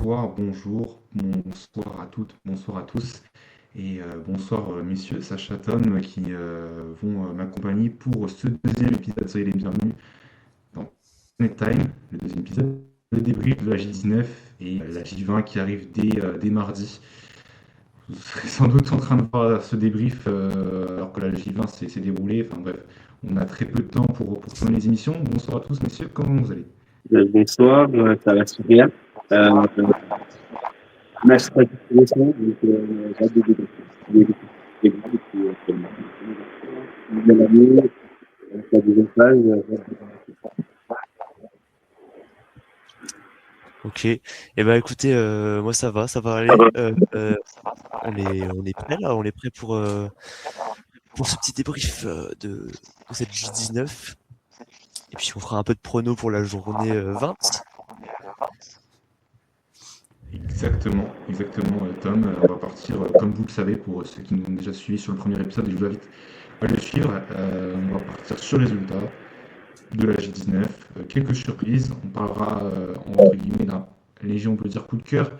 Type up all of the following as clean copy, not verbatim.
bonsoir, bonjour, bonsoir à toutes, bonsoir à tous, et bonsoir messieurs Sacha Tom qui vont m'accompagner pour ce deuxième épisode. Soyez les bienvenus dans Planet Time, le deuxième épisode, le débrief de la J19 et la J20 qui arrive dès mardi. Vous serez sans doute en train de voir ce débrief alors que la J20 s'est déroulée. Enfin bref, on a très peu de temps pour tourner les émissions. Bonsoir à tous messieurs, comment vous allez? Bonsoir, ça va super. Euh, Merci pour l'invitation. Donc, j'ai hâte de débattre. Et puis, nouvelle année, la deuxième phase, Ok. Eh ben écoutez, moi ça va aller. On est prêt là, on est prêt pour ce petit débrief de cette J19. Et puis on fera un peu de prono pour la journée 20. Exactement, Tom. On va partir, comme vous le savez, pour ceux qui nous ont déjà suivis sur le premier épisode, et je vous invite à le suivre. On va partir sur les résultats de la J19. Quelques surprises. On parlera, entre guillemets, d'un léger, on peut dire, coup de cœur.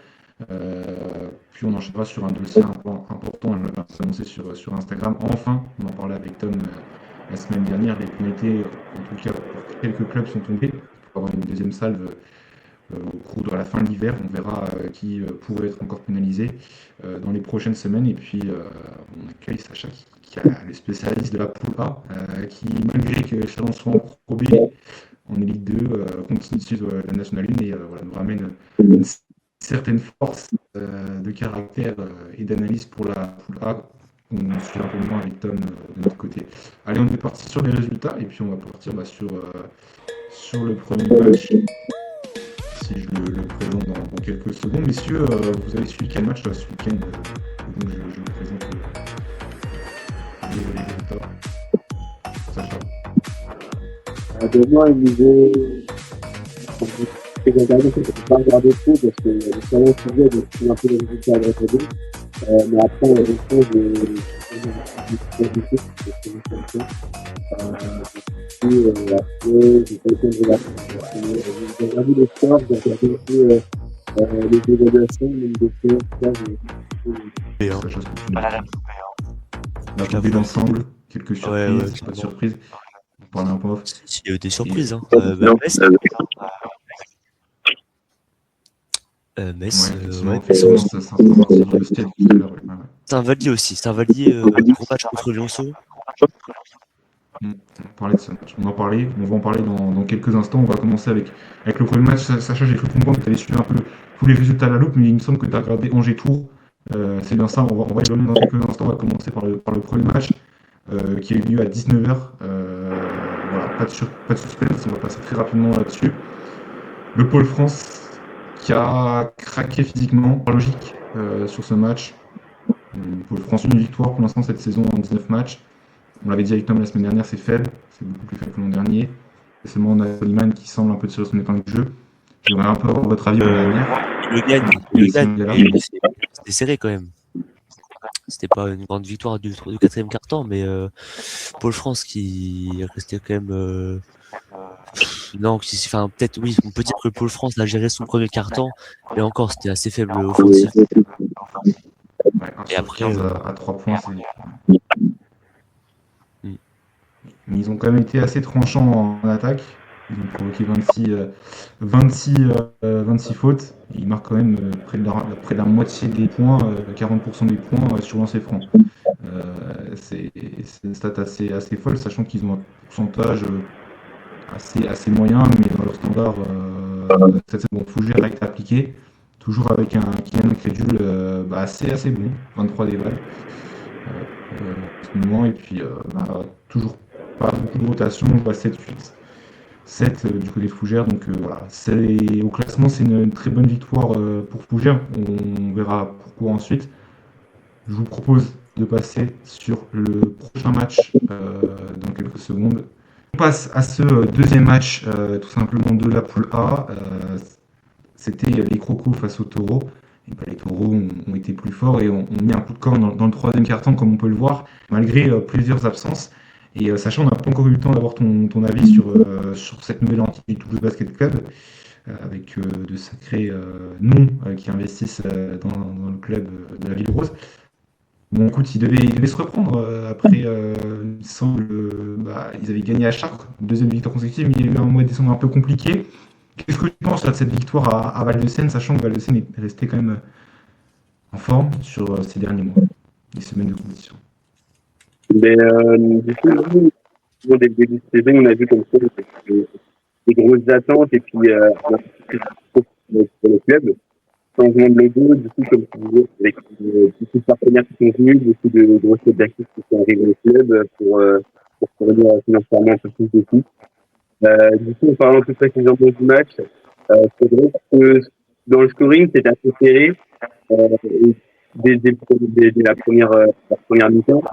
Puis on enchaînera sur un dossier important. On l'a annoncé sur Instagram. Enfin, on en parlait avec Tom la semaine dernière. Les pénalités, en tout cas, pour quelques clubs sont tombées. Pour avoir une deuxième salve au cours de la fin de l'hiver. On verra qui pourrait être encore pénalisé dans les prochaines semaines. Et puis, on accueille Sacha qui est le spécialiste de la poule A, qui, malgré que Chalon soit en Pro B, en Élite 2, continue de suivre la National 1 et voilà, nous ramène une certaine force de caractère et d'analyse pour la poule A. On suit un peu moins avec Tom de notre côté. Allez, on est parti sur les résultats et puis on va partir sur le premier match. Si je le présente dans quelques secondes. Messieurs, vous avez suivi quel match là, ce week-end donc je vous présente les résultats. Sacha. de moi, il disait, j'ai regardé, je ne peux pas regarder trop parce que le salon sujet, donc je suis un peu les résultats à droite à gauche. Mais après, en même temps, j'ai puis après, j'ai pas eu le temps de regarder. J'ai regardé les scores, j'ai regardé aussi les évaluations, donc des choses, tout ça, Et, hein, Sacha, ce que tu nous dis. La poupée d'ensemble, quelques surprises, pas de clairement. surprises. On parlait un peu off. Il y a eu des surprises. Hein. Metz, Ouais, effectivement, ouais, effectivement, ça sera parti du stade tout à l'heure. Ouais, ouais. Saint-Vallier aussi. Saint-Vallier, gros match contre Lyonceau. On parlait de ce match. On va en parler dans quelques instants. On va commencer avec le premier match. Sacha, j'ai cru comprendre que tu allais suivre un peu tous les résultats à la loupe, mais il me semble que tu as regardé Angers-Tours. C'est bien ça, on va y revenir dans quelques instants. On va commencer par le premier match qui a eu lieu à 19h. Voilà, pas de suspense, on va passer très rapidement là-dessus. Le Pôle France qui a craqué physiquement, par logique, sur ce match. Le Pôle France, une victoire pour l'instant cette saison en 19 matchs. On l'avait dit avec Tom la semaine dernière, c'est faible, c'est beaucoup plus faible que l'an dernier. C'est seulement on a Soliman qui semble un peu tirer son épingle du jeu. J'aimerais un peu avoir votre avis pour l'année dernière. Il le gagne. C'était serré quand même. C'était pas une grande victoire du quatrième quart-temps, mais Pôle France qui est resté quand même. Non, enfin peut-être oui, on peut dire que le Pôle France a géré son premier quart-temps, mais encore c'était assez faible offensif. Ouais, 1 Et sur après, 15 à 3 points, c'est. Mais ils ont quand même été assez tranchants en attaque. Ils ont provoqué 26 fautes. Et ils marquent quand même près de la moitié des points, 40% des points sur lancer franc. C'est une stat assez folle, sachant qu'ils ont un pourcentage assez moyen, mais dans leur standard, cette saison, Fougère a été appliqué. Toujours avec un Kylian Crédule assez bon, 23 des balles en ce moment. Et puis, toujours pas beaucoup de rotation, on voit 7-8. 7 du côté de Fougère. Donc voilà, au classement, c'est une très bonne victoire pour Fougère. On verra pourquoi ensuite. Je vous propose de passer sur le prochain match dans quelques secondes. On passe à ce deuxième match, tout simplement de la poule A. C'était les Crocos face aux Taureaux. Et les Taureaux ont été plus forts et ont mis un coup de corps dans le troisième quart-temps, comme on peut le voir, malgré plusieurs absences. Et sachant, on n'a pas encore eu le temps d'avoir ton avis sur cette nouvelle entité du Toulouse Basket Club. avec de sacrés noms qui investissent dans le club de la Ville Rose. Bon, écoute, ils devaient se reprendre après, il me semble, ils avaient gagné à Chartres, deuxième victoire consécutive, mais il y a eu un mois de décembre un peu compliqué. Qu'est-ce que tu penses là, de cette victoire à Val-de-Seine, sachant que Val-de-Seine est resté quand même en forme sur ces derniers mois, les semaines de compétition? Mais du coup, nous, dès le début de saison, on a vu comme ça des grosses attentes et puis pour le club. Changement de logo, du coup, comme tu disais, avec beaucoup de partenaires qui sont venus, beaucoup de grosses têtes d'actifs qui sont arrivés au club pour fournir financièrement un peu plus de sous. Du coup, en parlant plus précisément du match, c'est vrai que dans le scoring, c'était assez serré dès la première mi-temps.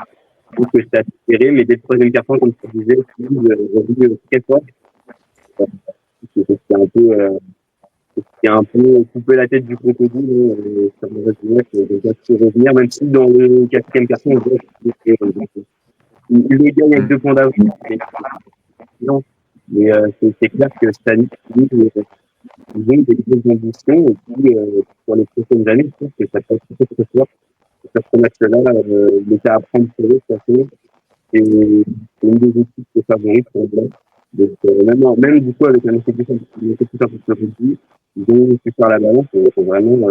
Je trouve que c'était assez serré, mais dès le troisième quart-temps, comme tu disais, Toulouse est revenu très fort. C'était un peu coupé la tête du crocodile. Ça me reste de revenir, même si dans le quatrième quart-temps, on voit que il le gagne avec 2 points d'avance. Mais c'est clair que cette année, ils ont des grosses ambitions. Et puis, pour les prochaines années, je pense que ça peut être très fort. Sur ce match-là, il était à prendre sur eux, de toute façon. Et c'est une des équipes qui est favorite pour le donc, même du coup, avec un effectif un peu plus réduit, ils ont pu faire la balance. C'est vraiment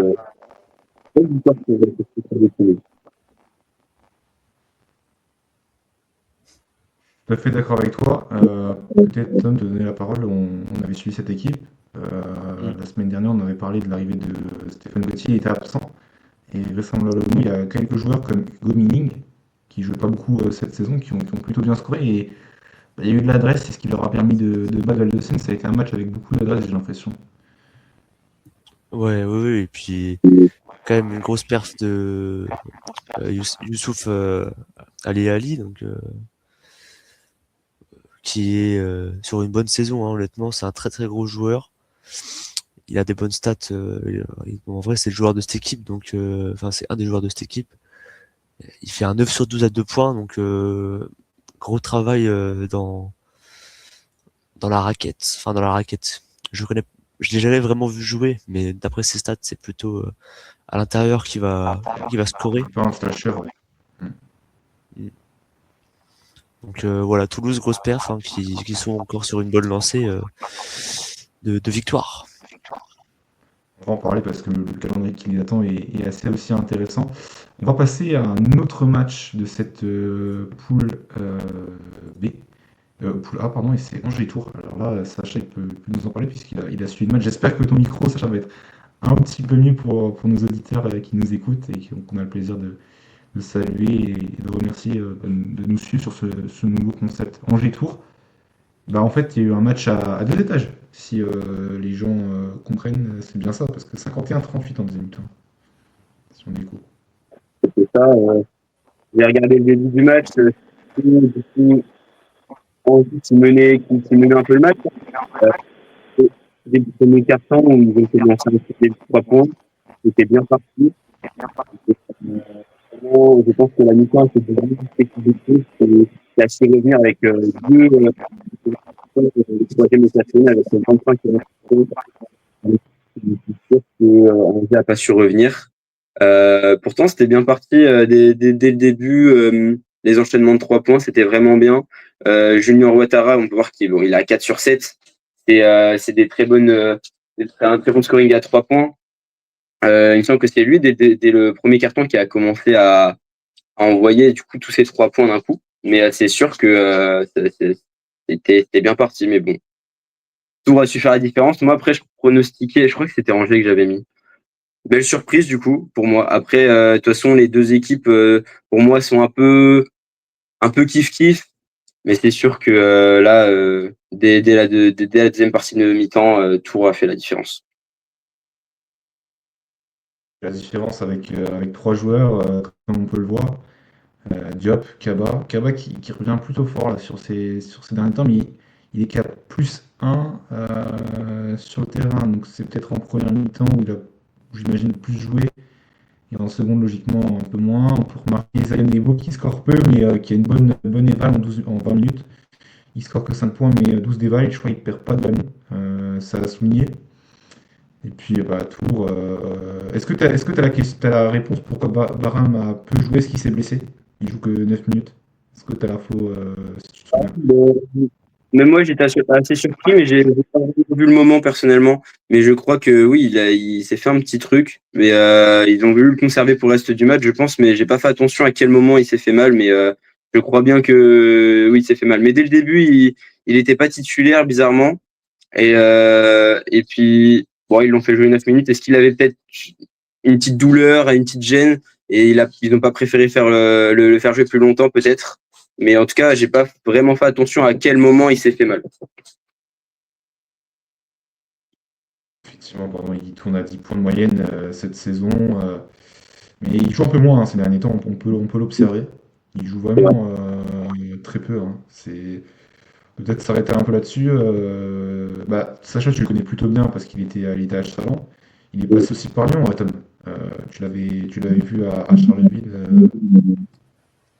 une victoire pour les Toulouse. Tout à fait d'accord avec toi. Peut-être, Tom, te donner la parole. On avait suivi cette équipe. La semaine dernière, on avait parlé de l'arrivée de Stéphane Gauthier, il était absent. Et vraisemblablement, il y a quelques joueurs comme Hugo Mining, qui ne jouent pas beaucoup cette saison, qui ont plutôt bien scoré. Et il y a eu de l'adresse, c'est ce qui leur a permis de battre Val-de-Seine. Ça a été un match avec beaucoup d'adresse, j'ai l'impression. Ouais, oui, oui, et puis quand même une grosse perf de Youssouf Ali Ali, donc qui est sur une bonne saison, hein, honnêtement, c'est un très très gros joueur. Il a des bonnes stats. En vrai, c'est le joueur de cette équipe, donc c'est un des joueurs de cette équipe. Il fait un 9 sur 12 à 2 points, donc gros travail dans la raquette. Enfin, dans la raquette. Je l'ai jamais vraiment vu jouer, mais d'après ses stats, c'est plutôt à l'intérieur qui va scorer. Pas un slasher, ouais. Donc voilà, Toulouse, grosse perf, hein, qui sont encore sur une bonne lancée de victoire. On va en parler parce que le calendrier qui les attend est assez aussi intéressant. On va passer à un autre match de cette poule B. Poule A, pardon, et c'est Angers-Tours. Alors là, Sacha il peut nous en parler puisqu'il a suivi le match. J'espère que ton micro, Sacha, va être un petit peu mieux pour nos auditeurs qui nous écoutent et qu'on a le plaisir de saluer et de remercier de nous suivre sur ce nouveau concept Angers-Tours. En fait, il y a eu un match à 2 étages. Si les gens comprennent, c'est bien ça, parce que 51-38 en deuxième temps. Si on écoute. C'est ça. J'ai regardé le début du match. Du coup, qui menait un peu le match. Dès le premier quart-temps, où ils ont commencé à faire 3 points. C'était bien parti. Je pense que la mi-temps, c'est assez revenir avec le troisième et quatrième avec 25 km. Je suis sûr qu'on n'a pas su revenir. Pourtant, c'était bien parti dès le début. Les enchaînements de 3 points, c'était vraiment bien. Junior Ouattara, on peut voir qu'il a 4 sur 7. C'est un très bon scoring à 3 points. Il me semble que c'est lui, dès le premier carton, qui a commencé à envoyer du coup tous ces 3 points d'un coup. Mais c'est sûr que c'était bien parti. Mais bon, tout a su faire la différence. Moi, après, je pronostiquais, je crois que c'était Angers que j'avais mis. Belle surprise du coup pour moi. Après, de toute façon, les deux équipes pour moi sont un peu kiff-kiff, mais c'est sûr que là, dès la deuxième partie de mi-temps, Tours a fait la différence. La différence avec 3 joueurs, comme on peut le voir, Diop, Kaba qui revient plutôt fort là, sur ces derniers temps, mais il est qu'à +1 sur le terrain, donc c'est peut-être en première mi-temps où il a, j'imagine, plus joué. Et en seconde, logiquement, un peu moins. On peut remarquer Zion Debo qui score peu, mais qui a une bonne éval en 20 minutes. Il score que 5 points, mais 12 d'éval. Je crois qu'il ne perd pas de ballon. Ça a souligné. Et puis, bah, Tours. Est-ce que tu as la réponse pourquoi Barham a peu joué? Est-ce qu'il s'est blessé? Il joue que 9 minutes. Est-ce que tu as l'info si tu te souviens? Mais même moi, j'étais assez surpris, mais j'ai pas vraiment vu le moment personnellement. Mais je crois que oui, il s'est fait un petit truc. Mais ils ont voulu le conserver pour le reste du match, je pense. Mais j'ai pas fait attention à quel moment il s'est fait mal. Mais je crois bien que oui, il s'est fait mal. Mais dès le début, il était pas titulaire, bizarrement. Et puis, bon, ils l'ont fait jouer 9 minutes. Est-ce qu'il avait peut-être une petite douleur, une petite gêne, et ils n'ont pas préféré le faire jouer plus longtemps, peut-être. Mais en tout cas, j'ai pas vraiment fait attention à quel moment il s'est fait mal. Effectivement, pardon, il tourne à 10 points de moyenne cette saison. Mais il joue un peu moins hein, ces derniers temps, on peut l'observer. Il joue vraiment très peu, hein. C'est peut-être s'arrêter un peu là-dessus. Bah, Sacha, tu le connais plutôt bien parce qu'il était à Chaland. Il est passé aussi par Lyon, Tom. Tu l'avais vu à Charleville.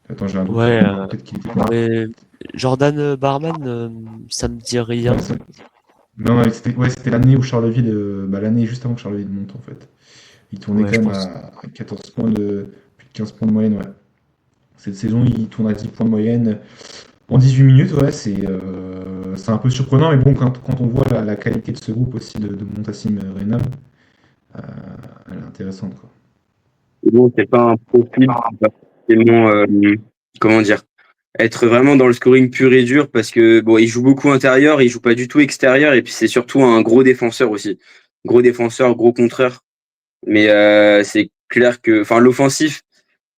Attends, j'ai un doute. Ouais, Peut-être qu'il était pas. mais Jordan Barman, ça me dit rien. Ouais, non, non, c'était l'année où Charleville, bah, l'année juste avant que Charleville monte en fait. Il tournait Ouais, quand je même pense. à 14 points plus de 15 points de moyenne, ouais. Cette saison, il tourne à 10 points de moyenne en 18 minutes, ouais, c'est un peu surprenant, mais bon, quand on voit la qualité de ce groupe aussi de Montassim Reynam, euh, elle est intéressante, quoi. Et bon, c'est pas un profil qui va forcément, comment dire, être vraiment dans le scoring pur et dur parce que bon, il joue beaucoup intérieur, il joue pas du tout extérieur et puis c'est surtout un gros défenseur aussi. Gros défenseur, gros contreur. Mais c'est clair que, enfin, l'offensif,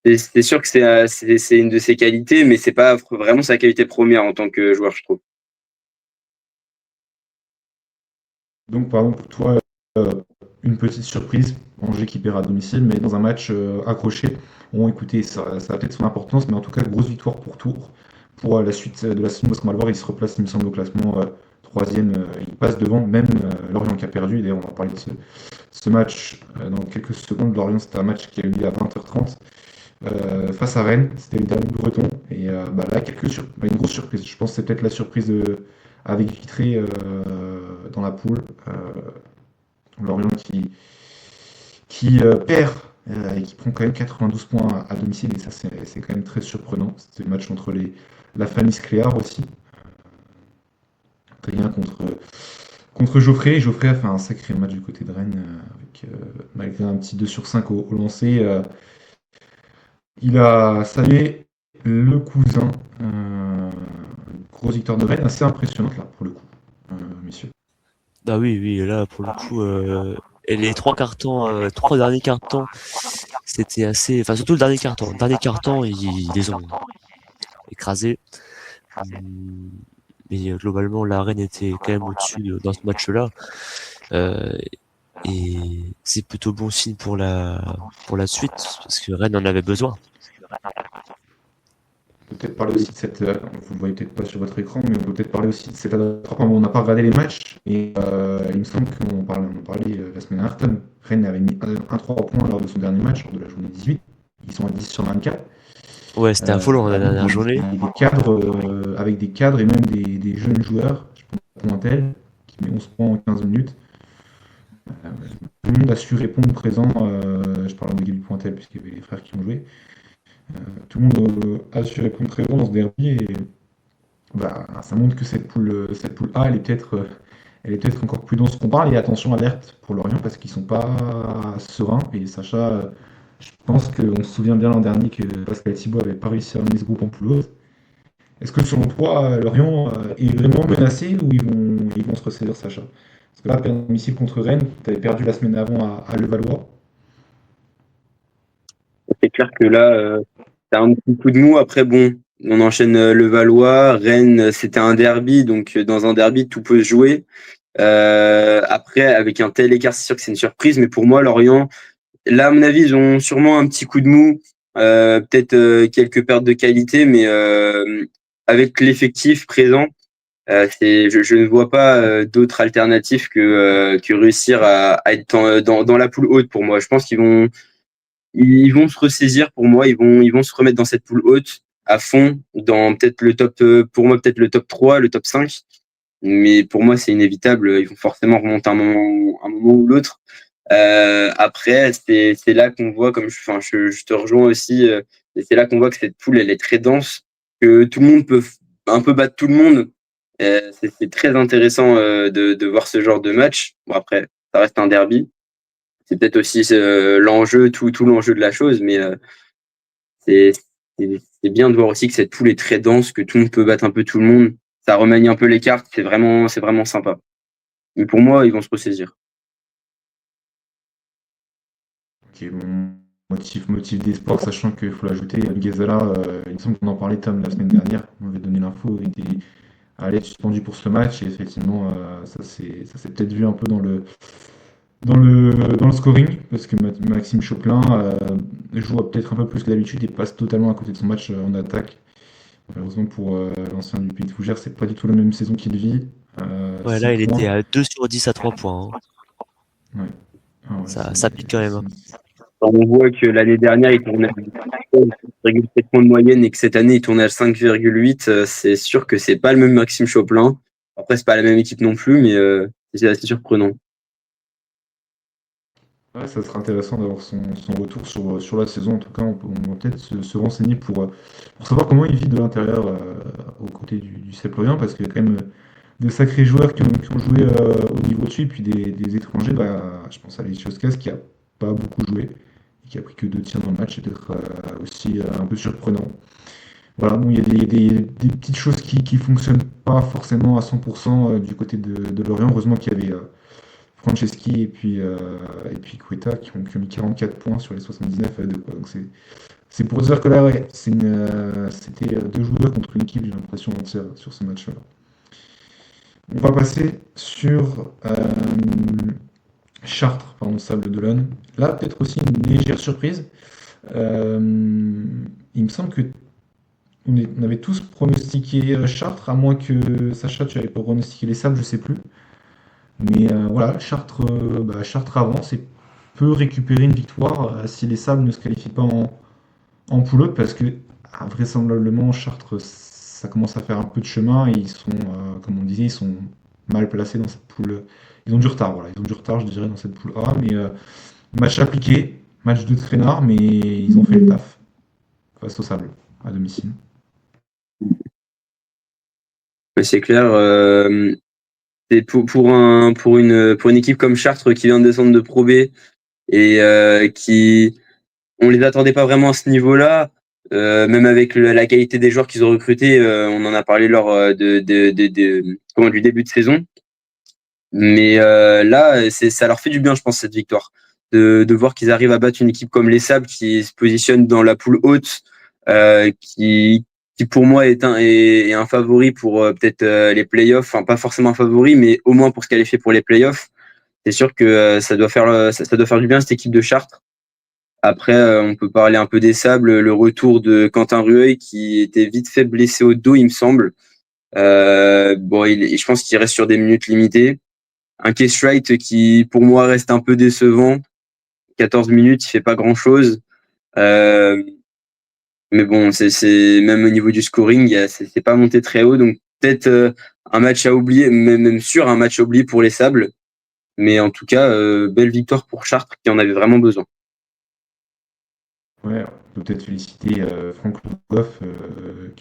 c'est sûr que c'est une de ses qualités, mais c'est pas vraiment sa qualité première en tant que joueur, je trouve. Donc, par exemple, pour toi, euh, une petite surprise, Angers qui perd à domicile, mais dans un match accroché. Bon, écoutez, ça a peut-être son importance, mais en tout cas, grosse victoire pour Tours. Pour la suite de la saison, parce qu'on va le voir, il se replace, il me semble, au classement troisième. Il passe devant, même Lorient qui a perdu. D'ailleurs, on va parler de ce match dans quelques secondes. Lorient, c'était un match qui a eu lieu à 20h30 face à Rennes. C'était le derby breton. Et bah, là, une grosse surprise. Je pense que c'est peut-être la surprise avec Vitré dans la poule. Lorient qui perd et qui prend quand même 92 points à domicile, et ça c'est quand même très surprenant. C'était le match entre la famille Scléar aussi. Adrien contre Geoffrey. Geoffrey a fait un sacré match du côté de Rennes, avec, malgré un petit 2 sur 5 au lancer. Il a salué le cousin. Grosse victoire de Rennes, assez impressionnante là pour le coup, messieurs. Ah oui, oui, là, pour le coup, et les trois derniers cartons, c'était assez. Enfin, surtout le dernier carton. Le dernier carton, ils les ont écrasés. Hum, Mais globalement, la Rennes était quand même au-dessus dans ce match-là. Euh, et c'est plutôt bon signe pour la suite, parce que Rennes en avait besoin. On peut peut-être parler aussi de cette. Vous le voyez peut-être pas sur votre écran, mais on peut peut-être parler aussi de cette attrape. On n'a pas regardé les matchs, et il me semble on en parlait la semaine dernière. Rennes avait mis un 3 points lors de son dernier match, lors de la journée 18. Ils sont à 10 sur 24. Ouais, c'était affolant la Avec dernière journée. avec des cadres et même des jeunes joueurs. Je pense à Pointel, qui met 11 points en 15 minutes. Tout le monde a su répondre présent. Je parle de Gaby Pointel, puisqu'il y avait les frères qui ont joué. Tout le monde a su répondre présent dans ce derby. Et bah, ça montre que cette poule A, elle est peut-être encore plus dense qu'on parle. Et attention, alerte pour Lorient, parce qu'ils sont pas sereins. Et Sacha, je pense qu'on se souvient bien l'an dernier que Pascal Thibault avait pas réussi à emmener ce groupe en poule haute. Est-ce que selon toi, Lorient est vraiment menacé, ou ils vont se ressaisir, Sacha? Parce que là, perdre à domicile contre Rennes, tu avais perdu la semaine avant à Levallois. C'est clair que là, t'as un petit coup de mou. Après, bon, on enchaîne le Valois, Rennes, c'était un derby, donc dans un derby, tout peut se jouer. Après, avec un tel écart, c'est sûr que c'est une surprise, mais pour moi, Lorient, là, à mon avis, ils ont sûrement un petit coup de mou, peut-être quelques pertes de qualité, mais avec l'effectif présent, je ne vois pas d'autres alternatives que réussir à être dans la poule haute pour moi. Je pense qu'ils vont se ressaisir pour moi, ils vont se remettre dans cette poule haute à fond, dans peut-être le top, pour moi, peut-être le top 3, le top 5. mais pour moi, c'est inévitable. Ils vont forcément remonter un moment ou l'autre. Après, c'est là qu'on voit, je te rejoins aussi, et c'est là qu'on voit que cette poule, elle est très dense, que tout le monde peut un peu battre tout le monde. C'est très intéressant de voir ce genre de match. Bon, après, ça reste un derby. C'est peut-être aussi l'enjeu, tout l'enjeu de la chose, mais c'est c'est bien de voir aussi que cette poule est très dense, que tout le monde peut battre un peu tout le monde. Ça remanie un peu les cartes, c'est vraiment sympa. Mais pour moi, ils vont se ressaisir. Ok, bon, motif d'espoir, sachant qu'il faut l'ajouter, Gazala, il me semble qu'on en parlait, Tom, la semaine dernière, on avait donné l'info, il était allé être suspendu pour ce match, et effectivement, ça s'est peut-être vu un peu dans le scoring, parce que Maxime Chopin joue peut-être un peu plus que d'habitude et passe totalement à côté de son match en attaque. Malheureusement pour l'ancien du Pays de Fougères, c'est pas du tout la même saison qu'il vit. Ouais, 6 là, il était points. à 2 sur 10 à 3 points. Ouais. Ah ouais, Ça pique quand même. On voit que l'année dernière, il tournait à 5,7 points de moyenne et que cette année, il tournait à 5,8. C'est sûr que c'est pas le même Maxime Chopin. Après, c'est pas la même équipe non plus, mais c'est assez surprenant. Ouais, ça sera intéressant d'avoir son retour sur la saison. En tout cas, on va peut-être se renseigner pour savoir comment il vit de l'intérieur aux côtés du CF Lorient, parce qu'il y a quand même de sacrés joueurs qui ont joué au niveau dessus, et puis des étrangers. Bah, je pense à Lechowskas qui a pas beaucoup joué, et qui a pris que 2 tirs dans le match, c'est peut-être aussi un peu surprenant. Voilà, bon, il y a des petites choses qui fonctionnent pas forcément à 100% du côté de Lorient. Heureusement qu'il y avait Franceschi et puis Quetta qui ont mis 44 points sur les 79 de quoi. Donc c'est pour dire que là, ouais, c'était 2 joueurs contre une équipe, j'ai l'impression, entière sur ce match-là. On va passer sur Chartres, pardon, Sable d'Olonne. Là, peut-être aussi une légère surprise. Euh, il me semble que on avait tous pronostiqué Chartres, à moins que Sacha, tu avais pas pronostiqué les Sables, je sais plus. Mais voilà, Chartres avance et peut récupérer une victoire si les Sables ne se qualifient pas en poule parce que vraisemblablement Chartres, ça commence à faire un peu de chemin et ils sont, comme on disait, ils sont mal placés dans cette poule. Ils ont du retard, voilà, ils ont du retard, je dirais, dans cette poule A, mais match appliqué, match de traînard, mais ils ont fait le taf face au Sable à domicile. Ouais, c'est clair. C'est pour une équipe comme Chartres qui vient de descendre de Pro B et on les attendait pas vraiment à ce niveau-là. Même avec la qualité des joueurs qu'ils ont recrutés, on en a parlé lors du début de saison. Mais là, ça leur fait du bien, je pense, cette victoire. De voir qu'ils arrivent à battre une équipe comme les Sables qui se positionne dans la poule haute, qui pour moi est un favori pour peut-être les playoffs. Enfin, pas forcément un favori, mais au moins pour se qualifier pour les playoffs. C'est sûr que ça doit faire du bien cette équipe de Chartres. Après, on peut parler un peu des Sables, le retour de Quentin Rueil qui était vite fait blessé au dos, il me semble. Bon, je pense qu'il reste sur des minutes limitées. Un Case Wright qui, pour moi, reste un peu décevant. 14 minutes, il fait pas grand-chose. Euh, mais bon, c'est même au niveau du scoring, c'est pas monté très haut. Donc peut-être un match à oublier, même sûr un match à oublier pour les Sables. Mais en tout cas, belle victoire pour Chartres qui en avait vraiment besoin. Ouais, on peut peut-être féliciter Franck Lougoff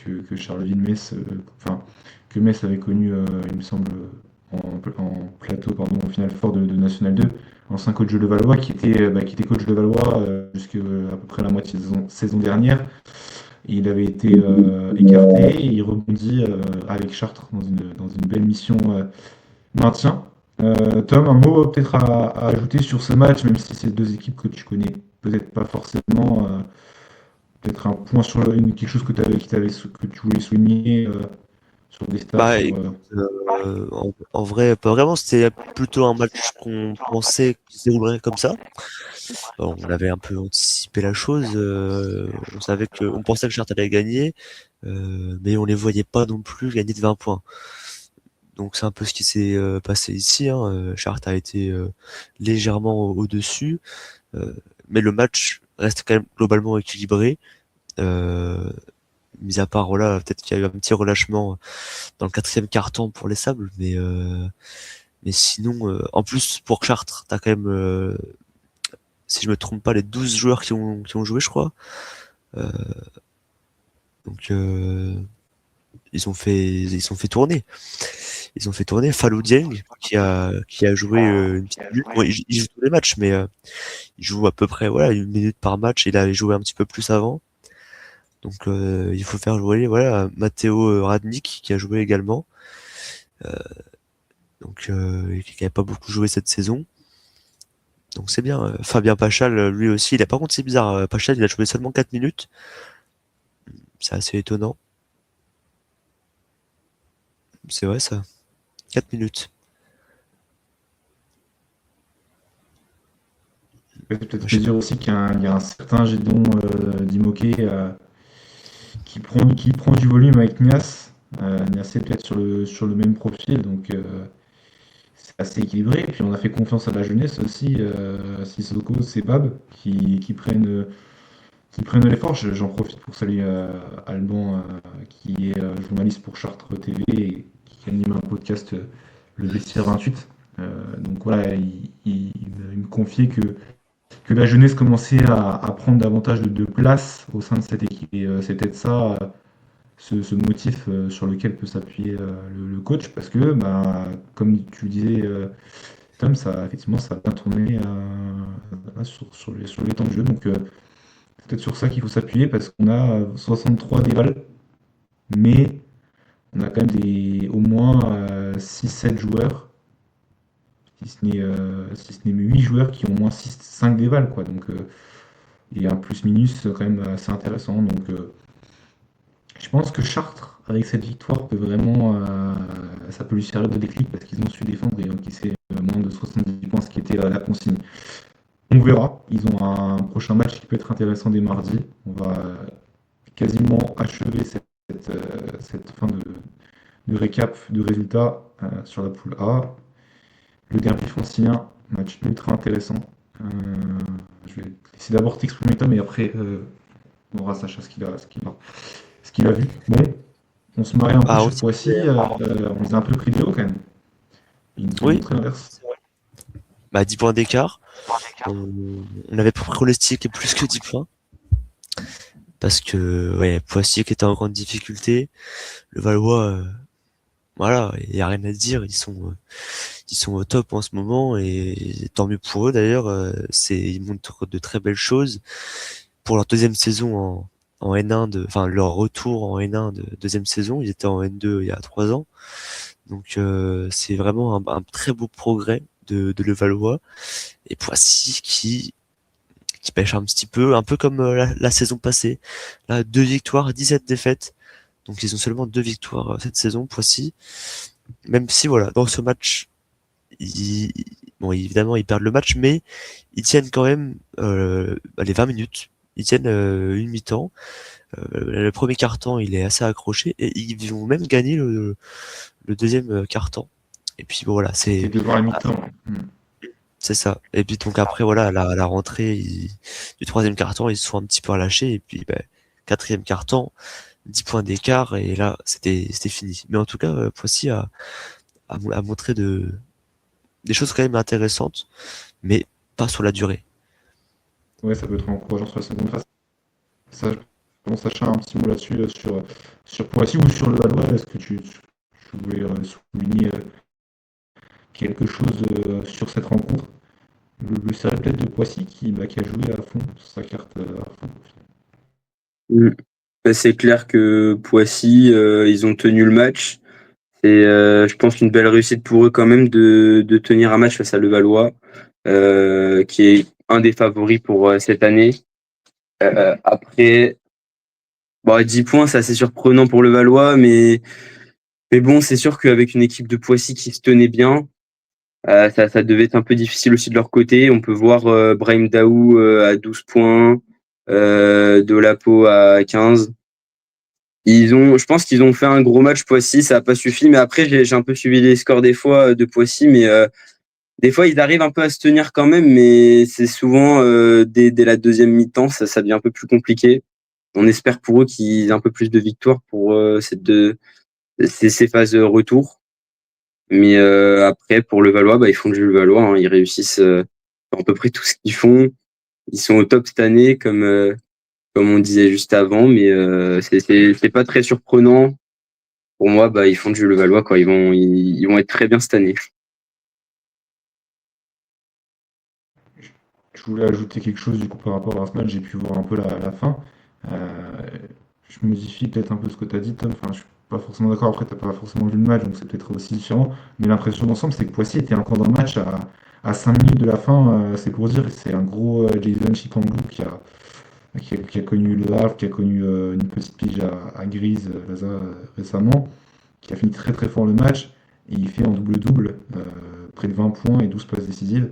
que Charleville-Metz, enfin que Metz avait connu, il me semble, en plateau, pardon, au final fort de National 2, ancien coach de Levallois qui était coach de Levallois jusqu'à à peu près la moitié de saison dernière. Et il avait été écarté et il rebondit avec Chartres dans une belle mission maintien. Tom, un mot peut-être à ajouter sur ce match, même si c'est 2 équipes que tu connais peut-être pas forcément. Peut-être un point sur quelque chose que tu voulais souligner sur des stats. Bah, écoute, en vrai, pas vraiment. C'était plutôt un match qu'on pensait qui se déroulerait comme ça. Bon, on avait un peu anticipé la chose. On pensait que Chartres allait gagner, mais on les voyait pas non plus gagner de 20 points. Donc c'est un peu ce qui s'est passé ici. Chartres a été légèrement au-dessus, mais le match reste quand même globalement équilibré. Euh, mis à part, voilà, peut-être qu'il y a eu un petit relâchement dans le 4e quart-temps pour les Sables, mais sinon, en plus, pour Chartres, t'as quand même, si je me trompe pas, les 12 joueurs qui ont joué, je crois. Euh, donc, ils ont fait tourner. Ils ont fait tourner Falou Dieng, qui a joué une petite minute. Bon, il joue tous les matchs, mais il joue à peu près, voilà, 1 minute par match. Il avait joué un petit peu plus avant. Donc, il faut faire jouer, voilà, Matteo Radnik, qui a joué également. Euh, donc, qui n'avait pas beaucoup joué cette saison. Donc c'est bien. Fabien Pachal, lui aussi, par contre c'est bizarre. Pachal, il a joué seulement 4 minutes. C'est assez étonnant. C'est vrai ça. 4 minutes. Ça fait peut-être Je sais plaisir aussi qu'il y a un certain Gédon Dimoké qui prend du volume avec Nias. Nias est peut-être sur le même profil, donc c'est assez équilibré. Et puis on a fait confiance à la jeunesse aussi, Sissoko, Sebab, qui prennent l'effort. J'en profite pour saluer Alban, qui est journaliste pour Chartres TV et qui anime un podcast, Le Vestiaire 28. Donc voilà, il me confiait que la jeunesse commençait à prendre davantage de place au sein de cette équipe. Et c'est peut-être ça, ce motif sur lequel peut s'appuyer le coach, parce que, bah, comme tu le disais, Tom, effectivement, ça a bien tourné sur les temps de jeu. Donc, c'est peut-être sur ça qu'il faut s'appuyer, parce qu'on a 63 déval, mais on a quand même au moins 6-7 joueurs, si ce n'est 8 joueurs qui ont au moins 5 déval, quoi. Donc, et un plus-minus quand même assez intéressant. Donc, je pense que Chartres, avec cette victoire, ça peut lui servir de déclic parce qu'ils ont su défendre et encaisser moins de 70 points, ce qui était la consigne. On verra. Ils ont un prochain match qui peut être intéressant dès mardi. On va quasiment achever cette fin de récap de résultats sur la poule A. Le derby francilien, match ultra intéressant. Je vais essayer d'abord t'exprimer, Tom, et après on aura Sacha ce qu'il a vu. Bon, on se marrait un peu pas. Ah sur aussi. Poissy, on les a un peu pris de haut quand même. Ils nous ont Oui. montré l'inverse. Bah 10 points d'écart. On avait pronostiqué plus que 10 points. Parce que ouais, Poissy qui était en grande difficulté. Le Valois, voilà, il n'y a rien à dire. Ils sont au top en ce moment et tant mieux pour eux d'ailleurs. Ils montrent de très belles choses pour leur deuxième saison en N1 enfin leur retour en N1 de deuxième saison. Ils étaient en N2 il y a 3 ans, donc c'est vraiment un très beau progrès de Levallois et Poissy qui pêche un petit peu, un peu comme la saison passée. Là, 2 victoires, 17 défaites. Donc ils ont seulement 2 victoires cette saison, Poissy. Même si voilà, dans ce match ils, bon, évidemment, ils perdent le match, mais ils tiennent quand même les 20 minutes. Ils tiennent une mi-temps. Le premier quart-temps, il est assez accroché et ils vont même gagner le deuxième quart-temps. Et puis bon, voilà, C'est de voir la mi-temps. c'est ça. Et puis donc après, voilà, à la rentrée du troisième quart-temps, ils se sont un petit peu relâchés. Et puis quatrième quart-temps, 10 points d'écart et là, c'était fini. Mais en tout cas, Poissy a montré des choses quand même intéressantes, mais pas sur la durée. Ouais, ça peut être encourageant sur la seconde phase. Ça, je pense, Sacha, un petit mot là-dessus, sur Poissy ou sur le Valois. Est-ce que tu voulais souligner quelque chose sur cette rencontre? Le Serret peut-être de Poissy qui a joué à fond sa carte à fond. C'est clair que Poissy, ils ont tenu le match. C'est, je pense, une belle réussite pour eux quand même de tenir un match face à Levallois, qui est un des favoris pour cette année. Après, 10 points, c'est assez surprenant pour Levallois, mais bon, c'est sûr qu'avec une équipe de Poissy qui se tenait bien, ça devait être un peu difficile aussi de leur côté. On peut voir Brahim Daou à 12 points, Dolapo à 15. Je pense qu'ils ont fait un gros match Poissy, ça n'a pas suffi. Mais après, j'ai un peu suivi les scores des fois de Poissy, mais des fois ils arrivent un peu à se tenir quand même, mais c'est souvent dès la deuxième mi-temps, ça devient un peu plus compliqué. on espère pour eux qu'ils aient un peu plus de victoires pour ces phases retour. Mais après, pour le Valois, ils font du Valois. Hein, ils réussissent à peu près tout ce qu'ils font. Ils sont au top cette année, comme on disait juste avant. Mais c'est pas très surprenant. Pour moi, ils font du Levallois, quoi. Ils vont être très bien cette année. Je voulais ajouter quelque chose du coup par rapport à ce match, j'ai pu voir un peu la fin. Je modifie peut-être un peu ce que tu as dit, Tom. Enfin, je suis pas forcément d'accord. Après, tu pas forcément vu le match, donc c'est peut-être aussi différent. Mais l'impression d'ensemble, c'est que Poissy était encore dans le match à 5 minutes de la fin. C'est pour dire, c'est un gros Jason Chikambu qui a connu le Havre, qui a connu une petite pige à Grise récemment, qui a fini très très fort le match. Et il fait en double-double, près de 20 points et 12 passes décisives,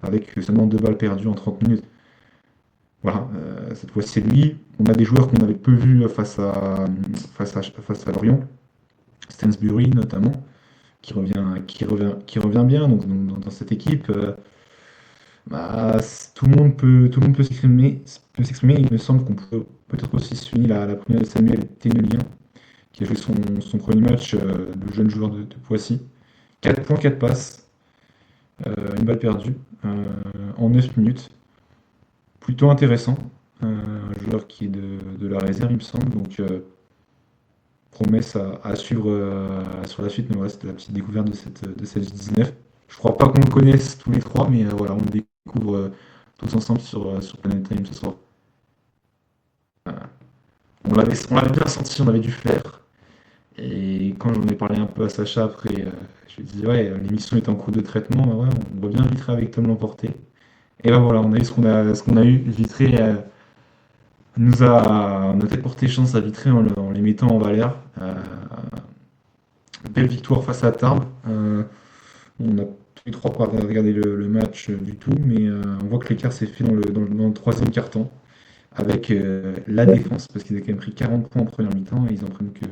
avec seulement 2 balles perdues en 30 minutes. Voilà, cette fois c'est lui. On a des joueurs qu'on avait peu vus face à Lorient, Stansbury notamment, qui revient bien donc, dans cette équipe. Tout le monde peut s'exprimer. Il me semble qu'on peut peut-être aussi souligner la première de Samuel Ténelien, qui a joué son premier match, le jeune joueur de Poissy. 4 points, 4 passes, une balle perdue en 9 minutes. Plutôt intéressant. Un joueur qui est de la réserve, il me semble. Donc, promesse à suivre sur la suite. Mais voilà, c'était la petite découverte de cette J19. Je crois pas qu'on le connaisse tous les trois, mais voilà, on le découvre tous ensemble sur Planet Time ce soir. On l'avait bien senti, on avait du flair. Et quand j'en ai parlé un peu à Sacha après, je lui disais, ouais, l'émission est en cours de traitement. Ouais, on voit bien Vitré avec Tom l'emporter. Et ben voilà, on a eu ce qu'on a eu. Vitré on a peut-être porté chance à Vitré en les mettant en valeur. Belle victoire face à Tarbes. On a tous les trois pas regardé le match du tout, mais on voit que l'écart s'est fait dans le troisième quart-temps avec la défense, parce qu'ils avaient quand même pris 40 points en première mi-temps et ils en prennent que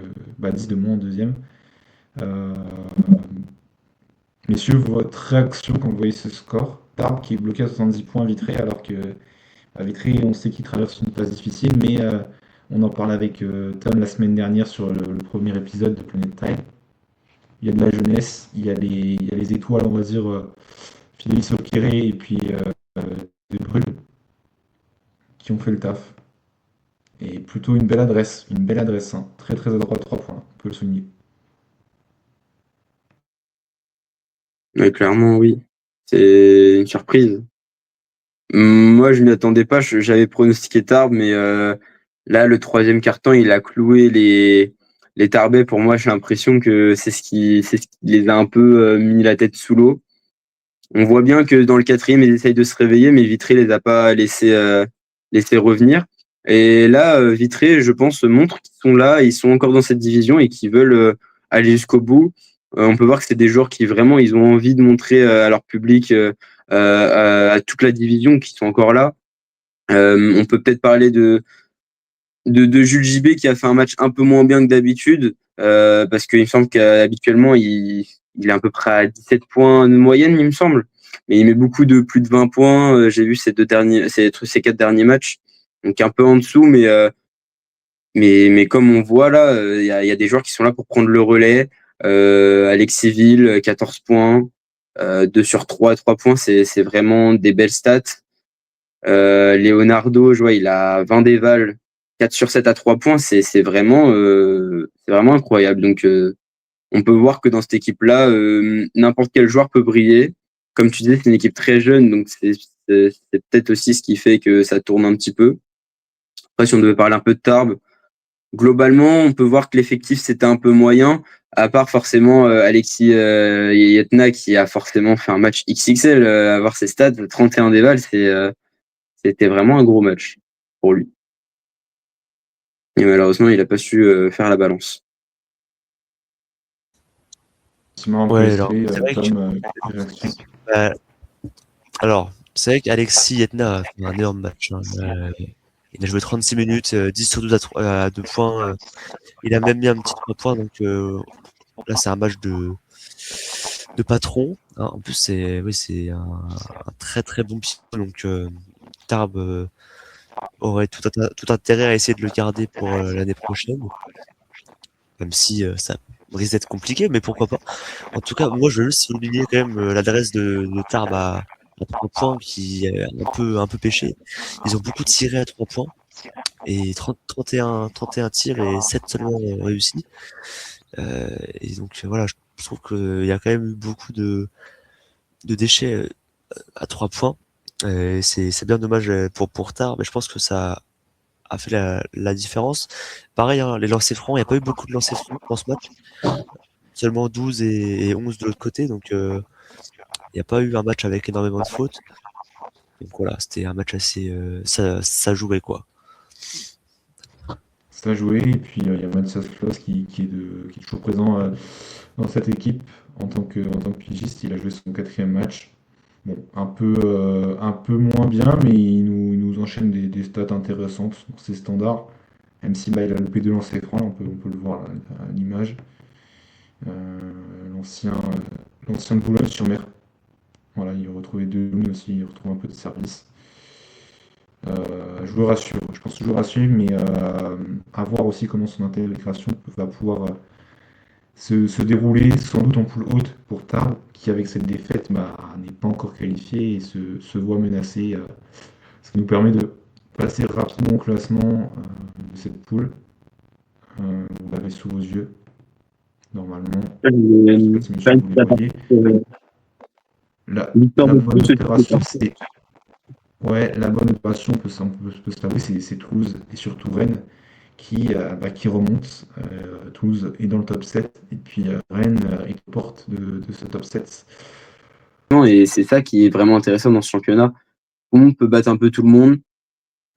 10 de moins en deuxième. Euh, Messieurs, votre réaction quand vous voyez ce score? Tarbes qui est bloqué à 70 points à Vitré, alors que à Vitry, on sait qu'il traverse une phase difficile, mais on en parle avec Tom la semaine dernière sur le premier épisode de Planet Time. Il y a de la jeunesse, il y a les étoiles, on va dire, Fidelis Okere et puis De Bruyne, qui ont fait le taf. Et plutôt une belle adresse, hein. Très très adroit, 3 points, on peut le souligner. Ouais, clairement, oui. C'est une surprise. Moi, je m'y attendais pas. J'avais pronostiqué Tarbes, mais là, le troisième quart-temps, il a cloué les Tarbais. Pour moi, j'ai l'impression que c'est ce qui les a un peu mis la tête sous l'eau. On voit bien que dans le quatrième, ils essayent de se réveiller, mais Vitré les a pas laissés revenir. Et là, Vitré, je pense, montre qu'ils sont là, ils sont encore dans cette division et qu'ils veulent aller jusqu'au bout. On peut voir que c'est des joueurs qui vraiment, ils ont envie de montrer à leur public, à toute la division, qu'ils sont encore là. On peut peut-être parler de Jules JB qui a fait un match un peu moins bien que d'habitude, parce qu'il me semble qu'habituellement, il est à peu près à 17 points de moyenne, il me semble. Mais il met beaucoup de plus de 20 points. J'ai vu ces 4 derniers matchs. Donc un peu en dessous, mais comme on voit là, il y a des joueurs qui sont là pour prendre le relais. Alexis Ville, 14 points. 2 sur 3 points, c'est vraiment des belles stats. Leonardo, je vois, il a 20 dévals, 4 sur 7 à 3 points, c'est vraiment incroyable. Donc, on peut voir que dans cette équipe-là, n'importe quel joueur peut briller. Comme tu disais, c'est une équipe très jeune, donc c'est peut-être aussi ce qui fait que ça tourne un petit peu. Après, si on devait parler un peu de Tarbes, globalement, on peut voir que l'effectif, c'était un peu moyen, à part forcément Alexis Yetna, qui a forcément fait un match XXL. Avoir ses stats, 31 dévals, c'était vraiment un gros match pour lui. Et malheureusement, il n'a pas su faire la balance. Ouais, alors, c'est vrai c'est vrai qu'Alexis Yetna a fait un énorme match. Hein. Il a joué 36 minutes, 10 sur 12 à 2 points. Il a même mis un petit 3 points. Donc là, c'est un match de patron. Hein. En plus, c'est un très très bon pied. Donc Tarbes aurait tout intérêt à essayer de le garder pour l'année prochaine, même si ça risque d'être compliqué, mais pourquoi pas. En tout cas, moi, je veux juste souligner quand même l'adresse de Tarbes à 3 points qui est un peu pêché. Ils ont beaucoup tiré à 3 points et 31 tirs et 7 seulement réussis. Et donc voilà, je trouve qu'il y a quand même eu beaucoup de déchets à 3 points. C'est bien dommage pour Tarbes, mais je pense que ça a fait la différence. Pareil, hein, les lancers francs, il n'y a pas eu beaucoup de lancers francs dans ce match. Seulement 12 et 11 de l'autre côté, donc il n'y a pas eu un match avec énormément de fautes. Donc voilà, c'était un match assez... ça jouait quoi. C'est à jouer, et puis il y a Mathias Flos qui est toujours présent dans cette équipe en tant que pigiste. Il a joué son 4e match. Bon, un peu moins bien, mais il nous enchaîne des stats intéressantes dans ses standards. Même si bah, il a loupé 2 lancers francs, on peut le voir à l'image. L'ancien de Boulogne-sur-Mer. Voilà, il retrouvait 2 lignes aussi, il retrouve un peu de service. Je le rassure, je pense toujours rassurer, mais à voir aussi comment son intégration va pouvoir se dérouler, sans doute en poule haute pour Tarbes, qui avec cette défaite bah, n'est pas encore qualifié et se voit menacé, ce qui nous permet de passer rapidement au classement de cette poule. Vous l'avez sous vos yeux, normalement. Je ne sais pas si monsieur vous les voyez. La bonne opération, c'est... Ouais, la bonne opération, on peut se l'avouer, c'est Toulouse et surtout Rennes qui remonte. Toulouse est dans le top 7 et puis Rennes est aux portes de ce top 7. Et c'est ça qui est vraiment intéressant dans ce championnat. Tout le monde peut battre un peu tout le monde.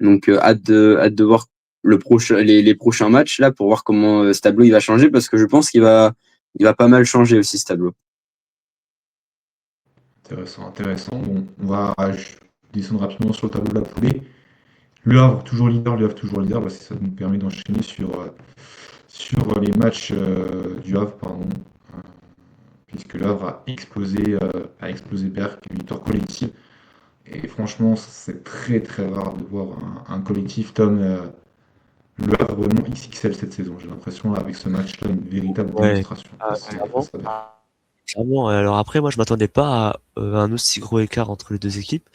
Donc hâte de voir les prochains matchs là pour voir comment ce tableau il va changer, parce que je pense qu'il va pas mal changer aussi ce tableau. Intéressant, intéressant. Bon, on va descendre rapidement sur le tableau de la poulée. Le Havre toujours leader, bah, ça nous permet d'enchaîner sur les matchs du Havre, pardon, euh, puisque le Havre a explosé Berck, victoire collective. Et franchement, c'est très très rare de voir un collectif, Tom, le Havre vraiment XXL cette saison. J'ai l'impression, là, avec ce match-là, une véritable Ouais, démonstration clairement. face à Berck. Clairement. Alors après, moi, je m'attendais pas à un aussi gros écart entre les deux équipes,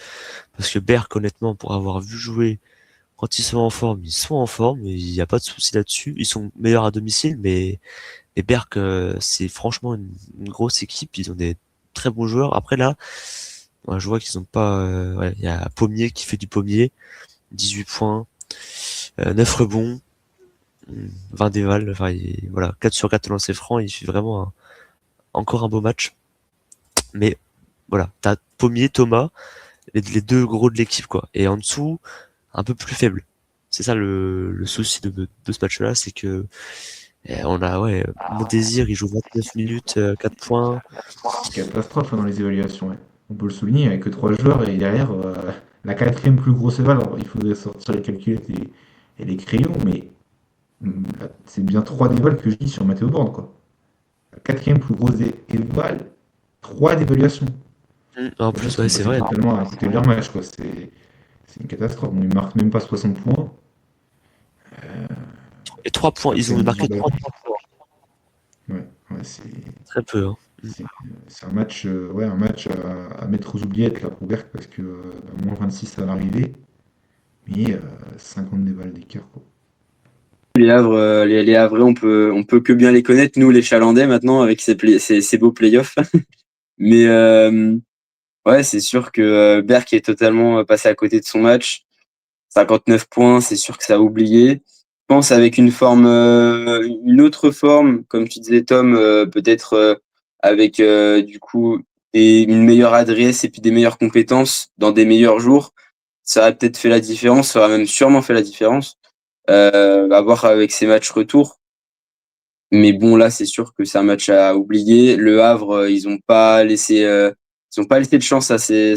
parce que Berck, honnêtement, pour avoir vu jouer quand ils sont en forme, ils sont en forme, et il n'y a pas de souci là-dessus. Ils sont meilleurs à domicile, mais Berck, c'est franchement une grosse équipe. Ils ont des très bons joueurs. Après là, ouais, je vois qu'ils ont pas. Ouais, il y a Pommier qui fait du Pommier, 18 points, 9 rebonds, 20 dévals. Enfin, voilà, 4 sur 4 lancers francs. Il fait vraiment encore un beau match. Mais voilà, t'as Pommier, Thomas, les deux gros de l'équipe quoi. Et en dessous, un peu plus faible. C'est ça le souci de ce match-là, c'est que on a ouais, Mon Désir, il joue 29 minutes, 4 points. Catastrophe dans les évaluations, ouais. On peut le souligner, avec que 3 joueurs et derrière, la quatrième plus grosse éval. Alors, il faudrait sortir les calculettes et les crayons, mais c'est bien 3 dévals que je dis sur Mathéo Borne, quoi. La quatrième plus grosse éval, 3 d'évaluation. En Les gens plus, ouais, sont c'est passés vrai. totalement à côté de leur match, quoi. C'est une catastrophe. Bon, ils marquent même pas 60 points. Et 3 points, ils ont Quatrième marqué déval. 3 points. Ouais, Très peu, hein. c'est, c'est un match à mettre aux oubliettes là, pour Berck parce que moins 26 à l'arrivée, mais 50 déval d'écart, quoi. Les Havres, les Havrais, on peut que bien les connaître, nous les Chalandais maintenant avec ces beaux playoffs. Mais ouais, c'est sûr que Berck est totalement passé à côté de son match. 59 points, c'est sûr que ça a oublié. Je pense avec une autre forme, comme tu disais Tom, peut-être avec du coup une meilleure adresse et puis des meilleures compétences dans des meilleurs jours, ça aurait peut-être fait la différence, ça aurait même sûrement fait la différence. À voir avec ces matchs retour. Mais bon, là, c'est sûr que c'est un match à oublier. Le Havre, ils ont pas laissé de chance à ces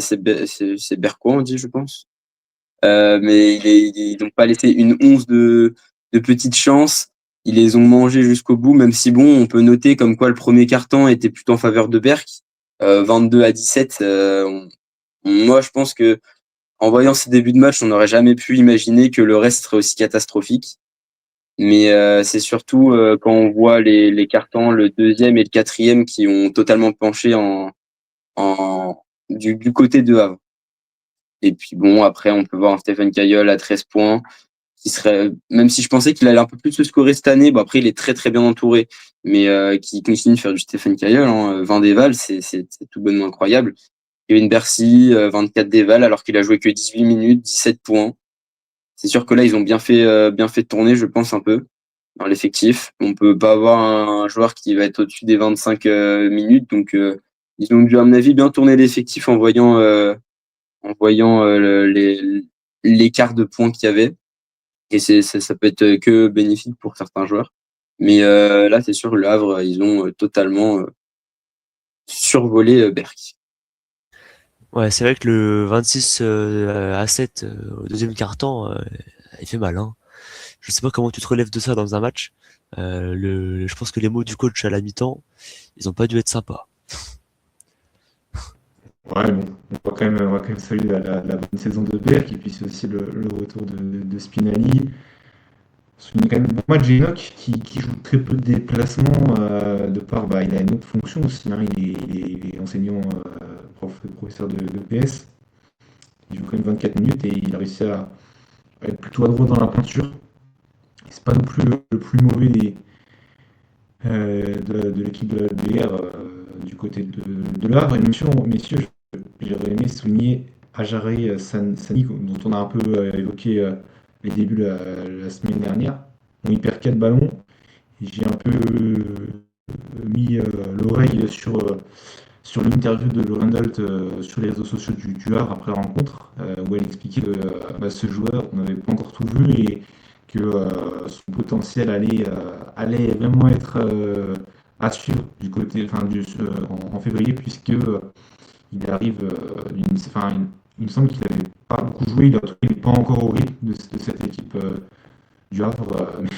Bercois, on dit, je pense. Mais ils n'ont pas laissé une once de petite chance. Ils les ont mangés jusqu'au bout, même si bon, on peut noter comme quoi le premier quart-temps était plutôt en faveur de Berck. 22-17. Moi, je pense que en voyant ces débuts de match, on n'aurait jamais pu imaginer que le reste serait aussi catastrophique. Mais c'est surtout quand on voit les cartons, le deuxième et le quatrième qui ont totalement penché du côté de Havre. Et puis bon, après, on peut voir un Stephen Cahill à 13 points, qui serait, même si je pensais qu'il allait un peu plus se scorer cette année, bon après, il est très très bien entouré, mais qui continue de faire du Stephen Cahill, 20 dévals, c'est tout bonnement incroyable. Kevin Bercy, 24 dévals, alors qu'il a joué que 18 minutes, 17 points. C'est sûr que là, ils ont bien fait tourner, je pense, un peu, dans l'effectif. On peut pas avoir un joueur qui va être au-dessus des 25 minutes, donc ils ont dû, à mon avis, bien tourner l'effectif en voyant l'écart de points qu'il y avait. Et ça peut être que bénéfique pour certains joueurs. Mais là, c'est sûr, le Havre, ils ont totalement survolé Berck. Ouais, c'est vrai que le 26-7 au deuxième quart-temps, il fait mal. Hein. Je sais pas comment tu te relèves de ça dans un match. Je pense que les mots du coach à la mi-temps, ils ont pas dû être sympas. Ouais, bon, on va quand même saluer la bonne saison de Berck et puis c'est aussi le retour de Spinelli. Souligner quand même bon match Enoch qui joue très peu de déplacements de par il a une autre fonction aussi, hein, il est enseignant professeur de PS. Il joue quand même 24 minutes et il a réussi à être plutôt adroit dans la peinture. C'est pas non plus le plus mauvais de l'équipe de la LBR du côté de l'Havre. Et messieurs, j'aurais aimé souligner Ajaré Sani, dont on a un peu évoqué les débuts la semaine dernière. Bon, il perd 4 ballons. Et j'ai un peu mis l'oreille sur l'interview de Lauren Dalt sur les réseaux sociaux du Havre après la rencontre, où elle expliquait que ce joueur, on n'avait pas encore tout vu et que son potentiel allait vraiment être à suivre du côté, en février, puisque il arrive il me semble qu'il n'avait pas beaucoup joué, il n'est pas encore au rythme de cette équipe du Havre, mais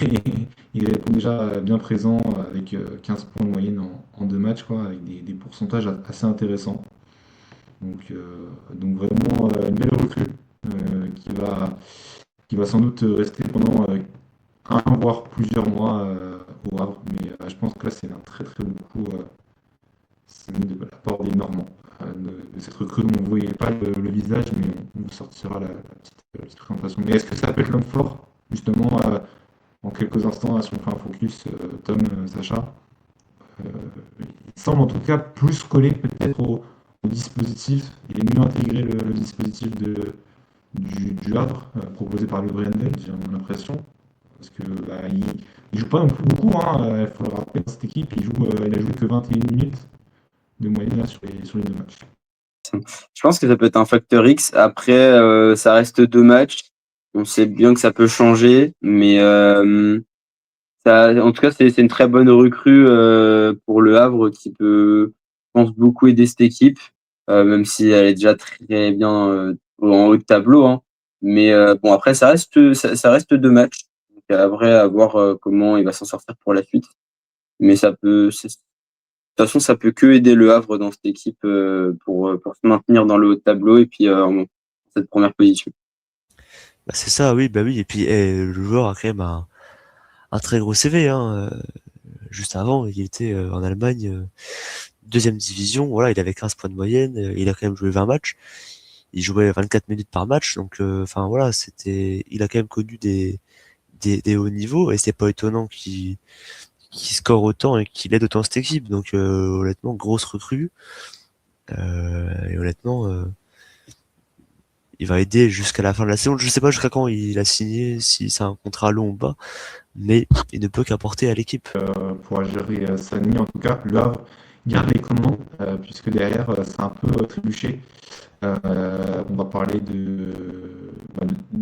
il répond déjà bien présent avec 15 points de moyenne en 2 matchs, quoi, avec des pourcentages assez intéressants. Donc vraiment une belle recrue qui va sans doute rester pendant un voire plusieurs mois au Havre. Mais je pense que là c'est un très très bon coup signé de la part des Normands. De cette recrue dont on ne voyait pas le visage, mais on vous sortira la petite présentation. Mais est-ce que ça peut être l'homme fort, justement, en quelques instants, si on fait un focus, Tom, Sacha il semble en tout cas plus collé peut-être au dispositif. Il est mieux intégré le dispositif du Havre proposé par le Briandel, j'ai l'impression. Parce que il joue pas non plus beaucoup, il faut le rappeler dans cette équipe, il a joué que 21 minutes de moyenne là, sur les 2 matchs. Je pense que ça peut être un facteur X. Après, ça reste 2 matchs. On sait bien que ça peut changer, mais en tout cas, c'est une très bonne recrue pour le Havre qui peut, je pense, beaucoup aider cette équipe, même si elle est déjà très bien en haut de tableau. Hein. Mais bon, après, ça reste 2 matchs. Donc, après, à voir comment il va s'en sortir pour la suite. Mais de toute façon, ça peut que aider le Havre dans cette équipe pour se maintenir dans le haut de tableau et puis en cette première position. Bah, c'est ça, oui, bah oui. Et puis le joueur a quand même un très gros CV. Hein. Juste avant, il était en Allemagne, deuxième division. Voilà, il avait 15 points de moyenne. Il a quand même joué 20 matchs. Il jouait 24 minutes par match. Donc, enfin voilà, il a quand même connu des hauts niveaux. Et c'est pas étonnant qu'il score autant et qu'il aide autant cette équipe. Donc, honnêtement, grosse recrue. Et honnêtement, il va aider jusqu'à la fin de la saison. Je sais pas jusqu'à quand il a signé, si c'est un contrat long ou pas, mais il ne peut qu'apporter à l'équipe. Pour gérer Sani, en tout cas, le Havre garde les commandes, puisque derrière, c'est un peu trébuché. On va parler de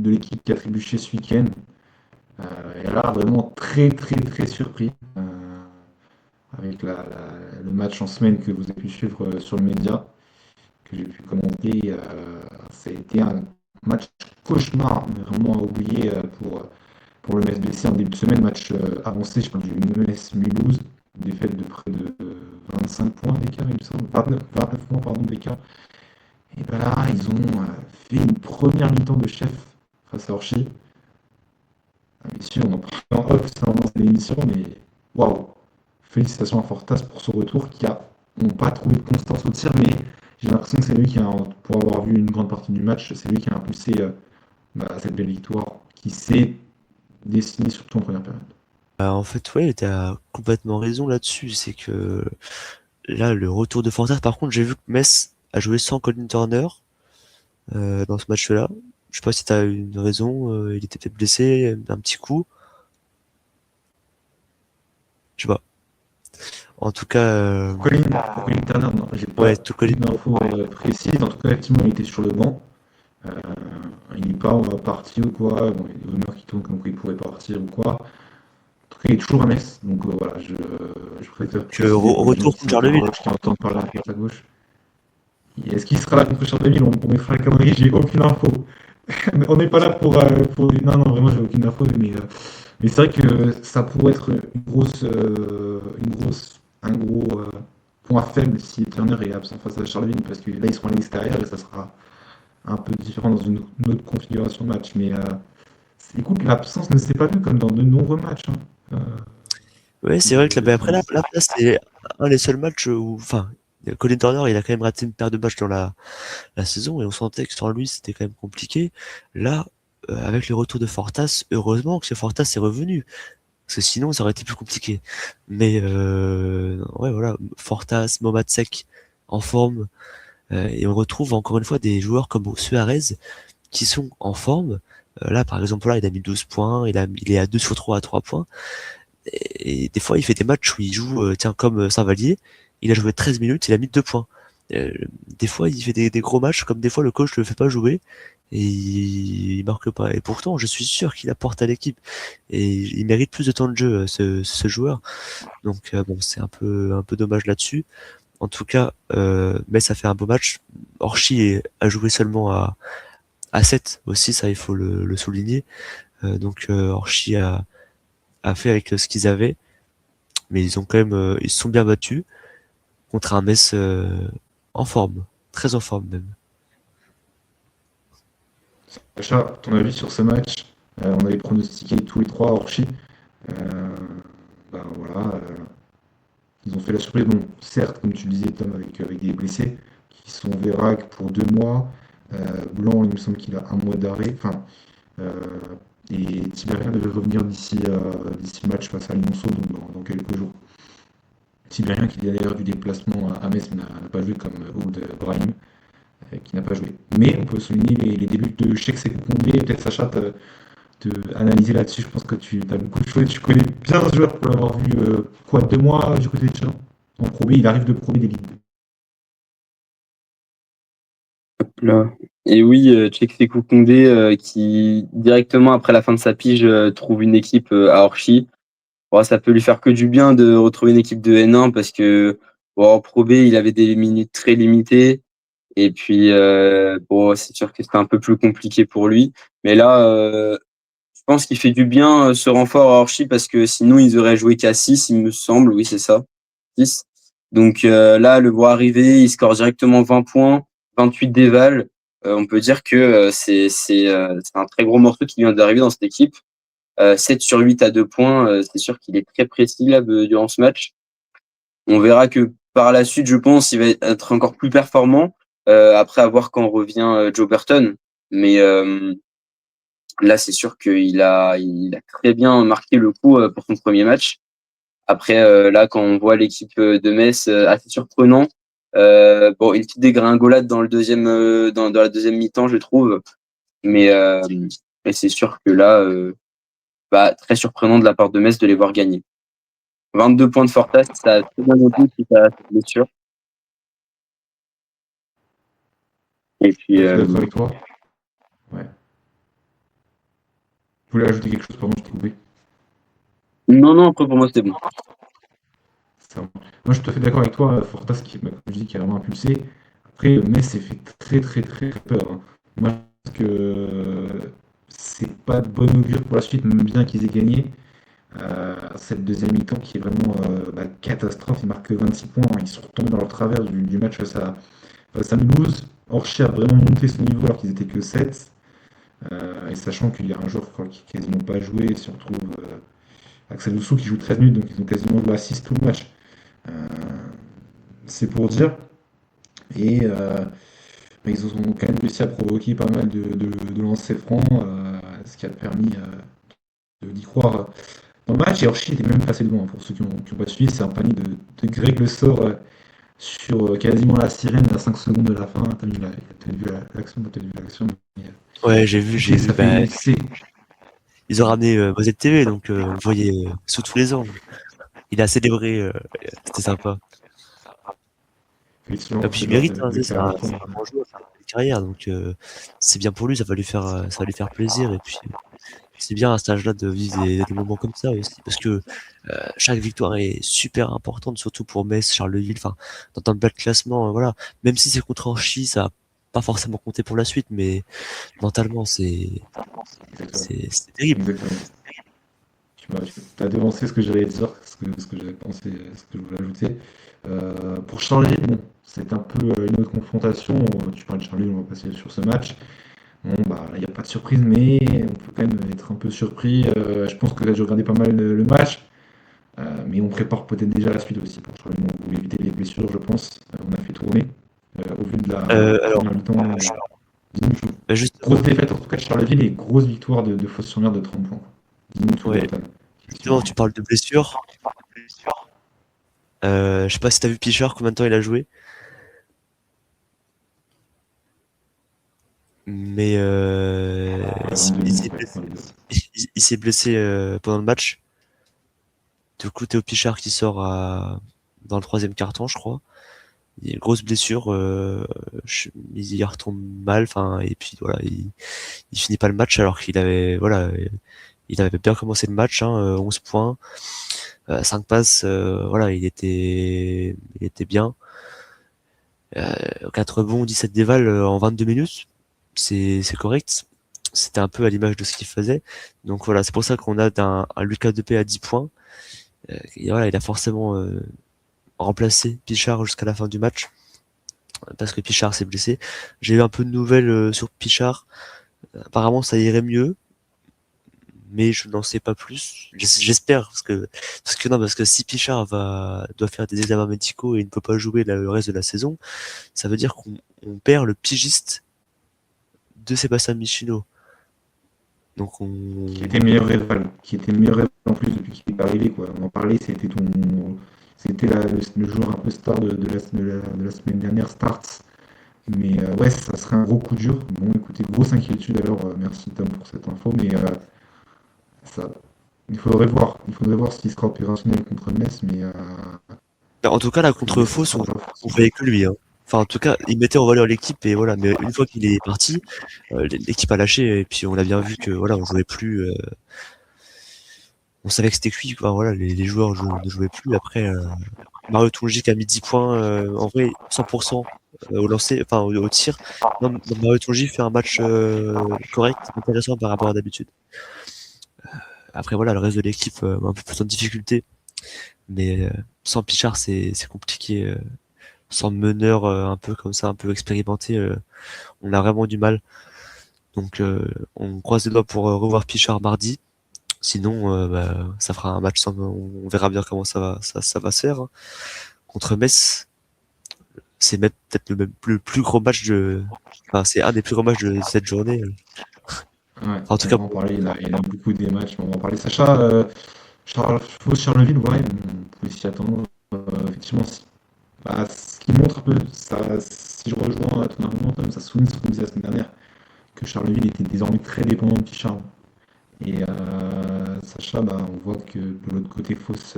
l'équipe qui a trébuché ce week-end. Et là, vraiment très très très surpris avec le match en semaine que vous avez pu suivre sur le média, que j'ai pu commenter. Ça a été un match cauchemar, mais vraiment à oublier pour le MSBC en début de semaine. Match avancé, je parle du MES Mulhouse, défaite de près de 25 points d'écart, il me semble, 29 points pardon, d'écart. Et ben là, ils ont fait une première mi-temps de chef face à Orchi. Ah, messieurs, on en parle en off sans lancer l'émission, mais waouh! Félicitations à Fortas pour son retour qui n'ont pas trouvé de constance au tir, mais j'ai l'impression que c'est lui qui a, pour avoir vu une grande partie du match, c'est lui qui a impulsé cette belle victoire qui s'est dessinée surtout en première période. En fait, ouais, tu as complètement raison là-dessus. C'est que là, le retour de Fortas, par contre, j'ai vu que Metz a joué sans Colin Turner dans ce match-là. Je sais pas si tu as une raison. Il était peut-être blessé, un petit coup. Je sais pas. En tout cas, Colin Turner, non, j'ai ouais, pas tout Colin. d'infos précises. En tout cas, effectivement, il était sur le banc. Euh, il n'est pas parti ou quoi. Bon, il y a des rumeurs qui tournent comme quoi il pourrait partir ou quoi. En tout cas, il est toujours à Metz. Donc voilà, je préfère préciser pour les gens Retour qui contre sont Charleville. qui entendent parler à droite à gauche. Et est-ce qu'il sera là contre Charleville? On mettra la connerie, j'ai aucune info. Mais on n'est pas là pour. Non, non, vraiment, j'ai aucune info. Mais c'est vrai que ça pourrait être un gros point faible si Turner est absent face à Charleville, parce que là, ils seront à l'extérieur et ça sera un peu différent dans une autre configuration de match. Mais écoute, l'absence ne s'est pas vue comme dans de nombreux matchs. Hein. Ouais, c'est vrai que là, après là, c'est un des seuls matchs où, enfin, Colin Turner, il a quand même raté une paire de matchs dans la saison et on sentait que sans lui, c'était quand même compliqué. Là, avec le retour de Fortas, heureusement que ce Fortas est revenu. Parce que sinon, ça aurait été plus compliqué. Mais ouais, voilà, Fortas, Momatsek en forme. Et on retrouve encore une fois des joueurs comme Suarez qui sont en forme. Là, par exemple, là, il a mis 12 points, il est à 2 sur 3 à 3 points. Et des fois, il fait des matchs où il joue, tiens, comme Saint-Vallier, il a joué 13 minutes, il a mis 2 points. Euh, des fois, il fait des gros matchs, comme des fois, le coach le fait pas jouer, et il marque pas. Et pourtant, je suis sûr qu'il apporte à l'équipe. Et il mérite plus de temps de jeu, ce joueur. Donc, bon, c'est un peu dommage là-dessus. En tout cas, mais ça fait un beau match. Orchi a joué seulement à 7 aussi, ça il faut le souligner. Donc Orchi a fait avec ce qu'ils avaient, mais ils ont quand même ils se sont bien battus contre un Metz en forme, très en forme même. Sacha, ton avis sur ce match? On avait pronostiqué tous les trois Orchi. Euh, voilà, ils ont fait la surprise. Bon, certes, comme tu le disais, Tom, avec des blessés qui sont Vérac pour 2 mois. Blanc, il me semble qu'il a 1 mois d'arrêt. Enfin, euh, et Tibérien devait revenir d'ici le match face à Lyonceau, donc dans quelques jours. Tibérien qui a d'ailleurs du déplacement à Metz, mais n'a pas joué comme Oud Brahim, qui n'a pas joué. Mais on peut souligner les débuts de Cheikh Sekou Kondé, peut-être Sacha te analyser là-dessus. Je pense que tu as beaucoup de choses. Tu connais bien ce joueur pour l'avoir vu 2 mois du côté de Chalon. En Pro B, il arrive de Pro B des Ligues. Là. Et oui, Cheikh Sekou Kondé qui directement après la fin de sa pige trouve une équipe à Orchi. Bon, ça peut lui faire que du bien de retrouver une équipe de N1 parce que bon, en Pro B, il avait des minutes très limitées. Et puis, bon, c'est sûr que c'était un peu plus compliqué pour lui. Mais là, je pense qu'il fait du bien ce renfort à Orchi parce que sinon, ils auraient joué qu'à 6, il me semble. Oui, c'est ça, 6. Donc là, le voir arriver, il score directement 20 points, 28 d'éval. On peut dire que c'est un très gros morceau qui vient d'arriver dans cette équipe. 7 sur 8 à 2 points, c'est sûr qu'il est très précis là durant ce match. On verra que par la suite, je pense, il va être encore plus performant après avoir quand revient Joe Burton. Mais là, c'est sûr qu'il il a très bien marqué le coup pour son premier match. Après, là, quand on voit l'équipe de Metz, assez surprenant. Bon, une petite dégringolade dans dans la deuxième mi-temps, je trouve. Mais c'est sûr que là, très surprenant de la part de Metz de les voir gagner. 22 points de Fortas, ça a très bien noté suite à cette blessure. Et puis, Je suis d'accord avec toi. Ouais. Tu voulais ajouter quelque chose, pardon, je t'ai coupé. non, après pour moi c'était bon. Ça va. Moi, je suis tout à fait d'accord avec toi. Fortas, comme je dis, qui a vraiment impulsé. Après, Metz s'est fait très, très, très peur. Hein. Moi, je pense que c'est pas de bonne augure pour la suite, même bien qu'ils aient gagné. Cette deuxième mi-temps qui est vraiment catastrophe. Ils marquent que 26 points. Hein. Ils sont retombés dans leur travers du match face à Mulhouse. Orchi a vraiment monté son niveau alors qu'ils étaient que 7. Et sachant qu'il y a un joueur qui n'a quasiment pas joué, et si on retrouve Axel Doussou qui joue 13 minutes, donc ils ont quasiment joué à 6 tout le match. Euh, c'est pour dire. Et ils ont quand même réussi à provoquer pas mal de lancers francs, ce qui a permis d'y croire dans le match. Et Orchi était même passé devant, hein, pour ceux qui n'ont pas suivi. C'est un panier de Greg Le Sort sur quasiment la sirène à 5 secondes de la fin. T'as peut-être vu l'action, t'as peut-être vu l'action. Mais, Ouais, j'ai vu, ça fait, c'est, ils ont ramené Moselle TV, donc on le voyait sous tous les angles. Il a célébré, c'était sympa. effectivement, Et puis c'est il l'heure mérite, hein, de c'est faire un le temps. bon joueur, c'est une carrière, donc c'est bien pour lui, ça va lui faire plaisir. Et puis c'est bien à cet âge-là de vivre des moments comme ça aussi, parce que chaque victoire est super importante, surtout pour Metz, Charleville, enfin dans le bas de classement, voilà. Même si c'est contre Orchi, ça a pas forcément compté pour la suite, mais mentalement Exactement. c'est terrible. Exactement. Tu as devancé ce que j'allais dire, ce que j'avais pensé, ce que je voulais ajouter. Pour Charlie, bon, c'est un peu une autre confrontation. Tu parles de Charlie, on va passer sur ce match. Bon, bah, il n'y a pas de surprise, mais on peut quand même être un peu surpris. Je pense que là, j'ai regardé pas mal le match, mais on prépare peut-être déjà la suite aussi pour Charlie. On voulait éviter les blessures, je pense. On a fait tourner au vu de la Alors, première mi-temps. Dis-nous tout. justement, Grosse défaite en tout cas de Charleville et grosse victoire de Fos-sur-Mer de 30 points. Dis-nous tout le ouais, total. justement, tu parles de blessure. Je sais pas si t'as vu Pichard, combien de temps il a joué, mais il 22 s'est minutes, ouais, blessé, 22. il s'est blessé pendant le match. Du coup, Théo Pichard qui sort dans le troisième quart-temps, je crois. Il a une grosse blessure, il retombe mal, enfin, et puis voilà, il finit pas le match alors qu'il avait, voilà, il avait bien commencé le match, hein, 11 points, 5 passes, voilà, il était bien. 4 rebonds, 17 dévals en 22 minutes, c'est correct. C'était un peu à l'image de ce qu'il faisait. Donc voilà, c'est pour ça qu'on a un Lucas Depay à 10 points. Et voilà, il a forcément remplacé Pichard jusqu'à la fin du match parce que Pichard s'est blessé. J'ai eu un peu de nouvelles sur Pichard. Apparemment, ça irait mieux, mais je n'en sais pas plus. J'espère parce que si Pichard doit faire des examens médicaux et il ne peut pas jouer le reste de la saison, ça veut dire qu'on perd le pigiste de Sébastien Michino. Donc Qui était meilleur rival, qui était meilleur rival en plus depuis qu'il est arrivé, quoi. On en parlait, c'était le joueur un peu star de la semaine dernière, Starts. Mais ouais, ça serait un gros coup dur. Bon, écoutez, grosse inquiétude alors, merci Tom pour cette info, mais ça, il faudrait voir s'il sera opérationnel contre Metz, mais en tout cas, là, contre ça Fos, sera pas on facile. voyait que lui, hein. Enfin, en tout cas, il mettait en valeur l'équipe et voilà. Mais une fois qu'il est parti, l'équipe a lâché et puis on a bien vu que voilà, on jouait plus. On savait que c'était cuit, quoi. Voilà, les joueurs ne jouaient plus. Après, Mario Toulgic a mis 10 points. En vrai, 100% au lancer, enfin au tir. Non, Mario Toulgic fait un match correct, intéressant par rapport à d'habitude. Après, voilà, le reste de l'équipe un peu plus en difficulté. Mais sans Pichard, c'est compliqué. Sans meneur un peu comme ça, un peu expérimenté, on a vraiment du mal. Donc on croise les doigts pour revoir Pichard mardi. Sinon, bah, ça fera un match sans, on verra bien comment ça va se faire, hein. Contre Metz, c'est même peut-être le plus gros match enfin, c'est un des plus gros matchs de cette journée. Ouais, Enfin, en tout on cas, va en parler, il y en a beaucoup des matchs, mais on va en parler. Sacha, Charleville, ouais, on pouvait s'y attendre. Effectivement, bah, ce qui montre un peu, ça, si je rejoins ton argument, Tom, ça souligne ce qu'on disait la semaine dernière, que Charleville était désormais très dépendant de Pichard. Et Sacha, bah, on voit que de l'autre côté, Fausse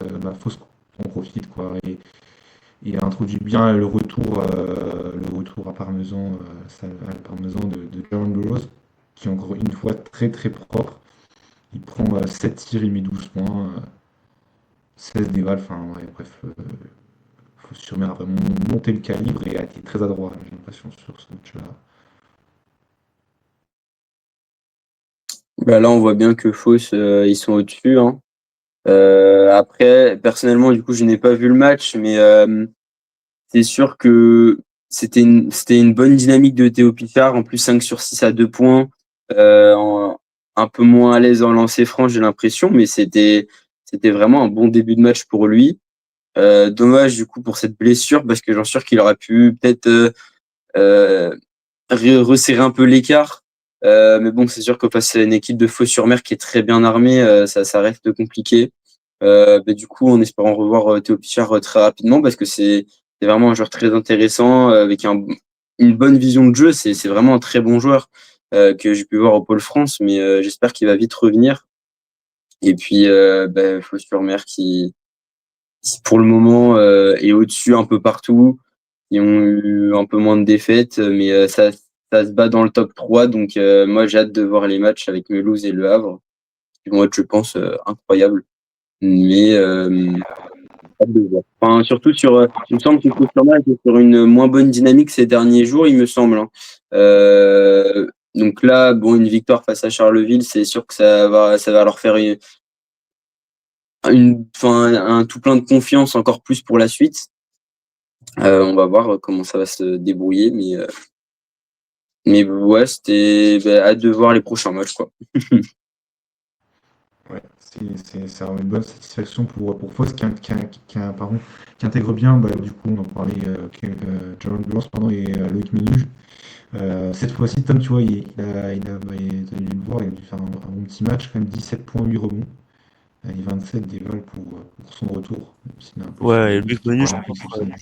en profite, quoi, et introduit bien le retour à Parmesan, à Parmesan de Jaron Burrows, qui est encore une fois très très propre. Il prend 7 tirs, il met 12 points, 16 dévals, enfin ouais, bref, Fos-sur-Mer a vraiment monté le calibre et a été très adroit, j'ai l'impression, sur ce match-là. Bah là, on voit bien que Fos, ils sont au-dessus, hein. Après, personnellement, du coup, je n'ai pas vu le match, mais c'est sûr que c'était une bonne dynamique de Théo Pitard. En plus, 5 sur 6 à 2 points. Un peu moins à l'aise en lancer franc, j'ai l'impression, mais c'était vraiment un bon début de match pour lui. Dommage du coup pour cette blessure, parce que j'en suis sûr qu'il aurait pu peut-être resserrer un peu l'écart. Mais bon, c'est sûr que face à une équipe de Fos-sur-Mer qui est très bien armée, ça reste compliqué. Du coup, en espérant revoir Théo Pitard très rapidement, parce que c'est vraiment un joueur très intéressant, avec une bonne vision de jeu. C'est vraiment un très bon joueur que j'ai pu voir au Pôle France, mais j'espère qu'il va vite revenir. Et puis, Fos-sur-Mer qui, pour le moment, est au-dessus un peu partout. Ils ont eu un peu moins de défaites, mais ça se bat dans le top 3. Donc, moi, j'ai hâte de voir les matchs avec Mulhouse et Le Havre, qui vont être, je pense, incroyables. Mais hâte de voir. Enfin, surtout il me semble que Fos-sur-Mer était sur une moins bonne dynamique ces derniers jours, il me semble. Hein. Donc là, bon, une victoire face à Charleville, c'est sûr que ça va leur faire un tout plein de confiance encore plus pour la suite. On va voir comment ça va se débrouiller, mais ouais, c'était hâte de voir les prochains matchs, quoi. Ouais, c'est une bonne satisfaction pour Fos qui intègre bien, du coup, on en parlait, Jérôme Blanc, pardon, et Loïc Ménuge. Cette fois-ci, Tom, tu vois, t'as dû le voir, il a dû faire un bon petit match, quand même 17 points, 8 rebonds, et 27 déval pour son retour. Même s'il est un peu Ouais, et fatigué, le but qu'il menu, parle je un peu pense, sur son match.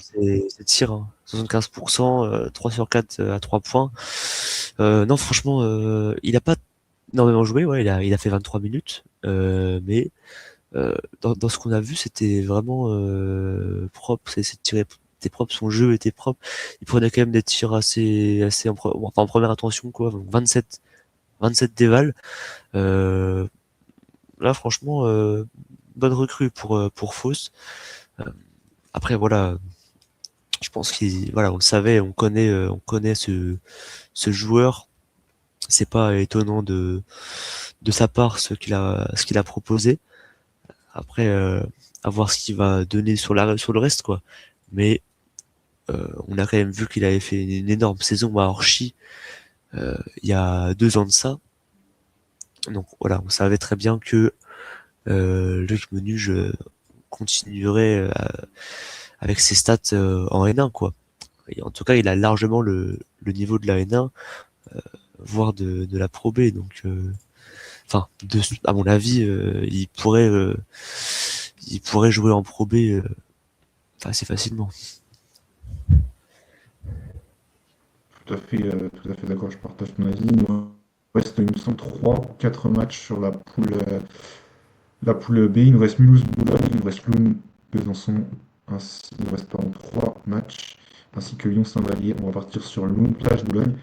c'est tir, hein. 75%, 3 sur 4 à 3 points. Non, franchement, il a pas énormément joué, ouais, il a fait 23 minutes, mais dans ce qu'on a vu, c'était vraiment propre, c'est tiré était propre, son jeu était propre. Il prenait quand même des tirs assez en première intention, quoi. Donc 27 déval. Euh, Là, franchement, bonne recrue pour Fos. Euh, Après, voilà, je pense voilà, on le savait, on connaît ce joueur. C'est pas étonnant de sa part ce qu'il a proposé. Après, à voir ce qu'il va donner sur le reste, quoi. Mais on a quand même vu qu'il avait fait une énorme saison à Orchi il y a 2 ans de ça. Donc voilà, on savait très bien que Luc Menuge continuerait avec ses stats en N1, quoi. Et en tout cas, il a largement le niveau de la N1, voire de la Pro B. Donc, enfin, à mon avis, il pourrait jouer en Pro B assez facilement. Tout à fait d'accord, je partage ton avis. Il nous reste, il me semble, 3 ou 4 matchs sur la poule B. Il nous reste Mulhouse-Boulogne, il nous reste Lyon-Besançon, il nous reste pardon, 3 matchs, ainsi que Lyon-Saint-Vallier. On va partir sur Lyon-Plage-Boulogne.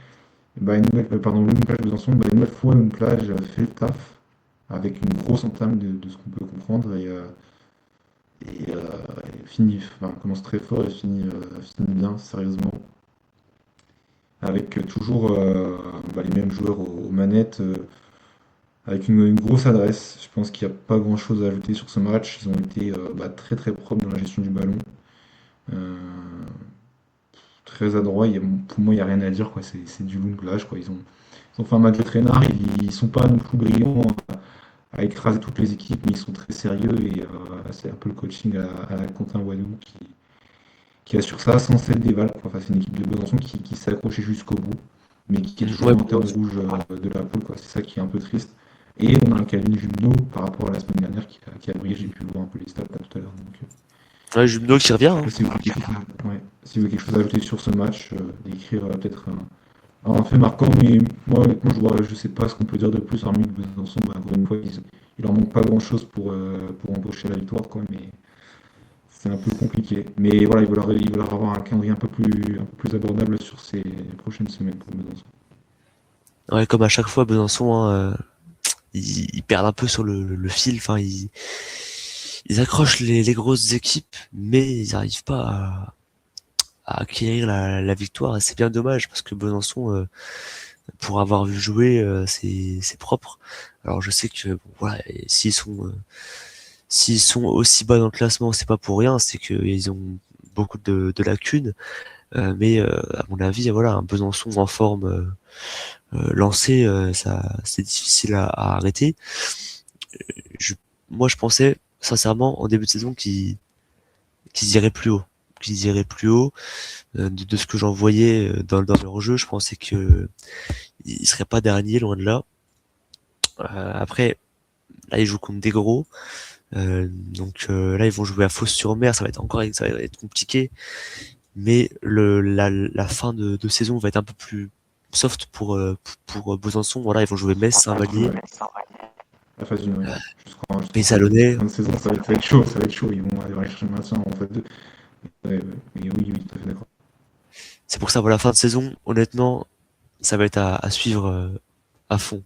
Lyon-Plage-Besançon, une nouvelle fois, Lyon-Plage fait le taf, avec une grosse entame de ce qu'on peut comprendre, commence très fort et finit bien, sérieusement, avec toujours les mêmes joueurs aux manettes, avec une grosse adresse. Je pense qu'il n'y a pas grand-chose à ajouter sur ce match. Ils ont été très très propres dans la gestion du ballon, euh, très adroits. Pour moi, il n'y a rien à dire, quoi. C'est du long-plage, quoi. Ils ont fait un match de traînard. Ils sont pas non plus brillants à écraser toutes les équipes, mais ils sont très sérieux et c'est un peu le coaching à la Quentin Wadou qui assure ça, 107 déval, quoi. Enfin, c'est une équipe de Besançon qui s'est accrochée jusqu'au bout, mais qui est toujours Ouais, lanterne rouge de la poule, quoi. C'est ça qui est un peu triste. Et on a un Calvin Jumno par rapport à la semaine dernière qui a brillé, j'ai pu voir un peu les stats là, tout à l'heure. Donc, ouais, Jumno qui revient, je sais hein. pas si vous avez si vous avez quelque chose à ajouter sur ce match, d'écrire peut-être un fait marquant, mais moi honnêtement je sais pas ce qu'on peut dire de plus, hormis que Besançon, encore une fois, il leur manque pas grand-chose pour embaucher la victoire, quoi, mais c'est un peu compliqué. Mais voilà, il va leur avoir un calendrier un peu plus abordable sur ces prochaines semaines pour Besançon. Ouais, comme à chaque fois, Besançon, hein, ils perdent un peu sur le fil. Enfin, ils accrochent les grosses équipes, mais ils n'arrivent pas à acquérir la victoire. Et c'est bien dommage parce que Besançon, pour avoir vu jouer, c'est propre. Alors je sais que bon, voilà, et s'ils sont aussi bas dans le classement, c'est pas pour rien, c'est qu'ils ont beaucoup de lacunes. Mais à mon avis, voilà, un Besançon en forme lancé, ça c'est difficile à arrêter. Je, Moi, je pensais sincèrement en début de saison qu'ils iraient plus haut, qu'ils iraient plus haut. De ce que j'en voyais dans leur jeu, je pensais que ils seraient pas derniers, loin de là. Après, là, ils jouent contre des gros. Là, ils vont jouer à Fos-sur-Mer. Ça va être compliqué. Mais la fin de saison va être un peu plus soft pour Besançon. Voilà, ils vont jouer Metz, Saint-Vallier, Ouais. La phase d'une, ouais. Pays Jusqu'en Salonnais. fin de saison, ça va être chaud, ça va être chaud. Ils vont aller chercher le maintien en phase 2. Ouais, mais oui, oui, tout à fait d'accord. C'est pour ça, voilà, fin de saison, honnêtement, ça va être à suivre à fond.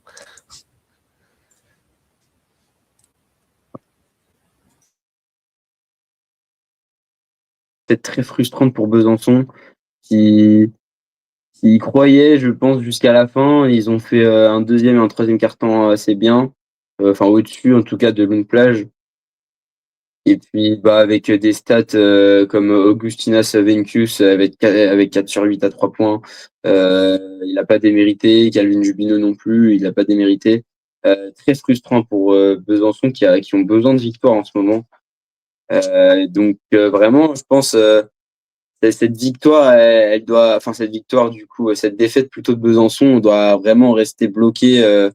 Peut-être très frustrante pour Besançon, qui y croyaient, je pense, jusqu'à la fin. Ils ont fait un deuxième et un troisième quart-temps assez bien, enfin au-dessus en tout cas de Lune Plage. Et puis bah, avec des stats comme Augustinas Vencus avec 4 sur 8 à 3 points, il n'a pas démérité. Calvin Jubinot non plus, il n'a pas démérité. Très frustrant pour Besançon qui ont besoin de victoire en ce moment. Vraiment, je pense cette victoire, elle doit, enfin cette victoire du coup, cette défaite plutôt de Besançon doit vraiment rester bloquée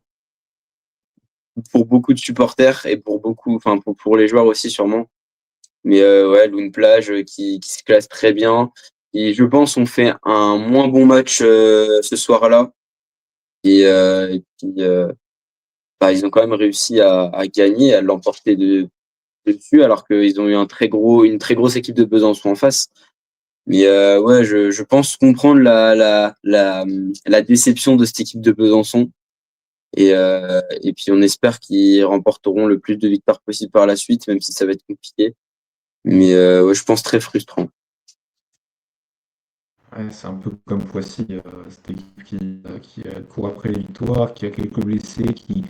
pour beaucoup de supporters et pour beaucoup, enfin pour les joueurs aussi sûrement. Mais ouais, Lune Plage qui se classe très bien. Et je pense on fait un moins bon match ce soir-là. Et puis bah, ils ont quand même réussi à gagner, à l'emporter dessus, alors qu'ils ont eu une très grosse équipe de Besançon en face. Mais ouais, je pense comprendre la déception de cette équipe de Besançon. Et puis on espère qu'ils remporteront le plus de victoires possible par la suite, même si ça va être compliqué. Mais ouais, je pense très frustrant. Ouais, c'est un peu comme Poissy, cette équipe qui court après les victoires, qui a quelques blessés, qui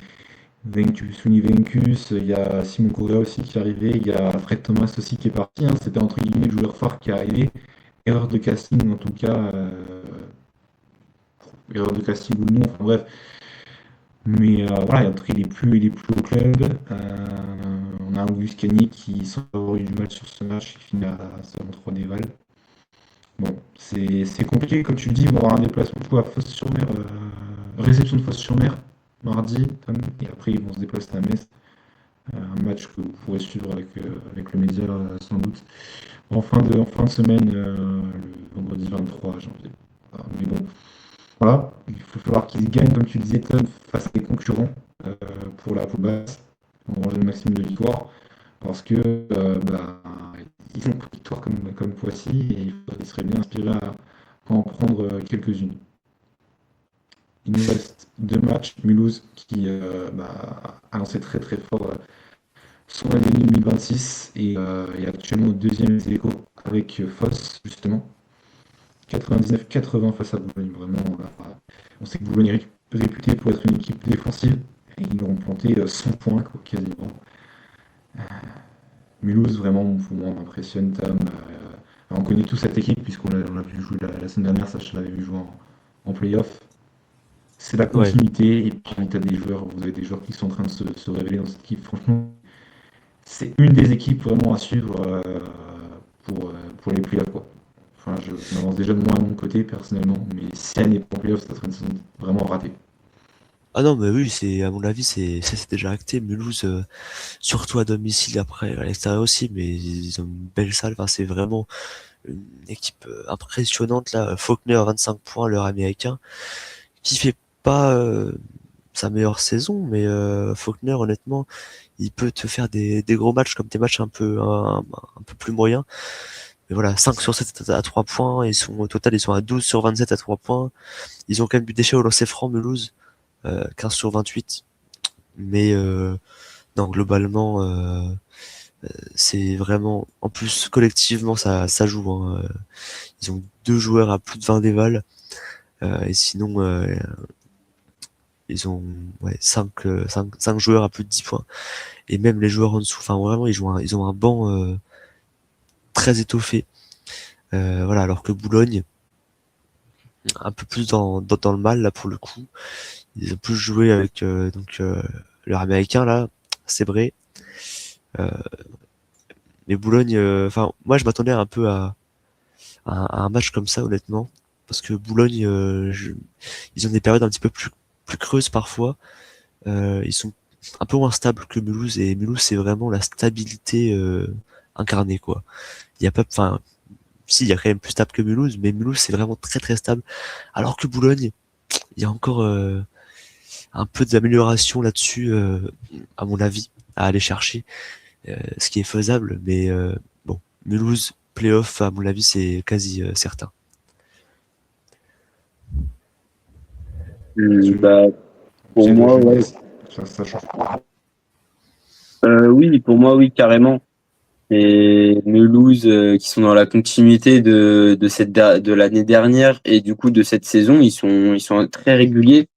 Souni Vencus, il y a Simon Correa aussi qui est arrivé, il y a Fred Thomas aussi qui est parti, hein. C'était entre guillemets le joueur phare qui est arrivé. Erreur de casting en tout cas, erreur de casting ou non, enfin bref. Mais voilà, il est plus au club. On a Auguste Cagny qui, sans avoir eu du mal sur ce match, il finit à seulement 3 déval. Bon, c'est compliqué, comme tu le dis, il va y avoir un déplacement à Fos-sur-Mer, réception de Fos-sur-Mer, mardi, et après ils vont se déplacer à Metz. Un match que vous pourrez suivre avec le média sans doute en fin de semaine, le vendredi 23 janvier. Mais bon, voilà, il va falloir qu'ils gagnent, comme tu disais, Tom, face à des concurrents pour la peau basse, on range le maximum de victoires, parce que bah, ils ont pris victoire comme Poissy, et il serait bien inspiré à en prendre quelques-unes. Il nous reste deux matchs. Mulhouse qui a lancé très très fort son année 2026 et est actuellement au deuxième ex-aequo avec Foss justement. 99-80 face à Boulogne. Vraiment, on sait que Boulogne est réputé pour être une équipe défensive et ils l'ont planté 100 points quoi, quasiment. Mulhouse vraiment pour moi m'impressionne Tom. On connaît tous cette équipe puisqu'on l'a vu jouer la semaine dernière, ça je l'avais vu jouer en playoff. C'est la Ouais. continuité et puis vous avez des joueurs qui sont en train de se révéler dans cette équipe. Franchement, c'est une des équipes vraiment à suivre pour les playoffs, quoi. Enfin, je m'avance déjà de moi de mon côté personnellement, mais si elle n'est pas en playoff, ça serait une saison vraiment ratée. Ah non, mais oui, c'est à mon avis, c'est déjà acté. Mulhouse, surtout à domicile, après à l'extérieur aussi, mais ils ont une belle salle. Enfin, c'est vraiment une équipe impressionnante là. Faulkner 25 points, leur américain, qui fait pas sa meilleure saison, mais Faulkner, honnêtement, il peut te faire des gros matchs comme des matchs un peu plus moyens. Mais voilà, 5 sur 7 à 3 points, au total, ils sont à 12 sur 27 à 3 points. Ils ont quand même du déchet au lancer franc, Mulhouse, 15 sur 28. Mais non, globalement, c'est vraiment, en plus, collectivement, ça joue, hein. Ils ont deux joueurs à plus de 20 déval, et sinon, ils ont ouais, 5 joueurs à plus de 10 points. Et même les joueurs en dessous, enfin vraiment, ils ont un banc très étoffé. Voilà, alors que Boulogne, un peu plus dans le mal là pour le coup. Ils ont plus joué avec leur américain là, c'est vrai. Euh, mais Boulogne, enfin moi je m'attendais un peu à un match comme ça honnêtement, parce que Boulogne, ils ont des périodes un petit peu plus creuses parfois. Ils sont un peu moins stables que Mulhouse et Mulhouse c'est vraiment la stabilité incarnée quoi. Il y a pas, enfin si il y a quand même plus stable que Mulhouse, mais Mulhouse c'est vraiment très très stable. Alors que Boulogne, il y a encore un peu d'amélioration là-dessus, à mon avis, à aller chercher, ce qui est faisable. Mais bon, Mulhouse, playoff, à mon avis, c'est quasi certain. Bah, pour C'est la moi, ouais. jeunesse, ça change. Oui, pour moi, oui, carrément. Et Mulhouse, qui sont dans la continuité de l'année dernière et du coup de cette saison, ils sont très réguliers.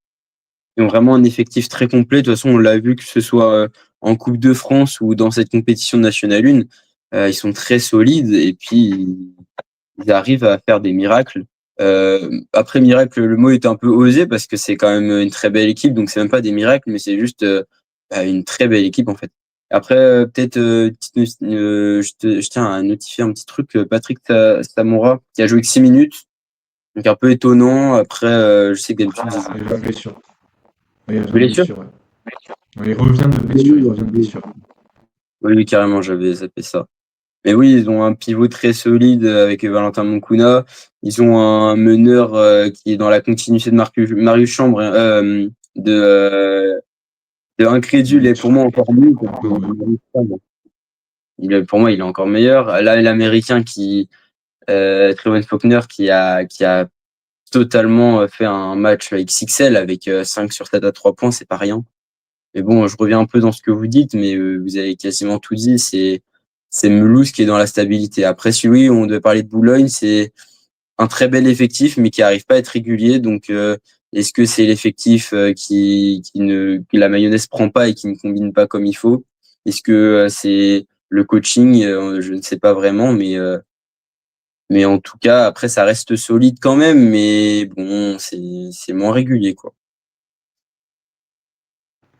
Ils ont vraiment un effectif très complet. De toute façon, on l'a vu que ce soit en Coupe de France ou dans cette compétition nationale 1, ils sont très solides et puis ils arrivent à faire des miracles. Après miracle, le mot est un peu osé parce que c'est quand même une très belle équipe, donc c'est même pas des miracles, mais c'est juste une très belle équipe en fait. Après, peut-être, je tiens à notifier un petit truc. Patrick Samora, qui a joué que 6 minutes, donc un peu étonnant. Après, je sais que d'habitude, Il revient de blessure. Oui, il revient de blessure. blessure, ouais. Ouais, il revient de blessure, il revient de blessure. Oui, oui, carrément, j'avais zappé ça. Mais oui, ils ont un pivot très solide avec Valentin Moncuna. Ils ont un meneur qui est dans la continuité de Marius Chambre, de Incrédule et pour moi encore mieux. Pour moi, il est encore meilleur. Là, l'Américain Trevon Faulkner, qui a totalement fait un match XXL avec 5 sur 7 à 3 points, c'est pas rien. Mais bon, je reviens un peu dans ce que vous dites, mais vous avez quasiment tout dit. C'est Mulhouse qui est dans la stabilité. Après, si oui, on devait parler de Boulogne, c'est un très bel effectif, mais qui arrive pas à être régulier. Donc, est-ce que c'est l'effectif que la mayonnaise prend pas et qui ne combine pas comme il faut? Est-ce que c'est le coaching? Je ne sais pas vraiment, mais en tout cas, après, ça reste solide quand même. Mais bon, c'est moins régulier, quoi.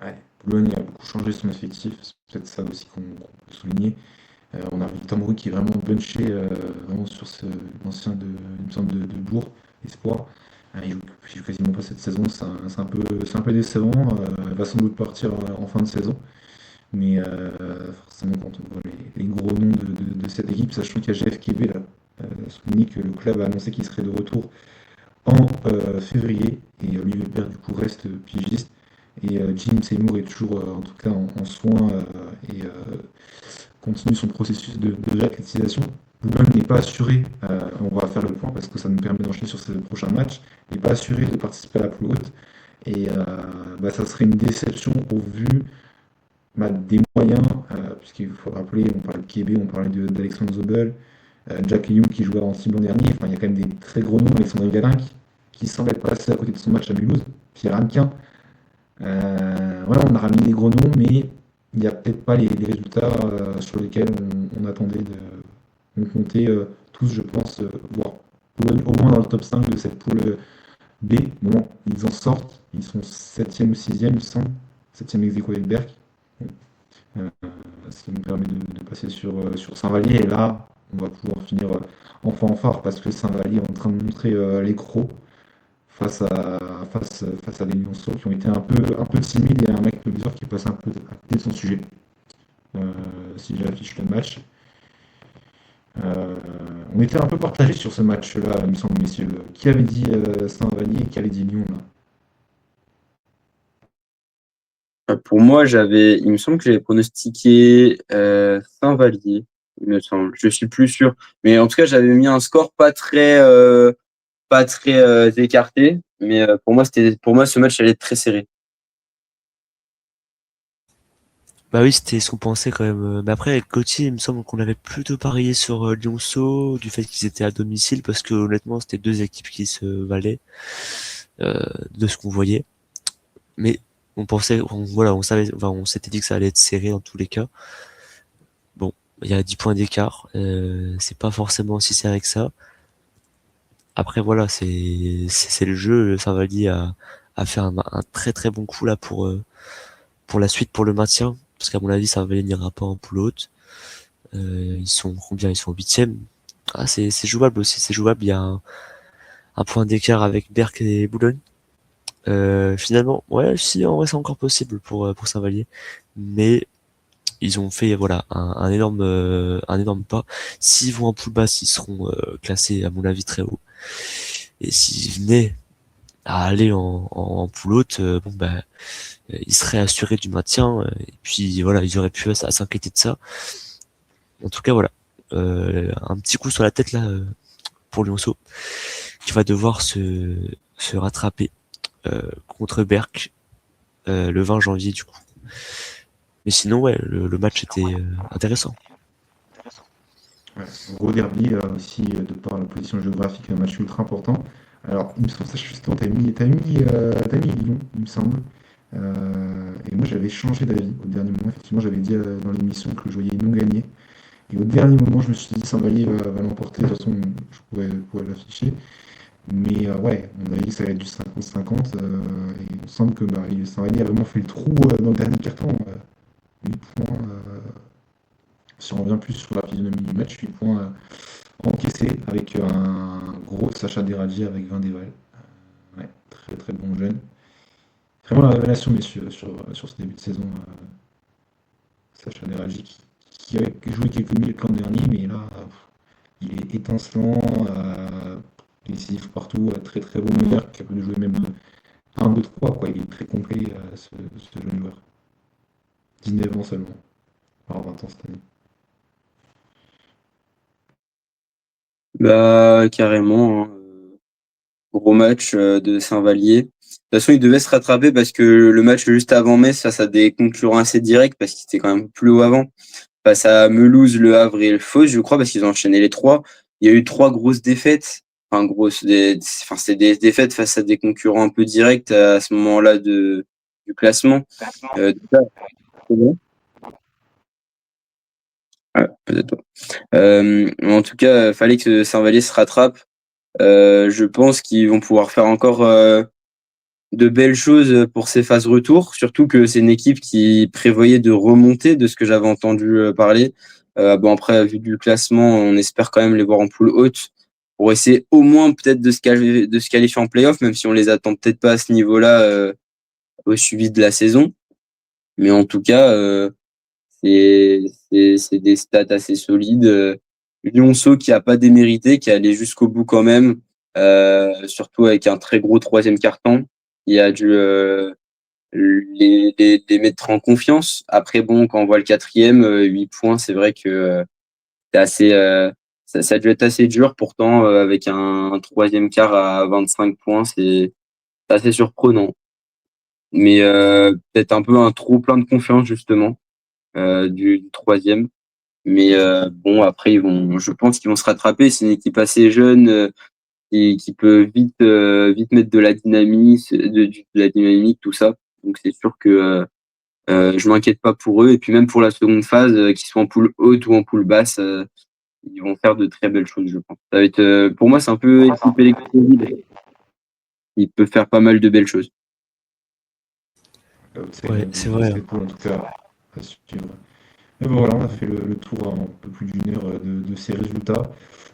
Ouais. Boulogne a beaucoup changé son effectif, c'est peut-être ça aussi qu'on peut souligner. On a Victor Maury qui est vraiment bunché vraiment sur l'ancien il me semble, de Bourg, Espoir. Il joue quasiment pas cette saison, c'est un peu décevant. Il va sans doute partir en fin de saison. Mais forcément, quand on voit les gros noms de cette équipe, sachant qu'il y a GFKB là, souligné que le club a annoncé qu'il serait de retour en février, et Olivier Bert du coup reste pigiste, et Jim Seymour est toujours en tout cas en soins et continue son processus de réathlétisation. Boulogne n'est pas assuré, on va faire le point parce que ça nous permet d'enchaîner sur ce prochain match, n'est pas assuré de participer à la poule haute, et ça serait une déception au vu des moyens, puisqu'il faut rappeler, on parlait de Kébé, on parlait d'Alexandre Zobel, Jack Young qui jouait en cible l'an dernier, enfin, il y a quand même des très gros noms, Alexandre Galin qui semble être passé à côté de son match à Mulhouse, Pierre Hannequin. Voilà, on a ramené des gros noms, mais il n'y a peut-être pas les résultats sur lesquels on attendait on comptait tous, je pense, voir Pologne au moins dans le top 5 de cette poule B. Bon, ils en sortent, ils sont 7e ou 6e, il semble, 7e ex aequo avec Berck. Bon, ce qui nous permet de passer sur Saint-Vallier. Et là, on va pouvoir finir en fanfare parce que Saint-Vallier est en train de montrer les crocs face à des Lyonceaux qui ont été un peu timides et un mec bizarre qui passe un peu à côté de son sujet. Si j'affiche le match. On était un peu partagé sur ce match-là, il me semble, messieurs. Qui avait dit Saint-Vallier et qui avait dit Lyon là? Pour moi, il me semble que j'avais pronostiqué Saint-Vallier, il me semble. Je suis plus sûr. Mais en tout cas, j'avais mis un score pas très écarté. Mais pour moi, ce match allait être très serré. Bah oui, c'était ce qu'on pensait quand même. Mais après, avec Gauthier, il me semble qu'on avait plutôt parié sur Lyonceau, du fait qu'ils étaient à domicile, parce que honnêtement, c'était deux équipes qui se valaient de ce qu'on voyait. Mais on pensait, voilà, on savait, enfin, on s'était dit que ça allait être serré dans tous les cas. Bon, il y a 10 points d'écart. C'est pas forcément si serré que ça. Après voilà, c'est le jeu. Saint-Vallier a fait un très très bon coup là pour la suite, pour le maintien, parce qu'à mon avis Saint-Vallier n'ira pas en poule haute. Ils sont combien? Ils sont huitième. Ah, c'est jouable aussi, c'est jouable. Il y a un point d'écart avec Berck et Boulogne. Finalement, ouais, si, en vrai, c'est encore possible pour Saint-Vallier. Mais ils ont fait, voilà, un énorme pas. S'ils vont en poule basse, ils seront classés, à mon avis, très haut. Et s'ils venaient à aller en poule haute, bon, bah, ils seraient assurés du maintien. Et puis, voilà, ils auraient pu à s'inquiéter de ça. En tout cas, voilà. Un petit coup sur la tête, là, pour Lyonceau, qui va devoir se rattraper contre Berck le 20 janvier du coup. Mais sinon ouais, le match était intéressant. Ouais, gros derby aussi, de par la position géographique, un match ultra important. Alors, il me semble, ça justement, t'as mis Lyon, il me semble. Et moi, j'avais changé d'avis au dernier moment. Effectivement, j'avais dit dans l'émission que je voyais Lyon gagner. Et au dernier moment, je me suis dit, Saint-Vallier va l'emporter. De toute façon, je pourrais l'afficher. Mais ouais, on avait dit que ça allait être du 50-50. Et il me semble que bah, Saint-Vallier a vraiment fait le trou dans le dernier carton. 8 points. Si on revient plus sur la physionomie du match, 8 points encaissés avec un gros Sacha Deradji avec 20 dévals. Ouais, très très bon jeune. Vraiment la révélation, messieurs, sur ce début de saison. Sacha Deradji qui avait joué quelques minutes l'an dernier, mais là, il est étincelant, décisif partout, très très bon meilleur, capable de jouer même 1, 2, 3, quoi. Il est très complet, ce jeune joueur. 19 ans seulement, alors 20 ans cette année. Bah, carrément, hein. Gros match de Saint-Vallier. De toute façon, il devait se rattraper parce que le match juste avant Metz, face à des concurrents assez directs, parce qu'ils étaient quand même plus haut avant, face à Mulhouse, Le Havre et le Fos, je crois, parce qu'ils ont enchaîné les trois. Il y a eu 3 grosses défaites. Enfin, c'est des défaites face à des concurrents un peu directs à ce moment-là du classement. Ouais, peut-être pas. En tout cas, fallait que Saint-Vallier se rattrape. Je pense qu'ils vont pouvoir faire encore de belles choses pour ces phases retour, surtout que c'est une équipe qui prévoyait de remonter, de ce que j'avais entendu parler. Bon, après, vu du classement, on espère quand même les voir en poule haute pour essayer au moins peut-être de se qualifier en play-off, même si on les attend peut-être pas à ce niveau-là au suivi de la saison. Mais en tout cas, c'est c'est des stats assez solides. Lyonceau qui a pas démérité, qui est allé jusqu'au bout quand même, surtout avec un très gros troisième carton. Il a dû les mettre en confiance. Après, bon, quand on voit le quatrième, 8 points, c'est vrai que c'est assez, ça a dû être assez dur. Pourtant, avec un troisième quart à 25 points, c'est assez surprenant. Mais peut-être un peu un trop plein de confiance, justement, du troisième. Mais bon, après, je pense qu'ils vont se rattraper. C'est une équipe assez jeune qui peut vite mettre de la dynamique, de la dynamique, tout ça. Donc c'est sûr que je m'inquiète pas pour eux. Et puis même pour la seconde phase, qu'ils soient en poule haute ou en poule basse, ils vont faire de très belles choses, je pense. Ça va être, pour moi, c'est un peu équipe électrolyte. Il peut faire pas mal de belles choses. Ouais, c'est vrai. C'est cool en tout cas à suivre. Et ben voilà, on a fait le tour en un peu plus d'une heure de ces résultats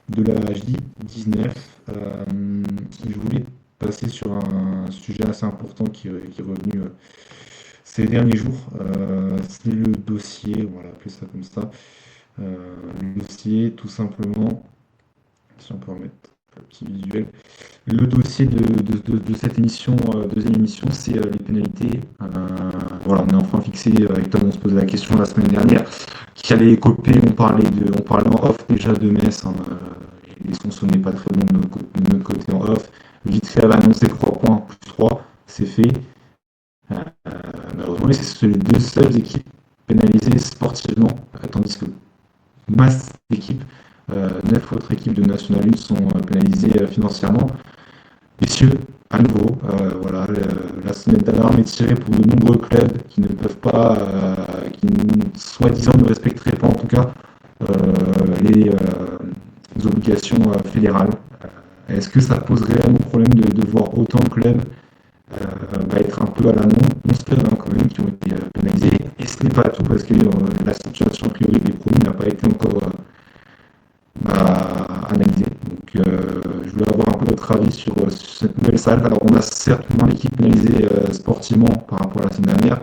de la J19. Je voulais passer sur un sujet assez important qui est revenu ces derniers jours. C'est le dossier, on va l'appeler ça comme ça. Le dossier, tout simplement, si on peut remettre un petit visuel. Le dossier de cette émission, deuxième émission, c'est les pénalités. Voilà, on est enfin fixé avec Tom, on se posait la question la semaine dernière. Qui allait copier, on parlait en off déjà de Metz. Hein, les sons sonnaient pas très bons de notre côté en off. Vite fait, elle a annoncé 3 points plus 3, c'est fait. Malheureusement, c'est les deux seules équipes pénalisées sportivement, tandis que masse d'équipes, 9 autres équipes de National 1 sont pénalisées financièrement. Messieurs, à nouveau, voilà, la sonnette d'alarme est tirée pour de nombreux clubs qui ne peuvent pas, qui soi-disant ne respecteraient pas en tout cas les obligations fédérales. Est-ce que ça pose réellement problème de voir autant de clubs être un peu à la non, 11 clubs quand même qui ont été pénalisés. Et ce n'est pas tout parce que la situation a priori des promus n'a pas été encore analysée. Donc je voulais avoir un peu votre avis sur cette nouvelle salle. Alors on a certes moins d'équipes pénalisées sportivement par rapport à la semaine dernière,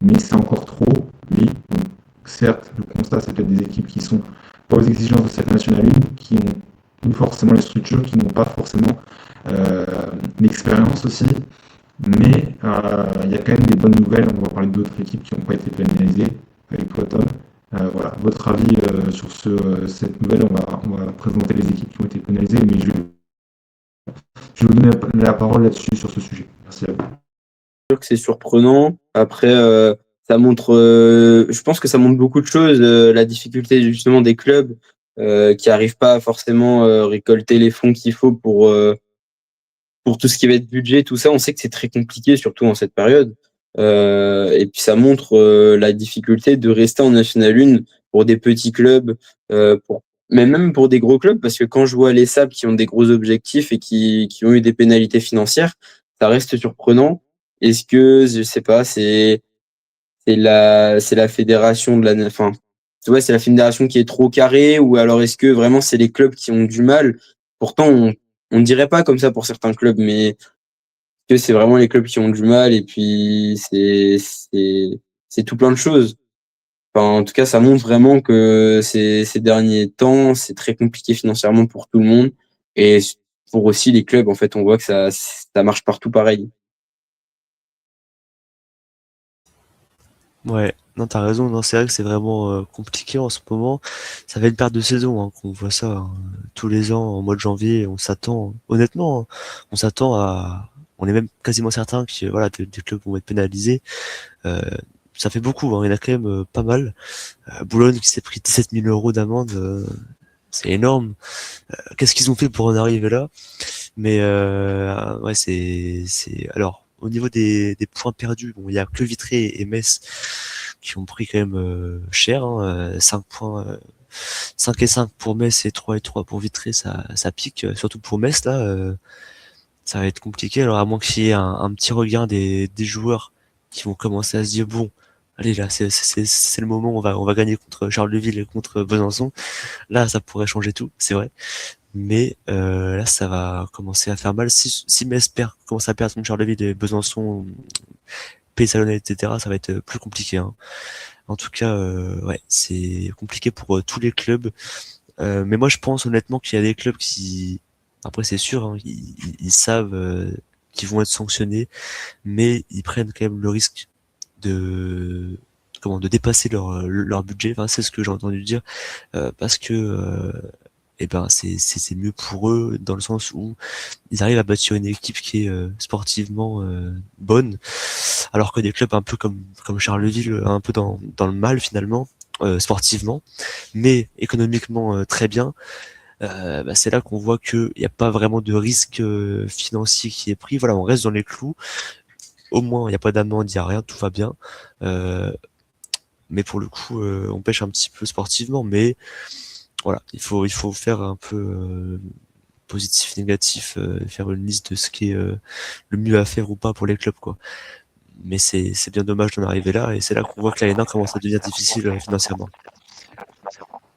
mais c'est encore trop, oui. Donc, certes, le constat c'est qu'il y a des équipes qui sont pas aux exigences de cette National 1, qui ont forcément les structures, qui n'ont pas forcément l'expérience aussi. Mais il y a quand même des bonnes nouvelles. On va parler d'autres équipes qui n'ont pas été pénalisées avec toi, Tom. Voilà, votre avis sur cette nouvelle. On va présenter les équipes qui ont été pénalisées, mais je vais vous donner la parole là-dessus sur ce sujet. Merci à vous. Sûr que c'est surprenant. Après, ça montre, je pense que ça montre beaucoup de choses. La difficulté justement des clubs qui n'arrivent pas à forcément récolter les fonds qu'il faut pour tout ce qui va être budget, tout ça. On sait que c'est très compliqué, surtout en cette période. Et puis ça montre la difficulté de rester en National 1 pour des petits clubs, mais même pour des gros clubs, parce que quand je vois les Sables qui ont des gros objectifs et qui ont eu des pénalités financières, ça reste surprenant. Est-ce que, je sais pas, c'est la fédération de la, enfin, ouais, c'est la fédération qui est trop carrée, ou alors est-ce que vraiment c'est les clubs qui ont du mal? Pourtant, on ne dirait pas comme ça pour certains clubs, mais que c'est vraiment les clubs qui ont du mal, et puis c'est tout plein de choses. Enfin, en tout cas, ça montre vraiment que ces derniers temps, c'est très compliqué financièrement pour tout le monde, et pour aussi les clubs, en fait, on voit que ça marche partout pareil. Ouais, non, t'as raison, non, c'est vrai que c'est vraiment compliqué en ce moment. Ça fait une perte de saison, hein, qu'on voit ça hein, tous les ans en mois de janvier. On s'attend, honnêtement, hein, on s'attend à, on est même quasiment certain que voilà, des clubs vont être pénalisés. Euh, Ça fait beaucoup, hein, il y en a quand même pas mal. Boulogne qui s'est pris 17 000 euros d'amende, c'est énorme. Qu'est-ce qu'ils ont fait pour en arriver là? Mais ouais, alors au niveau des points perdus, bon, il y a que Vitré et Metz qui ont pris quand même cher, hein, 5 points, 5 et 5 pour Metz et 3 et 3 pour Vitré, ça pique, surtout pour Metz là, ça va être compliqué. Alors à moins qu'il y ait un petit regain des joueurs qui vont commencer à se dire bon, allez là, c'est le moment, on va gagner contre Charleville et contre Besançon. Là, ça pourrait changer tout, c'est vrai. Mais là, ça va commencer à faire mal. Si Metz commence à perdre contre Charleville et Besançon, Pays Salonnais, etc., ça va être plus compliqué. Hein. En tout cas, ouais, c'est compliqué pour tous les clubs. Mais moi, je pense honnêtement qu'il y a des clubs qui, après c'est sûr, hein, ils savent qu'ils vont être sanctionnés, mais ils prennent quand même le risque de de dépasser leur budget. Enfin, c'est ce que j'ai entendu dire, parce que eh ben c'est mieux pour eux dans le sens où ils arrivent à bâtir une équipe qui est sportivement bonne, alors que des clubs un peu comme Charleville, un peu dans le mal finalement, sportivement, mais économiquement très bien, bah, c'est là qu'on voit qu'il n'y a pas vraiment de risque financier qui est pris. Voilà, on reste dans les clous. Au moins, il n'y a pas d'amende, il n'y a rien, tout va bien. Euh, mais pour le coup, on pêche un petit peu sportivement. Mais voilà, il faut faire un peu positif, négatif, faire une liste de ce qui est le mieux à faire ou pas pour les clubs, quoi. Mais c'est bien dommage d'en arriver là, et c'est là qu'on voit que l'ANA commence à devenir difficile financièrement.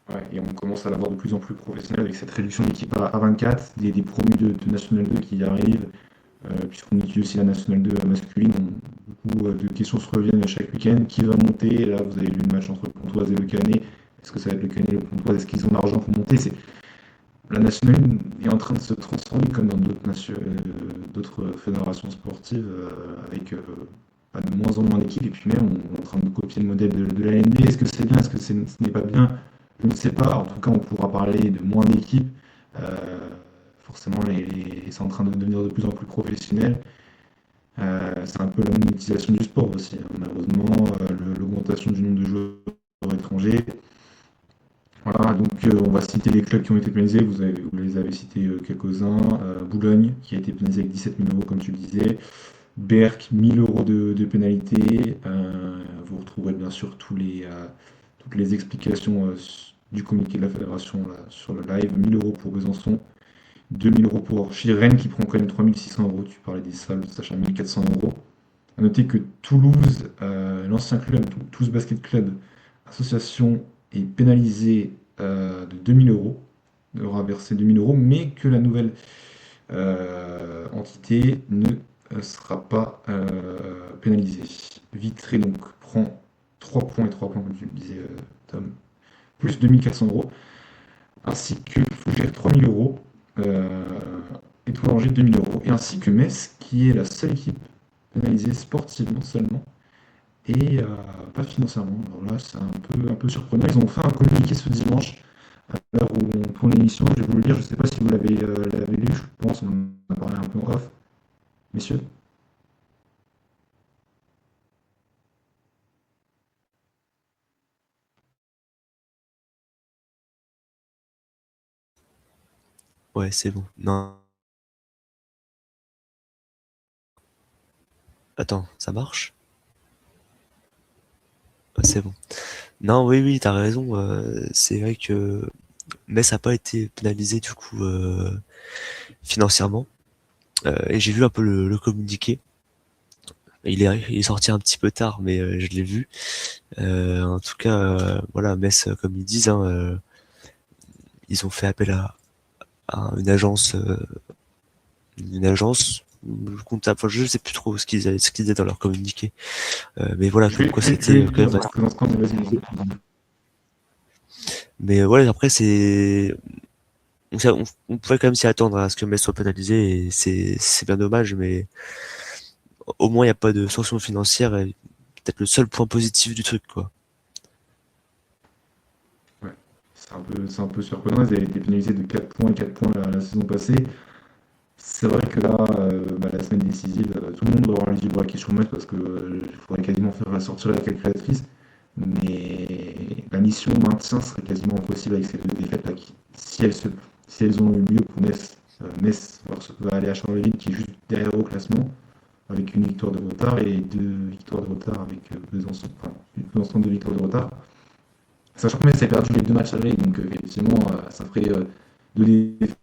Ouais, et on commence à l'avoir de plus en plus professionnel avec cette réduction d'équipe à 24, des promus de National 2 qui y arrivent, puisqu'on utilise aussi la National 2 masculine. Beaucoup de questions se reviennent chaque week-end. Qui va monter? Et là, vous avez vu le match entre Pontoise et Le Canet. Est-ce que ça va être Le Canet et le Pontoise? Est-ce qu'ils ont l'argent pour monter? La National 1 est en train de se transformer comme dans d'autres fédérations sportives, avec de moins en moins d'équipes, et puis même on est en train de copier le modèle de la NB. Est-ce que c'est bien? Est-ce que ce n'est pas bien? Je ne sais pas. En tout cas, on pourra parler de moins d'équipes. Forcément, c'est en train de devenir de plus en plus professionnel. C'est un peu la monétisation du sport aussi, hein. Malheureusement, l'augmentation du nombre de joueurs étrangers. Voilà, donc on va citer les clubs qui ont été pénalisés. Vous les avez cités quelques-uns. Boulogne, qui a été pénalisé avec 17 000 euros, comme tu le disais. Berck, 1 000 euros de pénalité. Vous retrouverez bien sûr toutes les explications du communiqué de la fédération là, sur le live. 1000 euros pour Besançon, 2000 euros pour Orchy, Rennes qui prend quand même 3600 euros. Tu parlais des salles, sachant 1400 euros. À noter que Toulouse, l'ancien club, Toulouse Basket Club, association, est pénalisé de 2000 euros, aura versé 2000 euros, mais que la nouvelle entité ne sera pas pénalisée. Vitré donc prend 3 points et 3 points, comme tu le disais, Tom, plus 2400 euros, ainsi que Fougères 3000 euros, Étoile Angers 2000 euros, et ainsi que Metz, qui est la seule équipe pénalisée sportivement seulement, et pas financièrement. Alors là, c'est un peu surprenant. Ils ont fait un communiqué ce dimanche, à l'heure où on tourne l'émission. Je vais vous le lire, je ne sais pas si vous l'avez lu, je pense, on en a parlé un peu en off. Messieurs? Ouais, c'est bon. Non. Attends, ça marche? Ouais, c'est bon. Non, oui, oui, t'as raison. C'est vrai que Metz n'a pas été pénalisé du coup financièrement. Et j'ai vu un peu le communiqué. Il est sorti un petit peu tard, mais je l'ai vu. En tout cas, voilà, Metz, comme ils disent, hein, ils ont fait appel à une agence comptable. Enfin, je sais plus trop ce qu'ils disaient dans leur communiqué. Mais voilà, Je comme vais, quoi je vais, je c'était vais le quand lire même. dans quelques instants, mais vas-y. Mais voilà, après c'est on pouvait quand même s'y attendre à ce que Metz soit pénalisé et c'est bien dommage, mais au moins il n'y a pas de sanction financière et peut-être le seul point positif du truc, quoi. Ouais, c'est un peu surprenant. Ils avaient été pénalisés de 4 points et 4 points la saison passée. C'est vrai que là, la semaine décisive, tout le monde doit avoir les yeux braqués sur Metz parce qu'il faudrait quasiment faire sortir la calculatrice. Mais la mission maintien serait quasiment impossible avec ces deux défaites-là. Si elles ont eu lieu pour Metz, Metz va aller à Charleville qui est juste derrière au classement avec une victoire de retard et deux victoires de retard avec Besançon, enfin, Besançon, deux victoires de retard. Sachant que Metz a perdu les deux matchs allés, donc effectivement, ça ferait deux défaites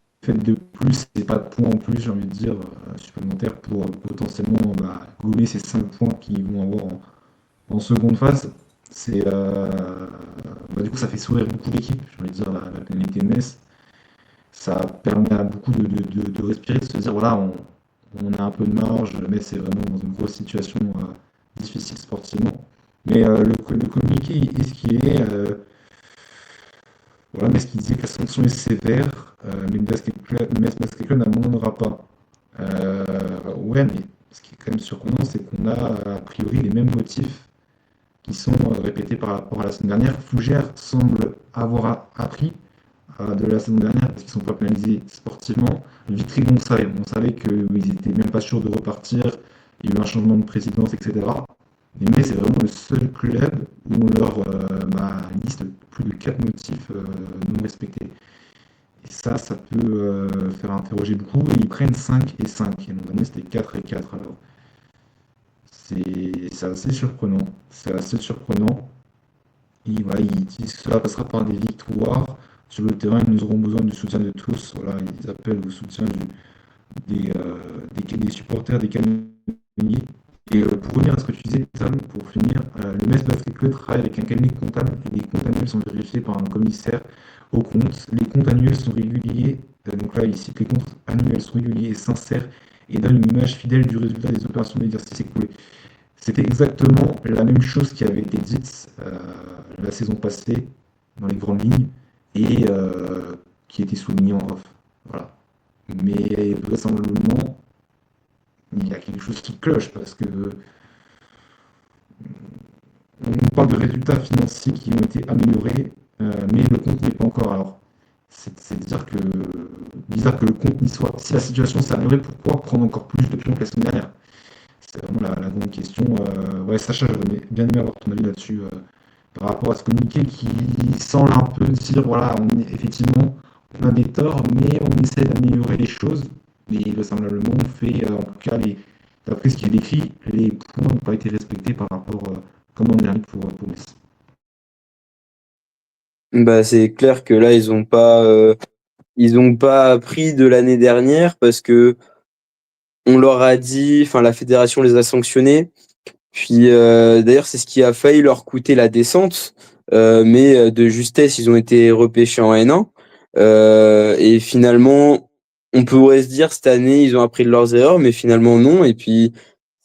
de plus et pas de points en plus, j'ai envie de dire, supplémentaires pour potentiellement gommer ces 5 points qu'ils vont avoir en seconde phase. C'est, du coup, ça fait sourire beaucoup d'équipes, j'ai envie de dire, la pénalité de Metz. Ça permet à beaucoup de respirer, de se dire, voilà, on a un peu de marge, Metz est vraiment dans une grosse situation difficile sportivement. Mais le communiqué est ce qu'il est. Voilà, mais ce qui disait que la sanction est sévère, mais Metz Basket Club n'abandonnera pas. Ouais, mais ce qui est quand même surprenant, c'est qu'on a a priori les mêmes motifs qui sont répétés par rapport à la semaine dernière. Fougères semble avoir appris de la saison dernière parce qu'ils ne sont pas pénalisés sportivement. Vitry, on savait qu'ils n'étaient même pas sûrs de repartir. Il y a eu un changement de présidence, etc. Mais c'est vraiment le seul club où on leur liste plus de 4 motifs non respectés. Et ça peut faire interroger beaucoup. Et ils prennent 5 et 5. Et l'an dernier, c'était 4 et 4. Alors, c'est assez surprenant. C'est assez surprenant. Et voilà, ils disent que cela passera par des victoires. Sur le terrain, nous aurons besoin du soutien de tous. Voilà, ils appellent au soutien des supporters, des canonniers. Et pour revenir à ce que tu disais, Tom, pour finir, le Metz Basket Club travaille avec un cabinet comptable et les comptes annuels sont vérifiés par un commissaire aux comptes. Les comptes annuels sont réguliers, donc là, il cite les comptes annuels sont réguliers et sincères et donnent une image fidèle du résultat des opérations d'exercice écoulées. C'était exactement la même chose qui avait été dite la saison passée dans les grandes lignes et qui était soulignée en off. Voilà. Mais vraisemblablement, il y a quelque chose qui cloche parce que on parle de résultats financiers qui ont été améliorés, mais le compte n'est pas encore. Alors, c'est bizarre que le compte n'y soit. Si la situation s'est améliorée, pourquoi prendre encore plus de pions que la semaine dernière? C'est vraiment la grande question. Ouais, Sacha, j'aurais bien aimé avoir ton avis là-dessus par rapport à ce communiqué qui semble un peu dire voilà, effectivement, on a des torts, mais on essaie d'améliorer les choses. Et vraisemblablement, on fait, en tout cas, d'après ce qui est décrit, les points n'ont pas été respectés par rapport, comme l'an dernier pour Metz. Bah, c'est clair que là, ils ont pas appris de l'année dernière parce que on leur a dit, enfin, la fédération les a sanctionnés. Puis, d'ailleurs, c'est ce qui a failli leur coûter la descente. Mais de justesse, ils ont été repêchés en N1. Et finalement, on pourrait se dire cette année, ils ont appris de leurs erreurs, mais finalement non. Et puis,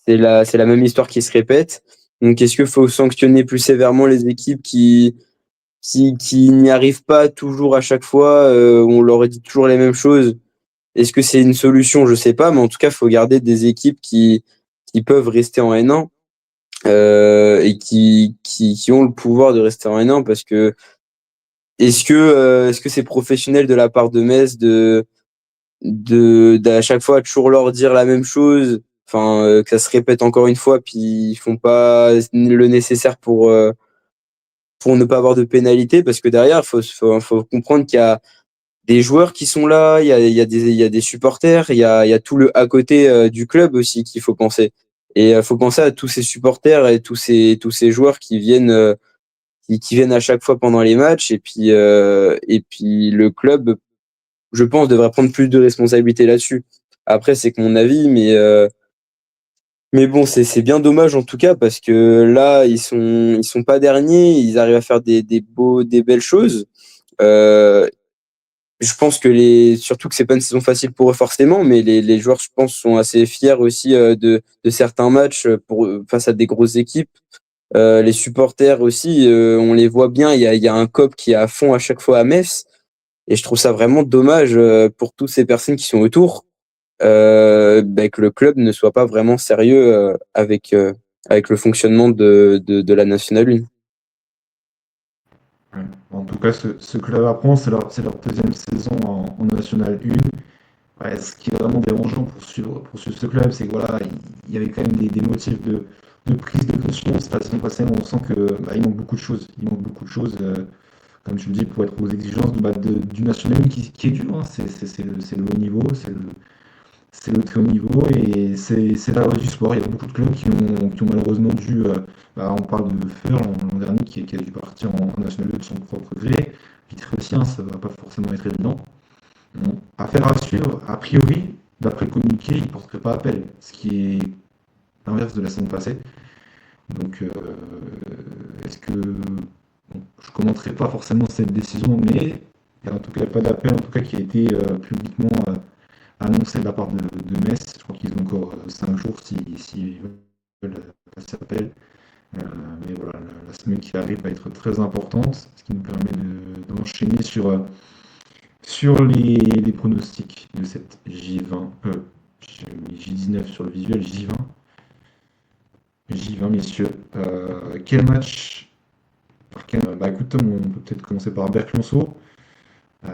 c'est la même histoire qui se répète. Donc, est-ce qu'il faut sanctionner plus sévèrement les équipes qui n'y arrivent pas toujours à chaque fois, où on leur dit toujours les mêmes choses? Est-ce que c'est une solution? Je sais pas, mais en tout cas, il faut garder des équipes qui peuvent rester en N1, et qui ont le pouvoir de rester en N1 parce que est-ce que c'est professionnel de la part de Metz d'à chaque fois toujours leur dire la même chose, enfin, que ça se répète encore une fois, puis ils font pas le nécessaire pour ne pas avoir de pénalité, parce que derrière, faut comprendre qu'il y a des joueurs qui sont là, il y a des supporters, il y a tout le à côté du club aussi qu'il faut penser. Et il faut penser à tous ces supporters et tous ces joueurs qui viennent à chaque fois pendant les matchs. Et puis le club, je pense, devrait prendre plus de responsabilités là-dessus. Après, c'est que mon avis, mais bon, c'est bien dommage en tout cas parce que là, ils sont pas derniers, ils arrivent à faire des belles choses. Euh, je pense que surtout que c'est pas une saison facile pour eux forcément, mais les joueurs, je pense, sont assez fiers aussi de certains matchs face à des grosses équipes. Les supporters aussi, on les voit bien. Il y a un COP qui est à fond à chaque fois à Metz, et je trouve ça vraiment dommage pour toutes ces personnes qui sont autour, que le club ne soit pas vraiment sérieux avec le fonctionnement de la Nationale 1. Ouais. En tout cas, ce club apprend, c'est leur deuxième saison en National 1. Ouais, ce qui est vraiment dérangeant pour suivre ce club, c'est que voilà, il y avait quand même des motifs de prise de conscience. La saison passée, on sent que il manque beaucoup de choses. Il manque beaucoup de choses, comme tu le dis, pour être aux exigences du National 1 qui est dur. Hein. C'est le haut niveau, c'est le très haut niveau et c'est la loi du sport. Il y a beaucoup de clubs qui ont malheureusement dû. On parle de Fer l'an dernier qui a dû partir en National 2 de son propre gré. Vitré aussi, hein, ça va pas forcément être évident. Bon, affaire à suivre. A priori, d'après le communiqué, il ne porterait pas appel, ce qui est l'inverse de la semaine passée. Donc, est-ce que. Bon, je ne commenterai pas forcément cette décision, mais il n'y a en tout cas pas d'appel en tout cas qui a été publiquement annoncé de la part de Metz. Je crois qu'ils ont encore 5 jours s'ils veulent passer appel. Mais voilà, la semaine qui arrive va être très importante, ce qui nous permet d'enchaîner sur les pronostics de cette J20, j'ai mis J19 sur le visuel, J20 messieurs. Quel match écoute Tom, on peut peut-être commencer par Berck-Lionceau. Euh,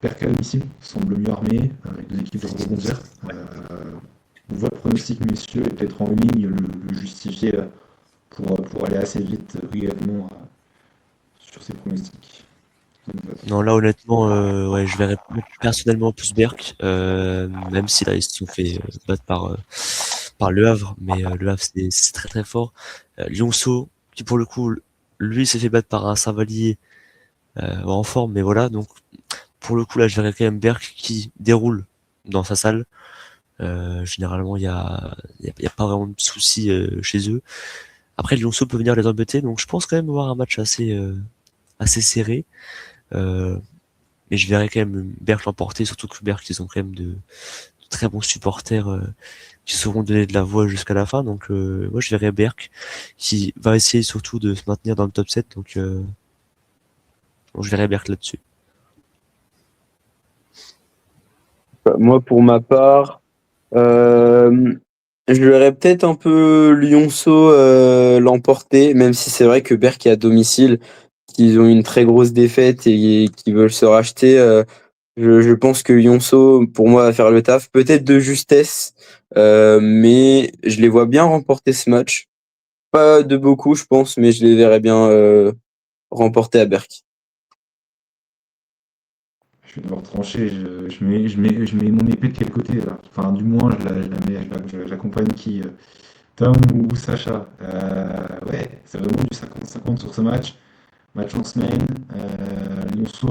Berck à domicile semble mieux armé, avec deux équipes de rebondir. Votre pronostic messieurs est peut-être en ligne le justifier pour aller assez vite brièvement sur ces pronostics. Non, là, honnêtement, ouais, je verrais personnellement plus Berck, même si là, ils se sont fait battre par Le Havre, mais Le Havre, c'est très très fort. Lionceau, qui pour le coup, lui, s'est fait battre par un Saint-Vallier en forme, mais voilà, donc pour le coup, là, je verrais quand même Berck qui déroule dans sa salle. Généralement, il y a pas vraiment de soucis chez eux. Après, Lionceau peut venir les embêter, donc je pense quand même avoir un match assez serré. Mais je verrais quand même Berck l'emporter, surtout que Berck, ils ont quand même de très bons supporters qui sauront donner de la voix jusqu'à la fin. Donc moi, je verrais Berck qui va essayer surtout de se maintenir dans le top 7. Donc je verrais Berck là-dessus. Moi, pour ma part, je verrais peut-être un peu Lionceau l'emporter, même si c'est vrai que Berck est à domicile, qu'ils ont une très grosse défaite et qui veulent se racheter. Je pense que Lionceau, pour moi, va faire le taf, peut-être de justesse, mais je les vois bien remporter ce match. Pas de beaucoup, je pense, mais je les verrais bien remporter à Berck. Je vais devoir trancher, je mets mon épée de quel côté là? Enfin, du moins, j'accompagne qui Tom ou Sacha? Ouais, c'est vraiment du 50-50 sur ce match. match en semaine. Lyonceau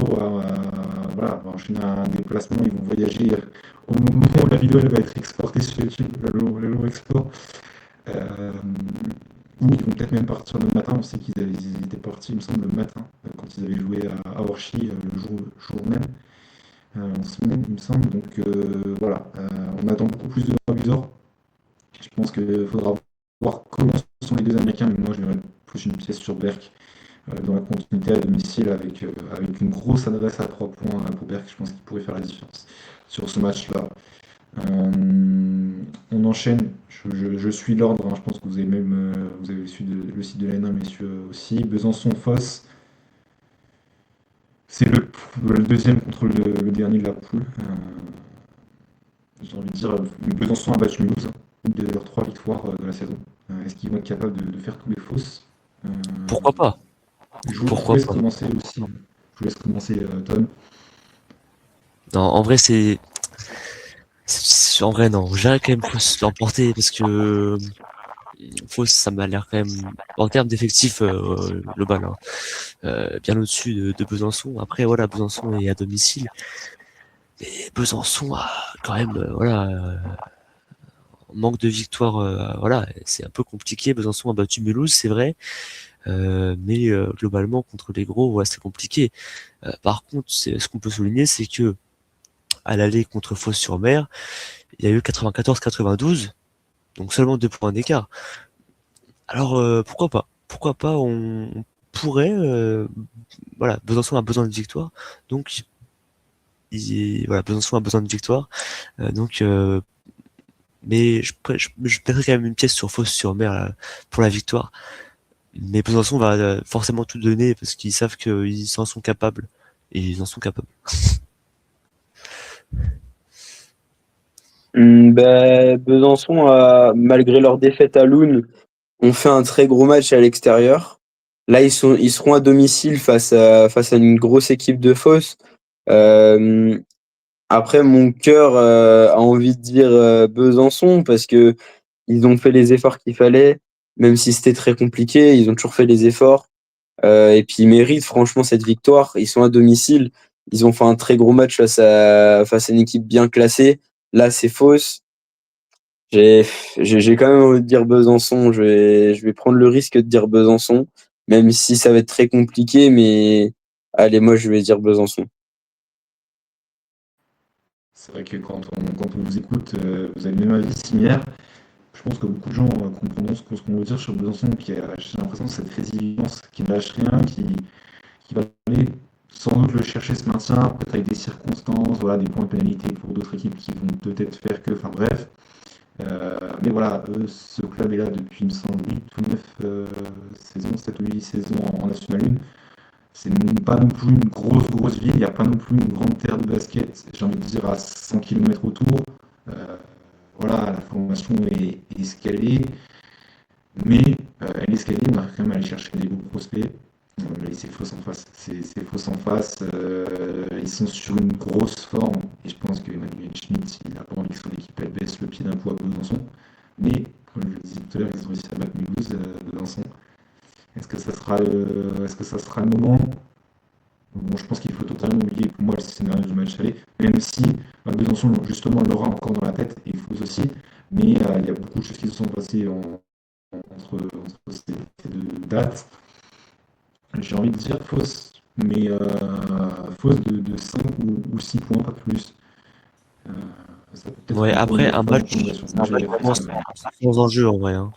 voilà, va enchaîner un déplacement. Ils vont voyager au moment où la vidéo elle va être exportée sur YouTube, le long export. Euh, ou ils vont peut-être même partir le matin. On sait ils étaient partis, il me semble, le matin, quand ils avaient joué à Orchi jour même, en semaine, il me semble. Donc voilà, on attend beaucoup plus de Rabusor. Je pense qu'il faudra voir comment sont les deux Américains, mais moi je verrais plus une pièce sur Berck dans la continuité à domicile avec une grosse adresse à 3 points pour Berck. Je pense qu'il pourrait faire la différence sur ce match-là. On enchaîne, je suis l'ordre, hein, je pense que vous avez même vous avez su le site de l'AN1, messieurs aussi. Besançon-Fosse, c'est le deuxième contre le dernier de la poule. J'ai envie de dire, Besançon a battu Mulhouse, une de leurs 3 victoires de la saison. Est-ce qu'ils vont être capables de faire tous les fausses? Pourquoi pas? Je vous Pourquoi laisse pas? commencer aussi. Je vous laisse commencer, Tom. Non, en vrai, en vrai, non. J'irais quand même Fausse l'emporter parce que Fausse, ça m'a l'air quand même, en termes d'effectifs global, hein, bien au-dessus de Besançon. Après, voilà, Besançon est à domicile. Et Besançon a quand même, manque de victoire. Voilà, c'est un peu compliqué. Besançon a battu Mulhouse, c'est vrai. Mais globalement, contre les gros, ouais, c'est compliqué. Par contre, ce qu'on peut souligner, c'est que à l'aller contre Fos-sur-Mer, il y a eu 94-92, donc seulement 2 points d'écart. Alors pourquoi pas? Pourquoi pas? On pourrait, voilà, Besançon a besoin de victoire, donc voilà, Besançon a besoin de victoire, donc mais je mettrais quand même une pièce sur Fos-sur-Mer pour la victoire. Mais Besançon va forcément tout donner parce qu'ils savent qu'ils en sont capables et ils en sont capables. Besançon, malgré leur défaite à Loun, ont fait un très gros match à l'extérieur. Là, ils seront à domicile face à une grosse équipe de Fos. Euh, Après, mon cœur a envie de dire Besançon parce que ils ont fait les efforts qu'il fallait, même si c'était très compliqué, ils ont toujours fait les efforts. Et puis ils méritent franchement cette victoire. Ils sont à domicile, ils ont fait un très gros match face à une équipe bien classée. Là, c'est fausse. J'ai j'ai quand même envie de dire Besançon. Je vais prendre le risque de dire Besançon, même si ça va être très compliqué. Mais allez, moi je vais dire Besançon. C'est vrai que quand on vous écoute, vous avez le même avis similaire. Je pense que beaucoup de gens comprendront ce qu'on veut dire sur Besançon, qui a, j'ai l'impression, cette résilience qui ne lâche rien, qui va aller sans doute le chercher ce maintien, peut-être avec des circonstances, voilà, des points de pénalité pour d'autres équipes qui vont peut-être faire que, enfin bref. Mais voilà, ce club est là depuis, il me semble, 8 ou 9 saisons, 7 ou 8 saisons en National 1. C'est pas non plus une grosse ville, il n'y a pas non plus une grande terre de basket, j'ai envie de dire à 100 km autour. Euh, voilà, la formation est escalée, mais elle est escalée, on va quand même aller chercher des beaux prospects. Mais c'est fausse en face. C'est fausse en face. Ils sont sur une grosse forme. Et je pense que Emmanuel Schmitt, il n'a pas envie que son équipe elle baisse le pied d'un coup à Besançon. Mais, comme je le disais tout à l'heure, ils ont réussi à battre Mulhouse, Besançon. Est-ce que ça sera le moment? Bon, je pense qu'il faut totalement oublier pour moi le scénario du match aller, même si Besançon justement l'aura encore dans la tête, et il faut aussi, mais il y a beaucoup de choses qui se sont passées entre ces deux dates. J'ai envie de dire fausse, mais fausse de 5 ou 6 points, pas plus. Euh, Ça peut peut-être Ouais, après, un faire une match, prolongation. c'est Moi, un je match dirais vraiment fausse, mais sans enjeu en vrai, hein.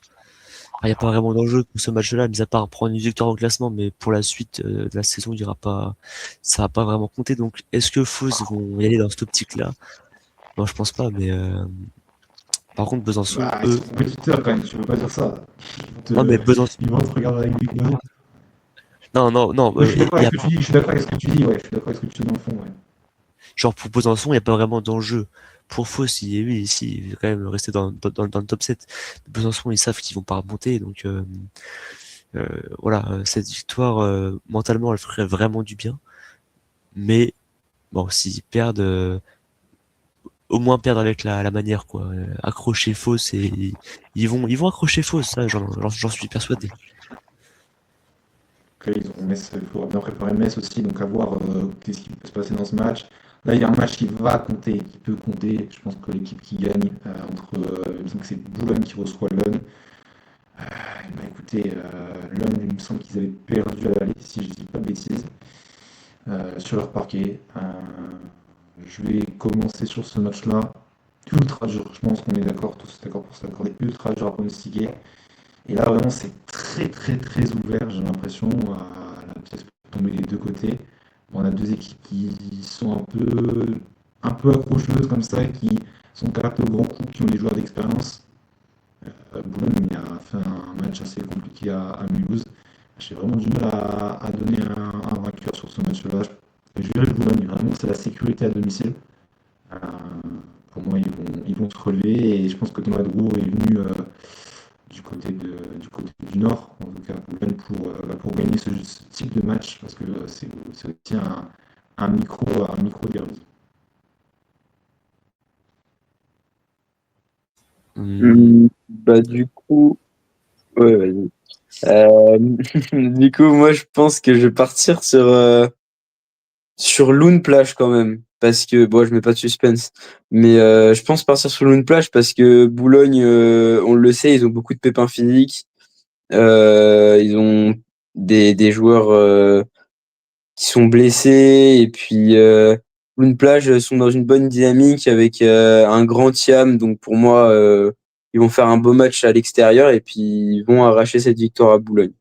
Il n'y a pas vraiment d'enjeu pour ce match-là, mis à part prendre une victoire au classement, mais pour la suite de la saison, il y aura pas, ça va pas vraiment compter. Donc, est-ce que Fos vont y aller dans cette optique-là? Moi, je pense pas, mais par contre, Besançon, bah, ils eux, sont compétiteurs quand même, tu peux pas dire ça. non, mais Besançon, Ils vont te regarder avec des yeux. non, non, non, Ouais, je suis d'accord il y avec a ce que tu dis, je suis d'accord avec ce que tu dis, ouais, je suis d'accord avec ce que tu dis dans le fond, ouais. genre pour Besançon, il n'y a pas vraiment d'enjeu. Pour Fos, oui, ici, il va quand même rester dans le top 7. Besançon, ils savent qu'ils vont pas remonter, donc voilà, cette victoire, mentalement, elle ferait vraiment du bien. Mais bon, s'ils perdent, au moins perdre avec la manière, quoi. Accrocher Fos et ils vont accrocher Fos, ça, j'en suis persuadé. Après, il faudra bien préparer Metz aussi, donc à voir qu'est-ce qui peut se passer dans ce match. Là, il y a un match qui va compter, qui peut compter. Je pense que l'équipe qui gagne, il me semble que c'est Boulogne qui reçoit Lyon. Écoutez, Lyon, il me semble qu'ils avaient perdu à l'aller, si je dis pas de bêtises, sur leur parquet. Je vais commencer sur ce match-là. Ultra dur, je pense qu'on est d'accord, tous d'accord pour s'accorder, ultra dur à pronostiquer. Et là, vraiment, c'est très, très, très ouvert, j'ai l'impression. La pièce peut tomber des deux côtés. On a deux équipes qui sont un peu accrocheuses comme ça, qui sont capables de grands coups, qui ont des joueurs d'expérience. Boulogne a fait un match assez compliqué à Mulhouse. J'ai vraiment du mal à donner un vainqueur sur ce match-là. Je verrai Boulogne, vraiment, c'est la sécurité à domicile. Euh, pour moi, ils vont se relever et je pense que Thomas Drouot est venu du côté du Nord, en tout cas pour gagner ce type de match, parce que c'est aussi un micro derby. Bah, du coup, ouais, vas-y. Du coup, moi, je pense que je vais partir sur Loon Plage quand même. Parce que, bon, je mets pas de suspense. Mais je pense partir sur Loon Plage parce que Boulogne, on le sait, ils ont beaucoup de pépins physiques. Ils ont des joueurs qui sont blessés. Et puis, Loon Plage sont dans une bonne dynamique avec un grand Thiam. Donc, pour moi, ils vont faire un beau match à l'extérieur et puis ils vont arracher cette victoire à Boulogne.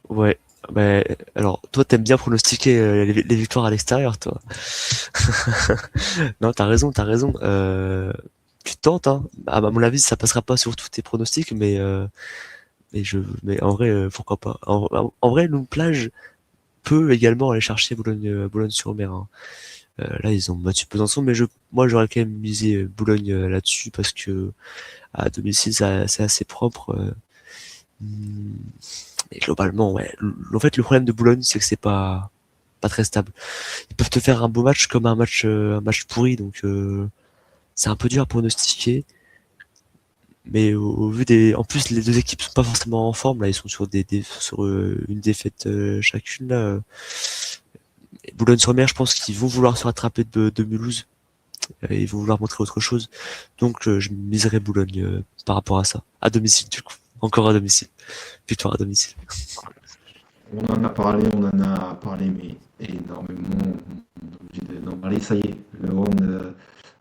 Ouais. Bah, alors, toi, t'aimes bien pronostiquer les victoires à l'extérieur, toi. Non, t'as raison, t'as raison. Tu tentes, hein. À mon avis, ça passera pas sur tous tes pronostics, mais en vrai, pourquoi pas. En vrai, Lune Plage peut également aller chercher Boulogne-sur-Mer, hein. Là, ils ont battu Besançon, mais moi, j'aurais quand même misé Boulogne là-dessus parce que à domicile, c'est assez propre. Hmm, Et globalement, ouais. En fait, le problème de Boulogne, c'est que c'est pas très stable. Ils peuvent te faire un beau match comme un match pourri, donc c'est un peu dur à pronostiquer. Mais au vu en plus les deux équipes sont pas forcément en forme là, ils sont sur sur une défaite chacune là. Et Boulogne-sur-Mer, je pense qu'ils vont vouloir se rattraper de Mulhouse, ils vont vouloir montrer autre chose. Donc je miserais Boulogne par rapport à ça, à domicile du coup, encore à domicile, victoire à domicile. On en a parlé, mais énormément. On est obligé d'en parler. Ça y est, le round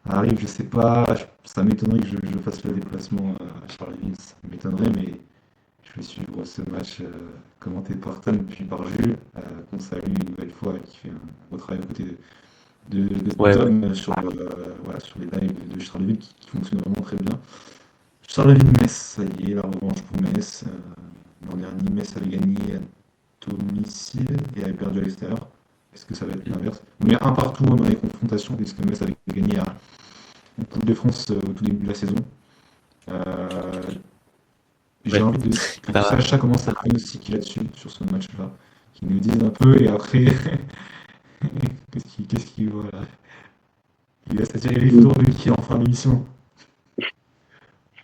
arrive. Je sais pas, ça m'étonnerait que je fasse le déplacement à Charleville. Ça m'étonnerait, mais je vais suivre ce match commenté par Tom puis par Jules, qu'on salue une nouvelle fois, qui fait un beau travail à côté de Ouais, ouais. Tom voilà, sur les lives de Charleville qui fonctionnent vraiment très bien. Charleville-Metz, ça y est, la revanche pour Metz. L'an dernier, Metz avait gagné à domicile et avait perdu à l'extérieur. Est-ce que ça va être l'inverse? Il y a un partout dans les confrontations, puisque Metz avait gagné en Coupe de France au tout début de la saison. Euh, j'ai Ouais. envie que Bah, Sacha commence à pronostiquer là-dessus, sur ce match-là, qu'il nous dise un peu, et après, qu'est-ce qu'il voit là? Il va s'attirer les foudres de qui en fin d'émission?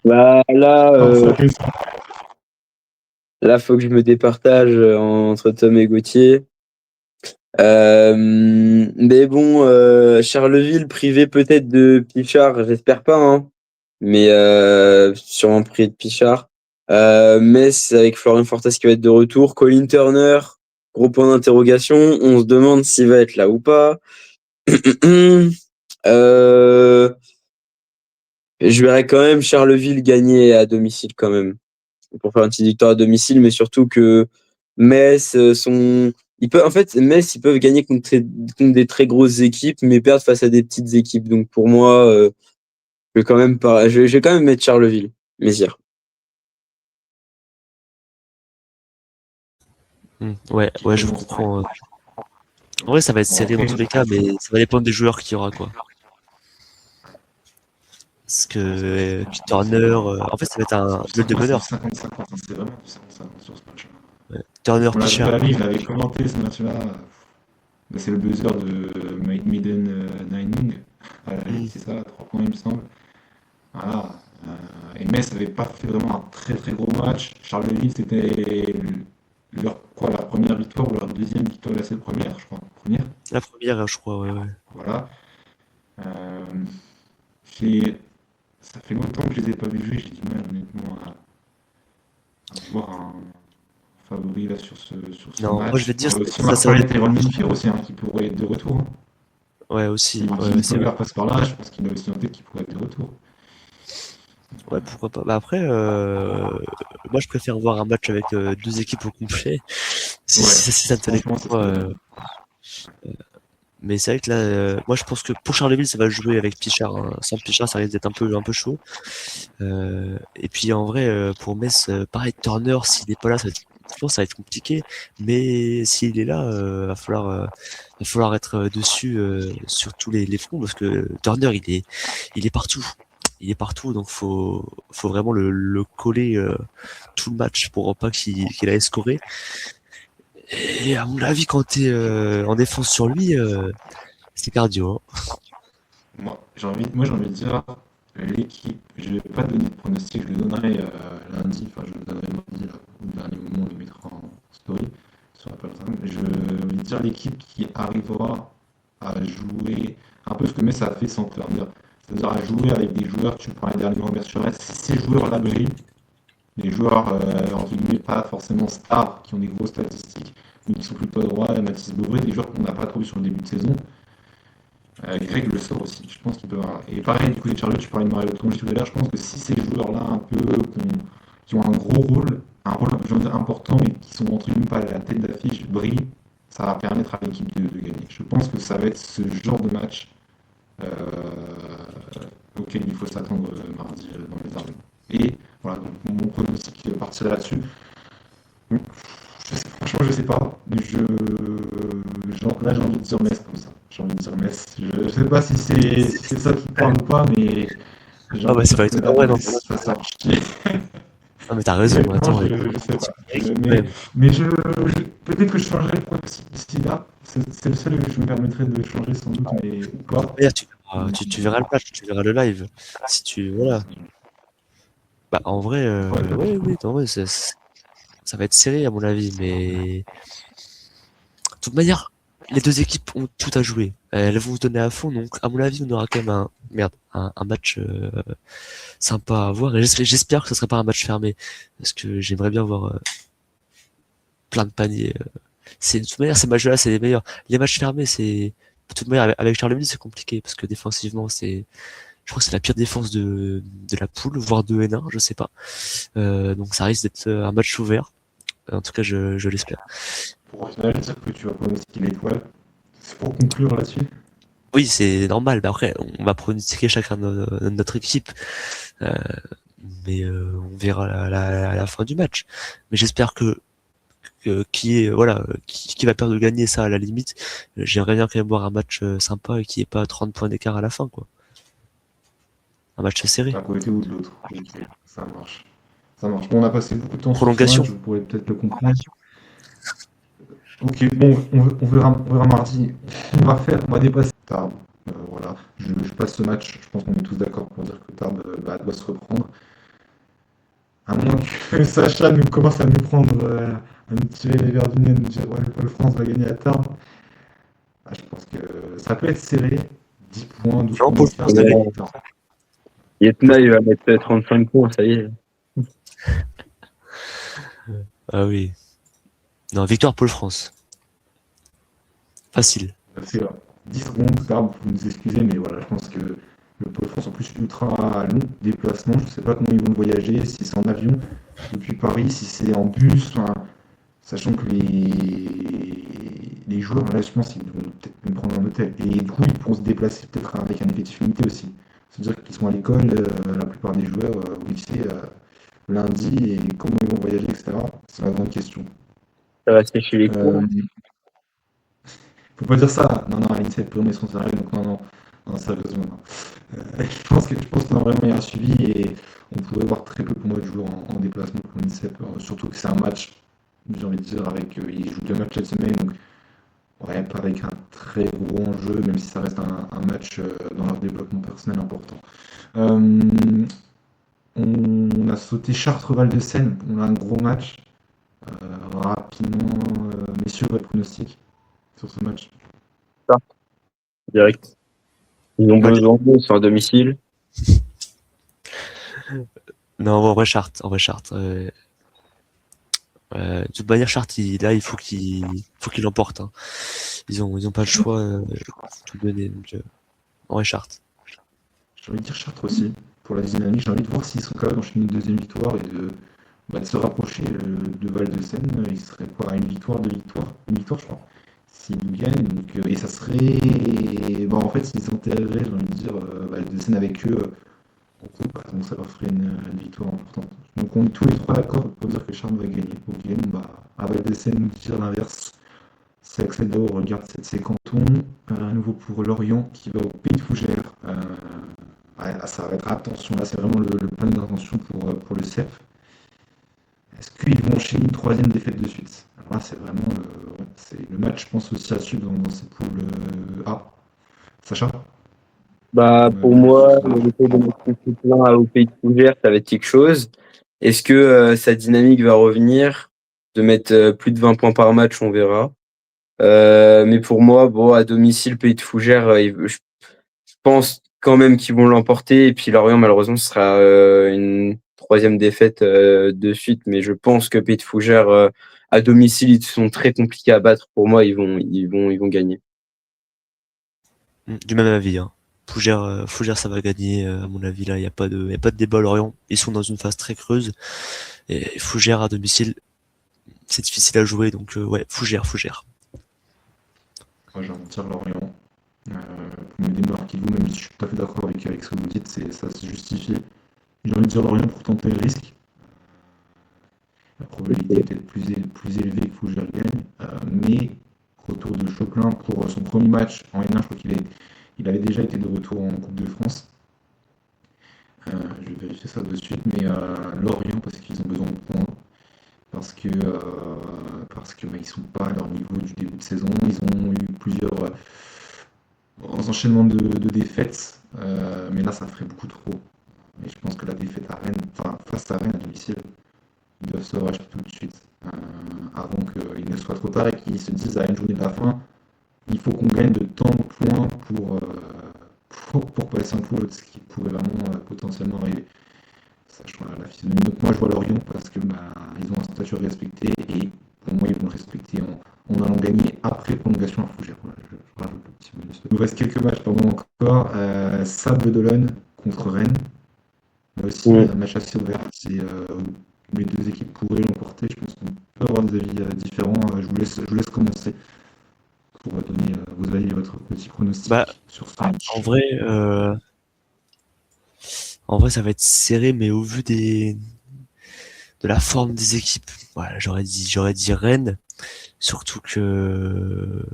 Bah, Non, c'est la question. là, faut que je me départage entre Tom et Gauthier. Mais bon, Charleville privé peut-être de Pichard, j'espère pas, hein. Mais sûrement privé de Pichard. Metz avec Florian Fortas qui va être de retour. Colin Turner, gros point d'interrogation. On se demande s'il va être là ou pas. euh, je verrais quand même Charleville gagner à domicile quand même. Pour faire une petite victoire à domicile, mais surtout que Metz en fait, Metz, ils peuvent gagner contre des très grosses équipes, mais perdre face à des petites équipes. Donc pour moi, je vais quand même mettre Charleville, Mézières. ouais, Qui ouais, je commence. comprends. En vrai, ça va être Bon, serré dans après, tous les cas, mais ça va dépendre des joueurs qu'il y aura, quoi. Parce que puis Turner, en fait, ça va être un duel de moi, c'est meneur. du 50-50, hein, c'est vraiment du 50-50 sur ce match-là. Ouais. Turner, On l'a Pichard. pas vu, je l'avais commenté ce match-là. Mais c'est le buzzer de Mike Maiden Nining. Voilà, Hmm. c'est ça, 3 points, il me semble. Voilà. Et Metz n'avait pas fait vraiment un très très gros match. Charleville, c'était leur première victoire ou leur deuxième victoire, là c'est la première, je crois. Première, La première, je crois, ouais. voilà. Euh, j'ai- Ça fait longtemps que je les ai pas vus jouer, j'ai du mal honnêtement à voir un favori là sur ce Non, moi je vais match. te dire, Aussi ça va Marc-Paul être. et Tyrone Minfield aussi, hein, qui pourrait être de retour, hein. Ouais, Si aussi, Martin ouais, c'est vrai. Nicolas passe par là, je pense qu'il a aussi en tête qu'il pourrait être de retour. Ouais, pourquoi pas. Bah après, moi je préfère voir un match avec deux équipes au complet, Ouais, si ça ne tenait franchement, que ça moi. serait. Mais c'est vrai que là, moi je pense que pour Charleville, ça va jouer avec Pichard, hein. Sans Pichard, ça risque d'être un peu chaud. Et puis en vrai, pour Metz, pareil, Turner, s'il n'est pas là, je pense que ça va être compliqué. Mais s'il est là, va falloir être dessus sur tous les fronts parce que Turner, il est partout. Il est partout, donc faut vraiment le coller tout le match pour pas qu'il aille scorer. Et à mon avis, quand t'es en défense sur lui, c'est cardio, hein. Moi, j'ai envie de dire l'équipe. Je vais pas donner de pronostic, je le donnerai lundi, enfin, je le donnerai mardi, là, au dernier moment, on le mettra en story sur Apple Time. Je vais dire l'équipe qui arrivera à jouer un peu ce que Metz a fait sans Turner. C'est-à-dire à jouer avec des joueurs, tu parlais dernièrement Robert Suarez, si ces joueurs-là brillent, des joueurs, entre guillemets, pas forcément stars, qui ont des grosses statistiques, mais qui sont plutôt droits, Mathis Beauvais, des joueurs qu'on n'a pas trop vu sur le début de saison. Greg le sort aussi, je pense qu'il peut avoir. Et pareil, du côté de Charlotte, tu parlais de Mario Tronji tout à l'heure, je pense que si ces joueurs-là, un peu, qui ont un rôle je veux dire, important, mais qui sont entre guillemets pas à la tête d'affiche, brillent, ça va permettre à l'équipe de gagner. Je pense que ça va être ce genre de match euh, auquel il faut s'attendre mardi dans les arènes. Et voilà, donc mon pronostic partirait là-dessus. Franchement, je sais pas. Là, j'ai envie de dire Metz comme ça. J'ai envie de dire Metz. Je sais pas si c'est ça qui parle ou pas, mais j'ai Ah envie bah de c'est dire pas que étonnant, ouais, non. Metz va s'arracher. Ah mais t'as raison, Honnêtement, attends, je sais pas. quand Mais, même. mais peut-être que je changerai le pronostic là. C'est le seul que je me permettrais de changer sans doute, mais ou pas. D'ailleurs, tu verras le match, tu verras le live. Si tu, voilà. Bah en vrai, Ouais, ouais, oui, en vrai, ça va être serré à mon avis, mais de toute manière, les deux équipes ont tout à jouer. Elles vont se donner à fond, donc à mon avis, on aura quand même un match sympa à voir. Et j'espère que ce sera pas un match fermé, parce que j'aimerais bien voir plein de paniers. De toute manière, ces matchs-là, c'est les meilleurs. Les matchs fermés, de toute manière, avec Charleville, c'est compliqué, parce que défensivement, je crois que c'est la pire défense de la poule, voire de N1, je sais pas. Donc ça risque d'être un match ouvert. En tout cas, je l'espère. pour au final dire que tu vas pronostiquer l'étoile. C'est pour conclure là-dessus. Oui, c'est normal. Mais après, on va pronostiquer chacun notre équipe. Euh, mais on verra à la fin du match. Mais j'espère qui va perdre de gagner ça à la limite. J'aimerais bien quand même voir un match sympa et qui ait pas 30 points d'écart à la fin, quoi. Un match serré. D'un côté ou de l'autre. Ok, ça marche. Ça marche. Bon, on a passé beaucoup de temps sur ce Prolongation. match, vous pourrez peut-être le comprendre. Ok, bon, on verra mardi. On va dépasser Tarbes. Voilà, je passe ce match. Je pense qu'on est tous d'accord pour dire que Tarbes doit se reprendre. À moins que Sacha commence à nous prendre, à nous tirer les verres du nez, à nous dire ouais, le Pôle France va gagner à Tarbes. Ah, je pense que ça peut être serré. 10 points, 12 Non, points Pôle d'écart, France ça va va gagner. être tard. Yetna, il va mettre 35 points, ça y est. Ah oui. Non, victoire Pôle France. Facile. C'est 10 secondes, Tarbes, vous nous excusez, mais voilà, je pense que le Pôle France en plus ultra long déplacement, je ne sais pas comment ils vont voyager, si c'est en avion depuis Paris, si c'est en bus, enfin, sachant que les joueurs, là, je pense qu'ils vont peut-être même prendre un hôtel. Et du coup, ils pourront se déplacer peut-être avec un effectif limité aussi. C'est-à-dire qu'ils sont à l'école, la plupart des joueurs au lycée, lundi, et comment ils vont voyager, etc. C'est la grande question. Ça va sécher les cours. Faut pas dire ça. Non, non, l'INSEP peut son salarié, donc non, sérieusement. Non. Je pense qu'on a vraiment un suivi et on pourrait voir très peu pour moi de joueurs en déplacement pour l'INSEP. Surtout que c'est un match, j'ai envie de dire, ils jouent 2 matchs cette semaine, donc ouais, pas avec un très gros enjeu, même si ça reste un match dans leur développement personnel important. Euh, On a sauté Chartres-Val de Seine. On a un gros match. Rapidement, messieurs, votre pronostic sur ce match? Direct. Ils ont Ouais. besoin d'eux, c'est à domicile. Non, en vrai, Chartres. De toute manière, Chartres, là, il faut qu'il l'emporte. Hein. Ils ont pas le choix de tout donner. Donc, en vrai, Chartres. J'ai envie de dire Chartres aussi, pour la dynamique. J'ai envie de voir s'ils sont capables d'enchaîner une deuxième victoire et de se rapprocher de Val de Seine. Il serait quoi? Une victoire, deux victoires? Une victoire, je crois. S'ils gagnent, donc, et ça serait. Bon, en fait, s'ils s'intégraient, j'ai envie de dire, Val de Seine avec eux, en groupe, donc ça leur ferait une victoire importante. Donc on est tous les trois d'accord pour dire que Chartres va gagner. Ok, bon, bah, à Val de Seine nous dire l'inverse. C'est Axel Dao regarde ces cantons. À nouveau pour Lorient qui va au Pays de Fougères. Ça va être attention, là c'est vraiment le point d'intention pour le CEF. Est-ce qu'ils vont enchaîner une troisième défaite de suite? Alors là c'est vraiment c'est le match, je pense aussi à suivre dans ces poules A. Sacha? Pour moi, le fait de mettre tout plein au Pays de Fougères, ça va être quelque chose. Est-ce que sa dynamique va revenir? De mettre plus de 20 points par match, on verra. Mais pour moi, bon, à domicile, Pays de Fougères, je pense quand même qu'ils vont l'emporter. Et puis Lorient, malheureusement, ce sera une troisième défaite de suite. Mais je pense que Pays de Fougères, à domicile, ils sont très compliqués à battre. Pour moi, ils vont gagner. Du même avis. Hein. Fougères, ça va gagner. À mon avis, là, il y a pas de débat. Lorient, ils sont dans une phase très creuse. Et Fougères à domicile, c'est difficile à jouer. Donc, ouais, Fougères. Moi j'ai envie de dire Lorient. Pour me démarquer de vous, même si je suis tout à fait d'accord avec ce que vous dites, ça se justifie. J'ai envie de dire Lorient pour tenter le risque. La probabilité est peut-être plus élevée que Fougères gagne. Mais retour de Chopin pour son premier match en N1, je crois qu'il avait déjà été de retour en Coupe de France. Je vais vérifier ça de suite, mais Lorient parce qu'ils ont besoin de points, parce que ils sont pas à leur niveau du début de saison. Ils ont eu plusieurs enchaînements de défaites, mais là ça ferait beaucoup trop. Et je pense que la défaite à Rennes, enfin face à Rennes à domicile, ils doivent se racheter tout de suite avant qu'il ne soit trop tard et qu'ils se disent à une journée de la fin, il faut qu'on gagne de tant de points pour passer en poule, ce qui pourrait vraiment potentiellement arriver. Sachant la physionomie. Donc moi je vois Lorient parce que ils ont un statut à respecter et pour moi ils vont le respecter en allant gagner après prolongation à Fougères. Voilà, je rajoute le petit bonus. Il nous reste quelques matchs pardon, encore. Sable d'Olonne contre Rennes. Là aussi un match assez ouvert. C'est les deux équipes pourraient l'emporter. Je pense qu'on peut avoir des avis différents. Je vous laisse commencer pour donner vos avis et votre petit pronostic sur ce match. En vrai, ça va être serré, mais au vu de la forme des équipes, voilà, j'aurais dit Rennes, surtout que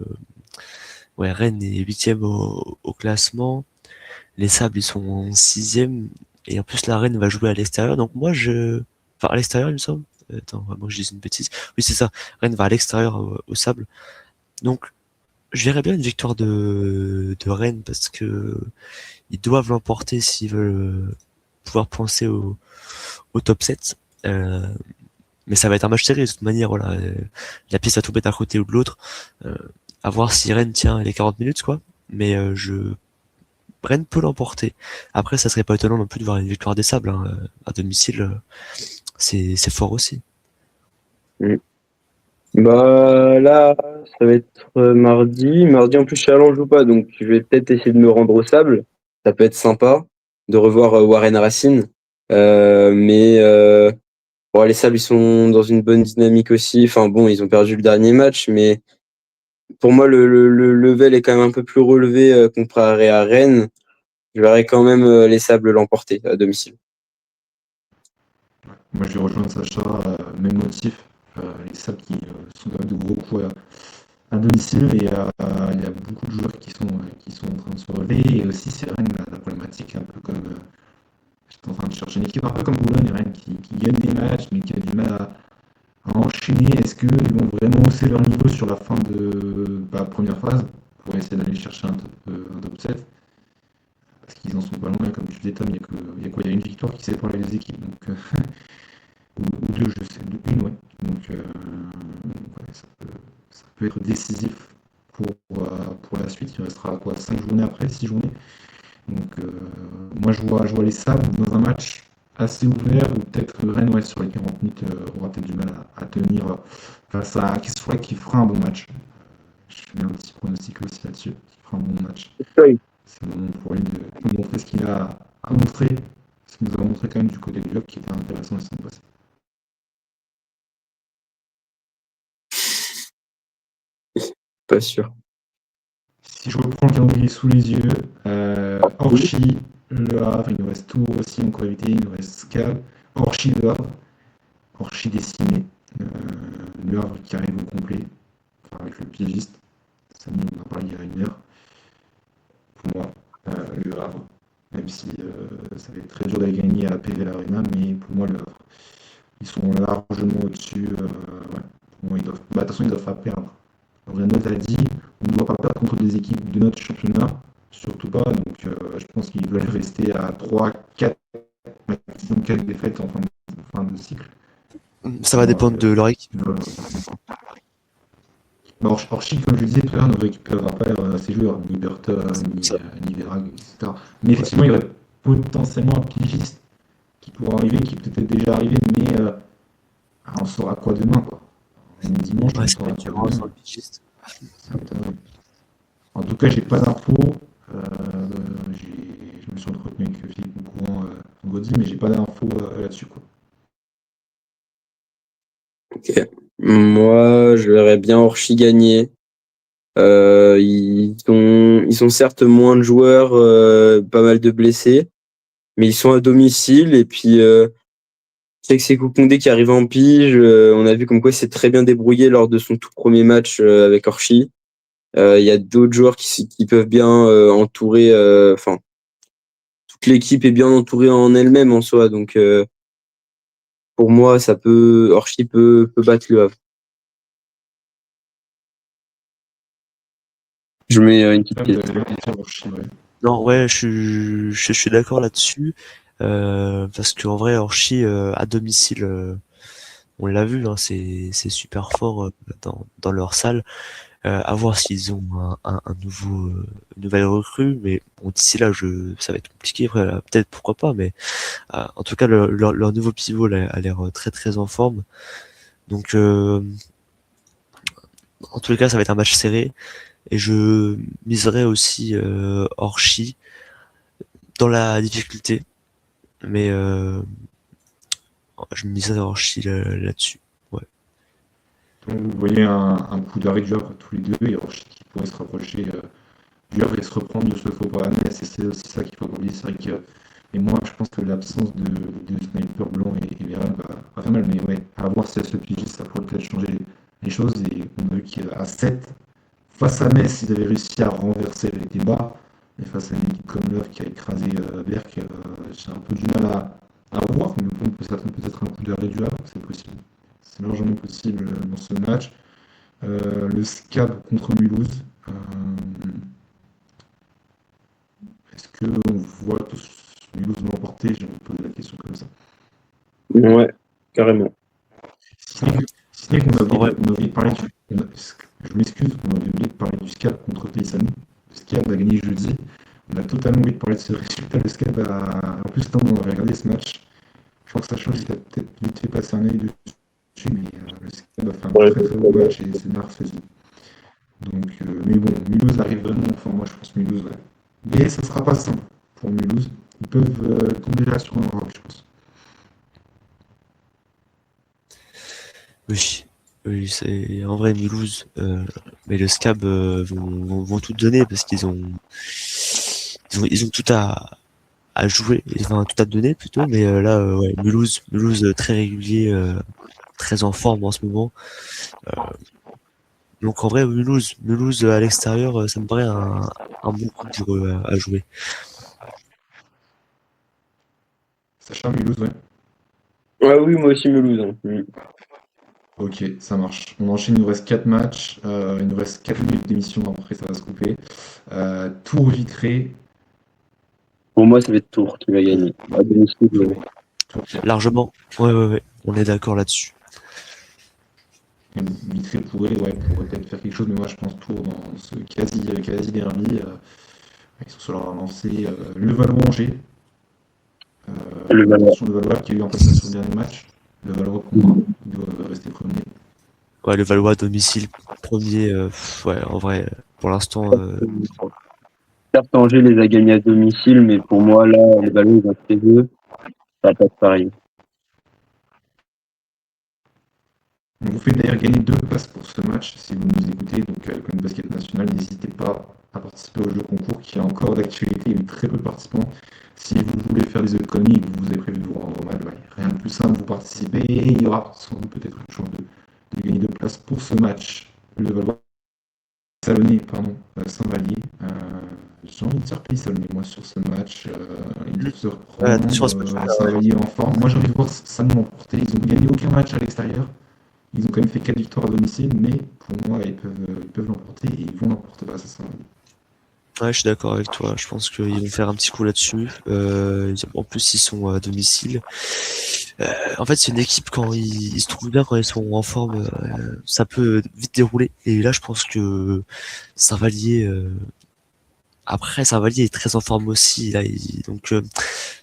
Rennes est 8e au classement, les Sables ils sont en 6e, et en plus la Rennes va jouer à l'extérieur, donc à l'extérieur il me semble. Attends, moi je dis une bêtise. Oui c'est ça, Rennes va à l'extérieur au Sable, donc je verrais bien une victoire de Rennes parce que ils doivent l'emporter s'ils veulent pouvoir penser au top 7. Mais ça va être un match serré de toute manière. Voilà, la pièce va tomber d'un côté ou de l'autre. À voir si Rennes tient les 40 minutes, quoi. Mais Rennes peut l'emporter. Après, ça serait pas étonnant non plus de voir une victoire des Sables hein. À domicile. C'est fort aussi. Là, ça va être mardi. Mardi, en plus, Challenge joue pas, donc je vais peut-être essayer de me rendre au Sable. Ça peut être sympa de revoir Warren Racine. Les Sables, ils sont dans une bonne dynamique aussi. Enfin bon, ils ont perdu le dernier match, mais pour moi, le level est quand même un peu plus relevé comparé à Rennes. Je verrai quand même les Sables l'emporter à domicile. Moi, je vais rejoindre Sacha, même motif. Les Sables qui sont quand même de gros coups à domicile et il y a beaucoup de joueurs qui sont en train de se relever. Et aussi, c'est Rennes, la problématique, un peu comme. J'étais en train de chercher une équipe un peu comme Boulogne, Rennes, qui gagne des matchs, mais qui a du mal à enchaîner. Est-ce qu'ils vont vraiment hausser leur niveau sur la fin de la première phase pour essayer d'aller chercher un top 7? Parce qu'ils ils en sont pas loin. Et comme tu disais, Tom, il y a quoi? Il y a une victoire qui sépare les deux équipes. Donc, ou deux, je sais. Une, ouais. Donc, ouais, ça peut être décisif pour la suite. Il restera quoi? 5 journées après, 6 journées. Donc, moi, je vois les Sables dans un match assez ouvert, ou peut-être que Rennes, ouais, sur les 40 minutes, aura peut-être du mal à tenir face à qui fera un bon match. Je mets un petit pronostic aussi là-dessus, qui fera un bon match. Oui. C'est le moment pour lui de montrer ce qu'il a à montrer, ce qu'il nous a montré quand même du côté du club, qui était intéressant la semaine passée. Pas sûr. Si je reprends le calendrier sous les yeux, Orchi, Le Havre, il nous reste Tours aussi, encore évité, il nous reste Scab, Orchi, Le Havre, Orchi décimé, Le Havre qui arrive au complet, enfin, avec le pigiste, ça on en a parlé il y a une heure, pour moi, Le Havre, même si ça va être très dur d'aller gagner à PV l'Arena, mais pour moi, Le Havre, ils sont largement au-dessus, ouais, pour moi, de toute façon, ils doivent pas perdre. Renaud a dit, on ne doit pas perdre contre des équipes de notre championnat, surtout pas, donc je pense qu'ils veulent rester à 3, 4, maximum 4 défaites en fin de cycle. Ça va dépendre de leur équipe. Orchi, comme je disais tout à l'heure, ne récupérera pas ses joueurs, ni Burton, ni Verag, etc. Mais effectivement, il y aurait potentiellement un pigiste qui pourrait arriver, qui peut être déjà arrivé, mais on saura quoi demain, quoi. Dimanche, Ouais, on ça va saura être quoi dur, demain. sur le pigiste. Ça m'étonnerait. En tout cas, j'ai pas d'infos. Je me suis entretenu avec Philippe Moncouran vendredi, mais j'ai pas d'infos là-dessus, quoi. Ok. Moi, je verrais bien Orchi gagner. Ils sont certes moins de joueurs, pas mal de blessés, mais ils sont à domicile. Et puis, je sais que c'est Koukondé qui arrive en pige. On a vu comme quoi il s'est très bien débrouillé lors de son tout premier match avec Orchi. Il y a d'autres joueurs qui peuvent bien entourer. Enfin, toute l'équipe est bien entourée en elle-même en soi. Donc, pour moi, Orchi peut battre Le Havre. Je mets une petite pièce. Non, ouais, je suis d'accord là-dessus. Parce qu'en vrai, Orchi, à domicile, on l'a vu, hein, c'est super fort dans leur salle. À voir s'ils ont un nouveau, une nouvelle recrue, mais bon, d'ici là, ça va être compliqué. Après, peut-être pourquoi pas, mais en tout cas, leur nouveau pivot là, a l'air très très en forme. Donc, en tous les cas, ça va être un match serré. Et je miserais aussi Orchi dans la difficulté, mais je miserais Orchi là-dessus. Ouais. Donc, vous voyez un coup d'arrêt du Havre tous les deux, et Orchi qui pourrait se rapprocher du Havre et se reprendre de ce faux pas. Mais c'est aussi ça qu'il faut pas oublier. C'est vrai que, et moi, je pense que l'absence de sniper blanc et Verlag va faire mal, mais ouais, à voir si à ce pige, ça pourrait peut-être changer les choses. Et on a vu qu'à 7, face à Metz, ils avaient réussi à renverser les débats. Mais face à une équipe comme l'œuvre qui a écrasé Berck, j'ai un peu du mal à voir. Mais bon, on peut s'attendre peut-être un coup d'arrêt du Havre, c'est possible. C'est largement possible dans ce match. Le SCAB contre Mulhouse. Est-ce qu'on voit tous Mulhouse l'emporter? J'ai envie de poser la question comme ça. Ouais, carrément. Si ce n'est qu'on a Ouais. oublié de parler je m'excuse, on a oublié de parler du SCAB contre Paysanne. Le SCAB a gagné jeudi. On a totalement oublié de parler de ce résultat. Le SCAB a. En plus, on avait regardé ce match. Je pense que ça change, il a peut-être vite fait passer un œil dessus, mais le SCAB a fait un très très beau match et c'est mercredi. Donc, mais bon, Mulhouse arrive vraiment en forme. Moi, je pense Mulhouse, ouais. Mais ça sera pas simple pour Mulhouse. Ils peuvent tomber là sur un rock, je pense. Oui, oui, c'est en vrai Mulhouse, mais le Scab vont tout donner parce qu'ils ont tout à jouer, enfin tout à donner plutôt, mais là ouais, Mulhouse très régulier, très en forme en ce moment. Donc en vrai Mulhouse à l'extérieur, ça me paraît un bon coup pour eux à jouer. Sacha Mulhouse, ouais. Ah oui, moi aussi Mulhouse. Hein. Ok, ça marche. On enchaîne, il nous reste 4 matchs. Il nous reste 4 minutes d'émission, après ça va se couper. Tours Vitré. Pour moi, ça va être Tours qui va gagner. À domicile, Largement. Ouais. On est d'accord là-dessus. Vitré pourrait peut-être faire quelque chose, mais moi je pense Tours dans ce quasi derby. Ils sont sur leur lancée. Levallois-Angers. le Valois. Attention, le Valois qui a eu un passage sur le dernier match. Le Valois pour moi, il doit rester premier. Ouais, le Valois à domicile, premier. Ouais, en vrai, pour l'instant, Certes, Angers les a gagnés à domicile, mais pour moi, là, les Valois, ils ont fait deux. Ça passe pareil. On vous fait d'ailleurs gagner 2 places pour ce match si vous nous écoutez. Donc, comme basket national, n'hésitez pas à participer au jeu concours qui est encore d'actualité. Il y a eu très peu de participants. Si vous voulez faire des économies et que vous avez prévu de vous rendre au match, rien de plus simple, vous participez et il y aura sans doute peut-être une chance de gagner 2 places pour ce match. Le Valois Salonné, pardon, Saint-Vallier. J'ai envie de dire Pays Salonné, moi, sur ce match. Ils doivent se ouais, attention à ce reprendre match-là. Saint-Vallier en forme. Moi, j'ai envie de voir Salon l'emporter. Ils n'ont gagné aucun match à l'extérieur. Ils ont quand même fait 4 victoires à domicile, mais pour moi, ils peuvent l'emporter et ils vont l'emporter face à Saint-Vallier. Ouais, je suis d'accord avec toi. Je pense qu'ils vont faire un petit coup là-dessus. En plus, ils sont à domicile. En fait, c'est une équipe quand ils se trouvent bien, quand ils sont en forme, ça peut vite dérouler. Et là, je pense que Saint-Vallier, après, Saint-Vallier est très en forme aussi. Là, donc,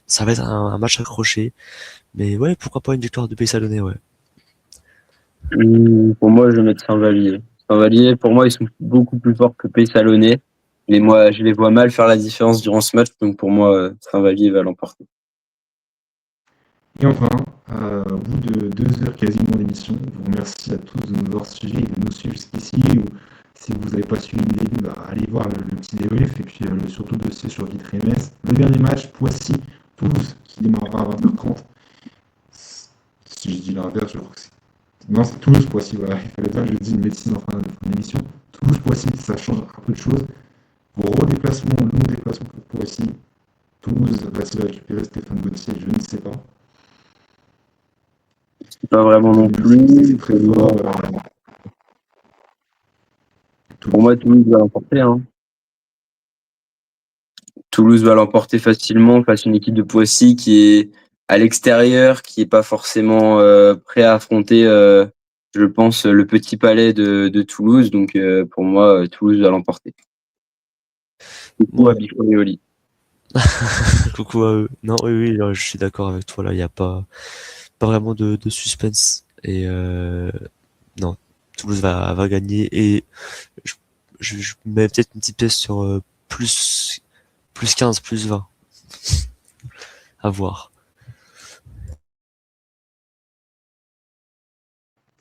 ça va être un match accroché. Mais ouais, pourquoi pas une victoire de Pays Salonné, ouais. Pour moi, je vais mettre Saint-Vallier. Saint-Vallier, pour moi, ils sont beaucoup plus forts que Pays Salonné. Mais moi, je les vois mal faire la différence durant ce match. Donc pour moi, Saint-Vallier va l'emporter. Et enfin, au bout de 2 heures quasiment d'émission, je vous remercie à tous de nous avoir suivis et de nous suivre jusqu'ici. Ou si vous n'avez pas suivi le début, allez voir le petit débrief et puis surtout le dossier sur Vitré MS. Le dernier match, Poissy-Toulouse, qui démarrera à 20h30. Si je dis l'inverse, je crois que c'est. Non, c'est Toulouse-Poissy, voilà. Il fallait dire que je dis une médecine en fin d'émission. Toulouse-Poissy, ça change un peu de choses. Gros déplacement, long déplacement pour Poissy. Toulouse va-t-il récupérer Stéphane Gauthier? Je ne sais pas. Pas vraiment non plus. C'est très fort. Pour moi, Toulouse va l'emporter. Hein. Toulouse va l'emporter facilement face à une équipe de Poissy qui est à l'extérieur, qui n'est pas forcément prêt à affronter, je pense, le petit palais de Toulouse. Donc pour moi, Toulouse va l'emporter. Coucou à Bicorioli. Coucou à eux. Non, oui, là, je suis d'accord avec toi. Là, il n'y a pas vraiment de suspense. Et non, Toulouse va gagner. Et je mets peut-être une petite pièce sur plus 15, plus 20. À voir.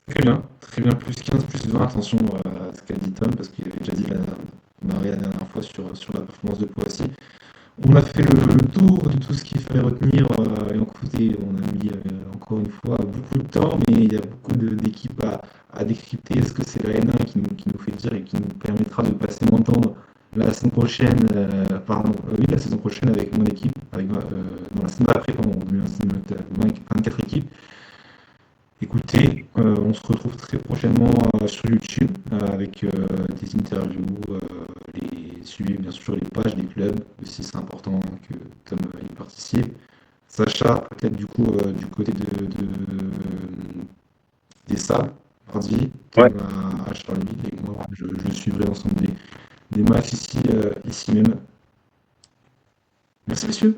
Très bien, plus 15, plus 20, attention à ce qu'a dit Tom, parce qu'il avait déjà dit la dernière fois sur la performance de Poissy. On a fait le tour de tout ce qu'il fallait retenir, et écoutez, on a mis encore une fois beaucoup de temps, mais il y a beaucoup d'équipes à décrypter. Est-ce que c'est la N1 qui nous fait dire et qui nous permettra de passer m'entendre la saison prochaine, la saison prochaine avec mon équipe, dans la saison d'après, pardon, en 2024 équipes. Écoutez, on se retrouve très prochainement sur YouTube avec des interviews, suivez bien sûr les pages des clubs, aussi c'est important que Tom y participe. Sacha, peut-être du coup du côté des Sables, mardi, Tom à Charleville, et moi je suivrai l'ensemble des matchs ici même. Merci messieurs.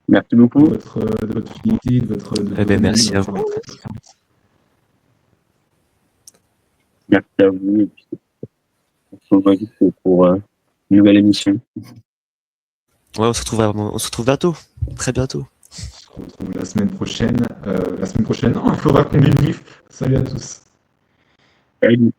Merci beaucoup. De votre fidélité, de votre merci à vous. Merci à vous. Et puis, on se revoit vite pour une nouvelle émission. Ouais, on se retrouve bientôt. Très bientôt. On se retrouve la semaine prochaine. Non, il faudra qu'on débriefe. Salut à tous. Salut.